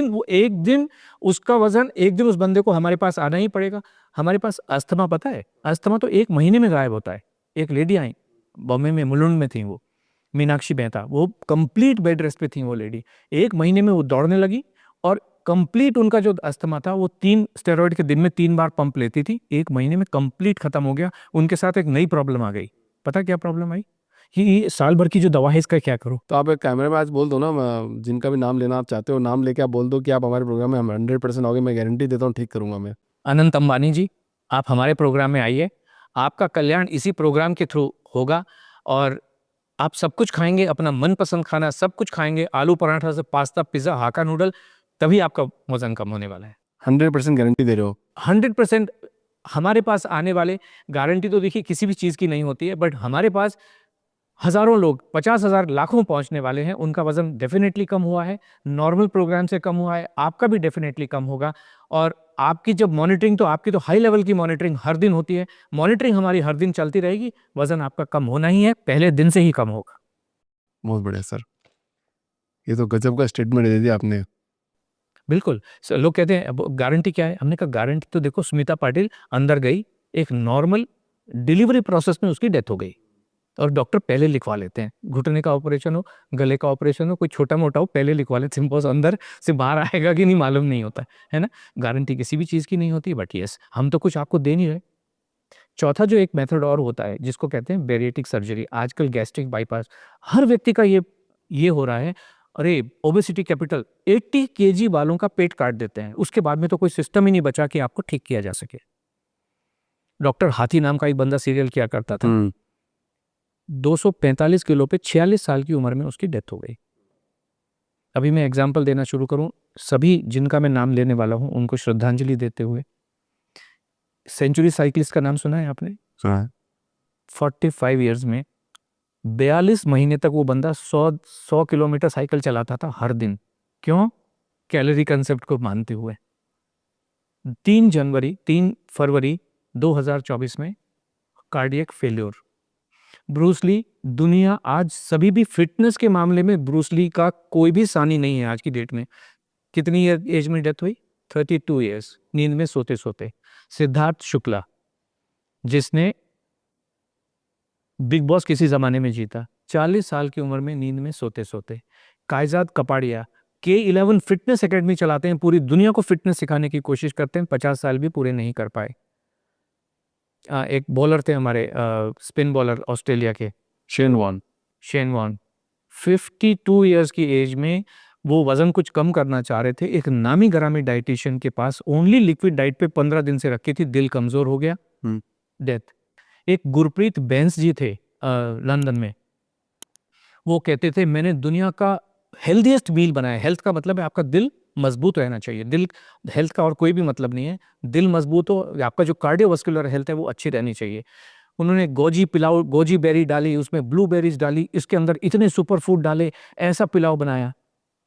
S1: दिन उसका वजन, एक दिन उस बंदे को हमारे पास आना ही पड़ेगा। हमारे पास अस्थमा, पता है, अस्थमा तो 1 महीने में गायब होता है। एक लेडी आई बॉम्बे में, मुलुंड में थी वो, मीनाक्षी मेहता, वो कंप्लीट बेड रेस्ट पे थी वो लेडी। 1 महीने में वो दौड़ने लगी, और कंप्लीट उनका जो अस्थमा था वो 3 स्टेरॉइड के दिन में 3 बार पंप लेती थी, 1 महीने में कंप्लीट खत्म हो गया। उनके साथ एक नई प्रॉब्लम आ गई। पता क्या प्रॉब्लम आई? ये साल भर की जो दवा है, इसका क्या करूं?
S2: तो आप एक कैमरे में आज बोल दो ना, जिनका भी नाम लेना आप चाहते हो, नाम लेके आप बोल दो कि आप हमारे प्रोग्राम में, हम 100% आओगे, मैं गारंटी देता हूँ ठीक करूंगा मैं।
S1: अनंत अंबानी जी, आप हमारे प्रोग्राम में आइए, आपका कल्याण इसी प्रोग्राम के थ्रू होगा, और आप सब कुछ खाएंगे, अपना मनपसंद खाना सब कुछ खाएंगे, आलू पराठा से पास्ता, पिज्जा, हाका नूडल, तभी आपका वजन कम होने वाला है।
S2: 100% गारंटी दे रहे हो?
S1: 100% हमारे पास आने वाले, गारंटी तो देखिए किसी भी चीज़ की नहीं होती है, बट हमारे पास हजारों लोग, 50,000, लाखों पहुंचने वाले हैं, उनका वजन डेफिनेटली कम हुआ है, नॉर्मल प्रोग्राम से कम हुआ है, आपका भी डेफिनेटली कम होगा। और आपकी जब मॉनिटरिंग, तो आपकी तो हाई लेवल की मॉनिटरिंग हर दिन होती है, मॉनिटरिंग हमारी हर दिन चलती रहेगी, वजन आपका कम होना ही है, पहले दिन से ही कम होगा।
S2: बहुत बढ़िया सर, ये तो गजब का स्टेटमेंट दे दिया आपने।
S1: बिल्कुल। लोग कहते हैं अब गारंटी क्या है? हमने कहा गारंटी तो देखो, स्मिता पाटिल अंदर गई, एक नॉर्मल डिलीवरी प्रोसेस में उसकी डेथ हो गई, और डॉक्टर पहले लिखवा लेते हैं, घुटने का ऑपरेशन हो, गले का ऑपरेशन हो, कोई छोटा मोटा हो, पहले लिखवा लेते हैं, बॉस अंदर से बाहर आएगा कि नहीं मालूम नहीं होता है ना। गारंटी किसी भी चीज़ की नहीं होती, बट यस, हम तो कुछ आपको दे नहीं रहे। चौथा जो एक मेथड और होता है, जिसको कहते हैं बेरिएटिक सर्जरी, आजकल गैस्ट्रिक बाईपास हर व्यक्ति का ये हो रहा है। अरे ओबेसिटी कैपिटल, 80 केजी वालों का पेट काट देते हैं, उसके बाद में तो कोई सिस्टम ही नहीं बचा कि आपको ठीक किया जा सके। डॉक्टर हाथी नाम का एक बंदा सीरियल किया करता था, 245 किलो पे 46 साल की उम्र में उसकी डेथ हो गई। अभी मैं एग्जाम्पल देना शुरू करूं, सभी जिनका मैं नाम लेने वाला हूँ उनको श्रद्धांजलि देते हुए, सेंचुरी साइकिलिस्ट का नाम सुना है आपने?
S2: सुना है।
S1: 45 ईयर्स में 42 महीने तक वो बंदा 100 किलोमीटर साइकिल चलाता था हर दिन। क्यों? कैलोरी कंसेप्ट को मानते हुए। 3 फरवरी 2024 में कार्डियक फेल्योर। ब्रूस ली, दुनिया आज सभी भी फिटनेस के मामले में ब्रूस ली का कोई भी सानी नहीं है आज की डेट में। कितनी एज में डेथ हुई? 32 ईयर्स, नींद में सोते सोते। सिद्धार्थ शुक्ला, जिसने बिग बॉस किसी जमाने में जीता, 40 साल की उम्र में नींद में सोते सोते। कायजाद कपाड़िया, K11 फिटनेस एकेडमी चलाते हैं, पूरी दुनिया को फिटनेस सिखाने की कोशिश करते हैं, 50 साल भी पूरे नहीं कर पाए। एक बॉलर थे हमारे, स्पिन बॉलर ऑस्ट्रेलिया के,
S2: शेन वॉर्न।
S1: 52 ईयर्स की एज में वो वजन कुछ कम करना चाह रहे थे। एक नामी गरामी डाइटिशियन के पास ओनली लिक्विड डाइट पे 15 दिन से रखी थी, दिल कमजोर हो गया, डेथ। एक गुरप्रीत बैंस जी थे लंदन में, वो कहते थे मैंने दुनिया का हेल्दीएस्ट मील बनाया। हेल्थ का मतलब है आपका दिल मजबूत रहना चाहिए, दिल, हेल्थ का और कोई भी मतलब नहीं है। दिल मजबूत हो, आपका जो कार्डियोवास्कुलर हेल्थ है वो अच्छी रहनी चाहिए। उन्होंने गोजी पिलाओ, गोजी बेरी डाली, उसमें ब्लूबेरीज डाली, इसके अंदर इतने सुपर फूड डाले, ऐसा पिलाओ बनाया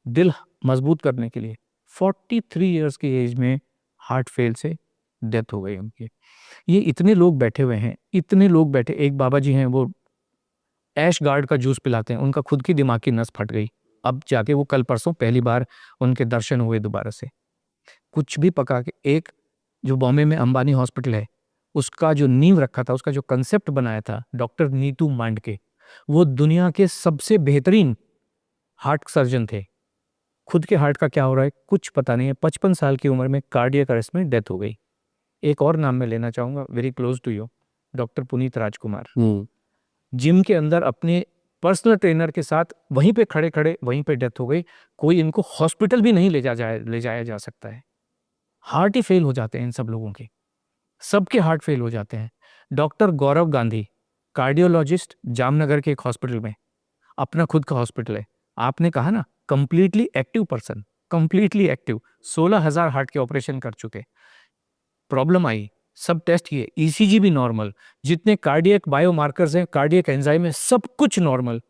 S1: दिल मजबूत करने के लिए। 43 ईयर्स की एज में हार्ट फेल से डेथ हो गई उनकी। ये इतने लोग बैठे हुए हैं, इतने लोग बैठे। एक बाबा जी हैं, वो ऐश गार्ड का जूस पिलाते हैं, उनका खुद की दिमाग की नस फट गई, अब जाके वो कल परसों पहली बार उनके दर्शन हुए दोबारा से। कुछ भी पका के, एक जो बॉम्बे में अंबानी हॉस्पिटल है, उसका जो नींव रखा था, उसका जो कंसेप्ट बनाया था डॉक्टर नीतू मांडके, वो दुनिया के सबसे बेहतरीन हार्ट सर्जन थे। खुद के हार्ट का क्या हो रहा है कुछ पता नहीं है, 55 साल की उम्र में कार्डियक अरेस्ट में डेथ हो गई। एक और नाम मैं लेना चाहूंगा, very close to you, doctor Puneet Rajkumar. Gym के अंदर अपने पर्सनल ट्रेनर के साथ वहीं पे खड़े खड़े वहीं पे डेथ हो गई। कोई इनको हॉस्पिटल भी नहीं ले जाया जा सकता है। हार्ट ही फेल हो जाते हैं इन सब लोगों के, सबके हार्ट फेल हो जाते हैं। डॉक्टर गौरव गांधी, कार्डियोलॉजिस्ट, जामनगर के एक हॉस्पिटल में, अपना खुद का हॉस्पिटल है। आपने कहा ना completely active person, completely active, 16,000 heart के ऑपरेशन कर चुके। प्रॉब्लम आई, सब टेस्ट किए, ईसीजी भी नॉर्मल, जितने कार्डियक बायोमार्कर्स हैं, कार्डियक एंजाइम है, सब कुछ नॉर्मल।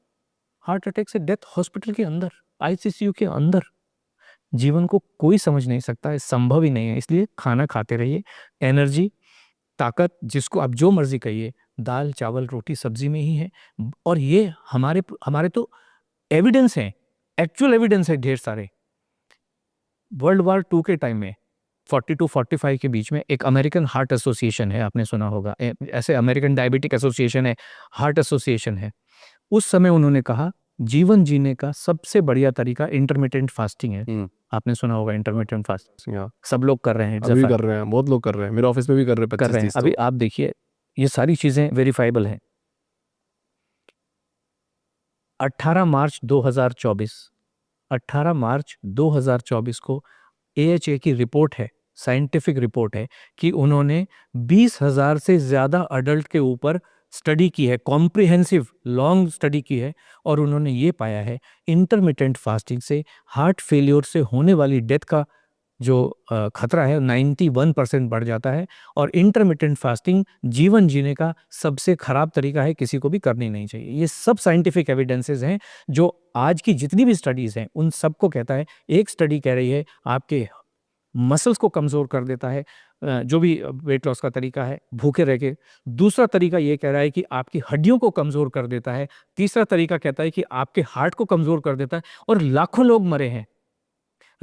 S1: हार्ट अटैक से डेथ हॉस्पिटल के अंदर, आईसीसीयू के अंदर। जीवन को कोई समझ नहीं सकता है, संभव ही नहीं है। इसलिए खाना खाते रहिए, एनर्जी, ताकत, जिसको आप जो मर्जी कहिए, दाल चावल रोटी सब्जी में ही है। और ये हमारे हमारे तो एविडेंस है, एक्चुअल एविडेंस है ढेर सारे। वर्ल्ड वार 2 के टाइम में 42-45 के बीच में एक अमेरिकन हार्ट एसोसिएशन है, आपने सुना होगा, ऐसे अमेरिकन डायबिटिक एसोसिएशन है, हार्ट एसोसिएशन है। उस समय उन्होंने कहा जीवन जीने का सबसे बढ़िया तरीका इंटरमिटेंट फास्टिंग है। आपने सुना होगा इंटरमिटेंट फास्टिंग, सब लोग कर रहे हैं,
S2: अभी भी कर रहे हैं, बहुत लोग कर रहे हैं, मेरे ऑफिस में भी कर रहे हैं,
S1: कर रहे हैं।
S2: 25-30
S1: अभी
S2: तो।
S1: आप देखिए, ये सारी चीजें वेरीफाइबल हैं। 18 मार्च 2024, 18 मार्च 2024 को AHA की रिपोर्ट है, साइंटिफिक रिपोर्ट है, कि उन्होंने 20,000 से ज्यादा अडल्ट के ऊपर स्टडी की है, कॉम्प्रिहेंसिव लॉन्ग स्टडी की है, और उन्होंने ये पाया है इंटरमिटेंट फास्टिंग से हार्ट फेलियर से होने वाली डेथ का जो खतरा है 91% बढ़ जाता है। और इंटरमिटेंट फास्टिंग जीवन जीने का सबसे खराब तरीका है, किसी को भी करनी नहीं चाहिए। ये सब साइंटिफिक एविडेंसेस हैं, जो आज की जितनी भी स्टडीज हैं उन सबको कहता है। एक स्टडी कह रही है आपके मसल्स को कमज़ोर कर देता है, जो भी वेट लॉस का तरीका है, भूखे रह के। दूसरा तरीका ये कह रहा है कि आपकी हड्डियों को कमज़ोर कर देता है। तीसरा तरीका कहता है कि आपके हार्ट को कमज़ोर कर देता है। और लाखों लोग मरे हैं।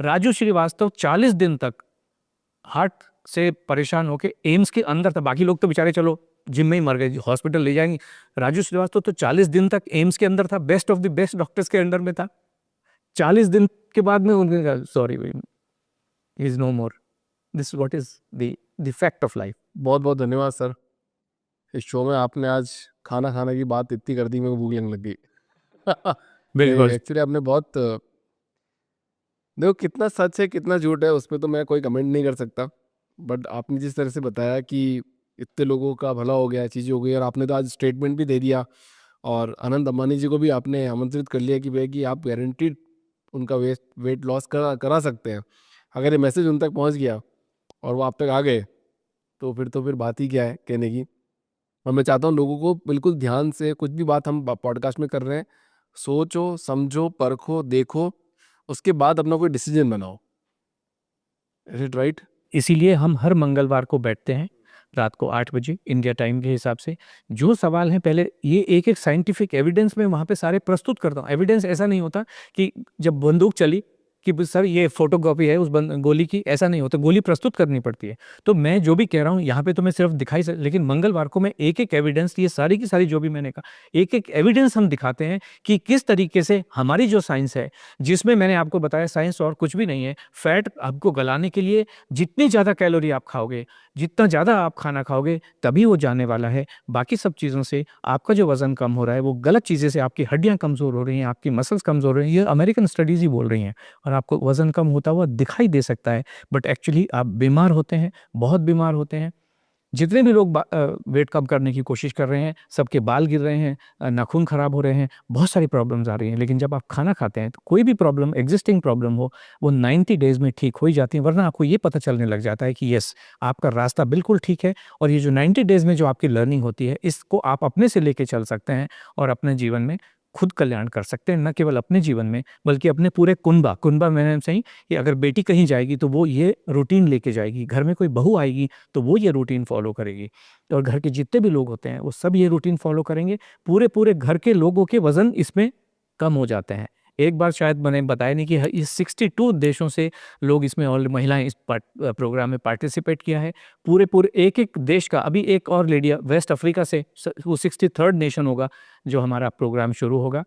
S1: राजू श्रीवास्तव 40 दिन तक हार्ट से परेशान होके एम्स के अंदर था, बाकी लोग तो बेचारे चलो जिम में ही मर गए, हॉस्पिटल ले जाएंगे। राजू श्रीवास्तव तो 40 दिन तक एम्स के अंदर था, best of the best doctors के अंडर में था। 40 दिन के बाद में उन्होंने कहा sorry, is no more. This what is the fact of life.
S2: बहुत बहुत धन्यवाद सर। इस शो में आपने आज खाना खाने की बात इतनी कर दी, मेरे को भूख लगने लग गई।
S1: बिल्कुल।
S2: एक्चुअली आपने बहुत, देखो कितना सच है कितना झूठ है उसमें तो मैं कोई कमेंट नहीं कर सकता, बट आपने जिस तरह से बताया कि इतने लोगों का भला हो गया, चीज़ें हो गई, और आपने तो आज स्टेटमेंट भी दे दिया, और अनंत अंबानी जी को भी आपने आमंत्रित कर लिया कि भाई कि आप गारंटीड उनका वेट लॉस करा सकते हैं। अगर ये मैसेज उन तक पहुंच गया और वो आप तक आ गए तो फिर बात ही क्या है कहने की। और मैं चाहता हूँ लोगों को बिल्कुल ध्यान से, कुछ भी बात हम पॉडकास्ट में कर रहे हैं, सोचो, समझो, परखो, देखो, उसके बाद अपना कोई डिसीजन बनाओ। Is it right?
S1: इसीलिए हम हर मंगलवार को बैठते हैं रात को 8 बजे इंडिया टाइम के हिसाब से। जो सवाल हैं पहले ये एक-एक साइंटिफिक एविडेंस मैं वहाँ पे सारे प्रस्तुत करता हूँ। एविडेंस ऐसा नहीं होता कि जब बंदूक चली कि सर ये फोटोकॉपी है उस गोली की, ऐसा नहीं होता। गोली प्रस्तुत करनी पड़ती है। तो मैं जो भी कह रहा हूँ यहाँ पे तो मैं सिर्फ दिखाई लेकिन मंगलवार को मैं एक-एक एविडेंस, ये सारी की सारी जो भी मैंने कहा, एक-एक एविडेंस हम दिखाते हैं कि किस तरीके से हमारी जो साइंस है, जिसमें मैंने आपको बताया साइंस और कुछ भी नहीं है। फैट आपको गलाने के लिए जितनी ज़्यादा कैलोरी आप खाओगे, जितना ज़्यादा आप खाना खाओगे तभी वो जाने वाला है। बाकी सब चीज़ों से आपका जो वज़न कम हो रहा है वो गलत चीज़ें से आपकी हड्डियाँ कमज़ोर हो रही हैं, आपकी मसल्स कमज़ोर हो रही हैं। ये अमेरिकन स्टडीज़ ही बोल रही हैं और आपको वज़न कम होता हुआ दिखाई दे सकता है, बट एक्चुअली आप बीमार होते हैं, बहुत बीमार होते हैं। जितने भी लोग वेट कम करने की कोशिश कर रहे हैं, सबके बाल गिर रहे हैं, नाखून खराब हो रहे हैं, बहुत सारी प्रॉब्लम्स आ रही हैं। लेकिन जब आप खाना खाते हैं तो कोई भी प्रॉब्लम, एग्जिस्टिंग प्रॉब्लम हो, वो 90 डेज़ में ठीक हो ही जाती है। वरना आपको ये पता चलने लग जाता है कि यस, आपका रास्ता बिल्कुल ठीक है और ये जो 90 डेज़ में जो आपकी लर्निंग होती है, इसको आप अपने से लेके चल सकते हैं और अपने जीवन में खुद कल्याण कर सकते हैं। न केवल अपने जीवन में बल्कि अपने पूरे कुनबा मैंने सही कि अगर बेटी कहीं जाएगी तो वो ये रूटीन लेके जाएगी, घर में कोई बहू आएगी तो वो ये रूटीन फॉलो करेगी और घर के जितने भी लोग होते हैं वो सब ये रूटीन फॉलो करेंगे। पूरे घर के लोगों के वजन इसमें कम हो जाते हैं। एक बार शायद मैंने बताया नहीं कि इस 62 देशों से लोग इसमें और महिलाएं इस प्रोग्राम में पार्टिसिपेट किया है। पूरे एक देश का, अभी एक और लेडी वेस्ट अफ्रीका से, वो 63rd नेशन होगा जो हमारा प्रोग्राम शुरू होगा।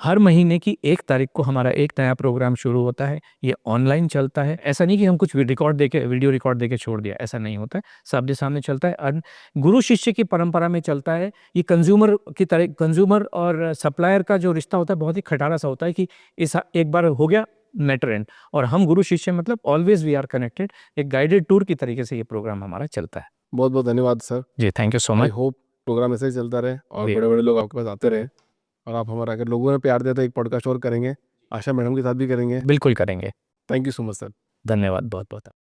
S1: हर महीने की 1 तारीख को हमारा एक नया प्रोग्राम शुरू होता है। ये ऑनलाइन चलता है। ऐसा नहीं कि हम कुछ वीडियो रिकॉर्ड देके छोड़ दिया, ऐसा नहीं होता है। सामने सामने चलता है। गुरु शिष्य की परंपरा में चलता है। ये कंज्यूमर और सप्लायर का जो रिश्ता होता है बहुत ही खटारा सा होता है कि इस एक बार हो गया मैटर एंड, और हम गुरु शिष्य मतलब ऑलवेज वी आर कनेक्टेड। एक गाइडेड टूर की तरीके से ये प्रोग्राम हमारा चलता है।
S2: बहुत बहुत धन्यवाद सर।
S1: जी, thank you so
S2: I
S1: much.
S2: Hope programme ऐसे ही चलता रहे और बड़े बड़े लोग आपके पास आते रहे। और आप हमारा, अगर लोगों ने प्यार दिया तो एक पॉडकास्ट और करेंगे, आशा मैडम के साथ भी करेंगे।
S1: बिल्कुल करेंगे।
S2: Thank you so much sir.
S1: धन्यवाद बहुत बहुत।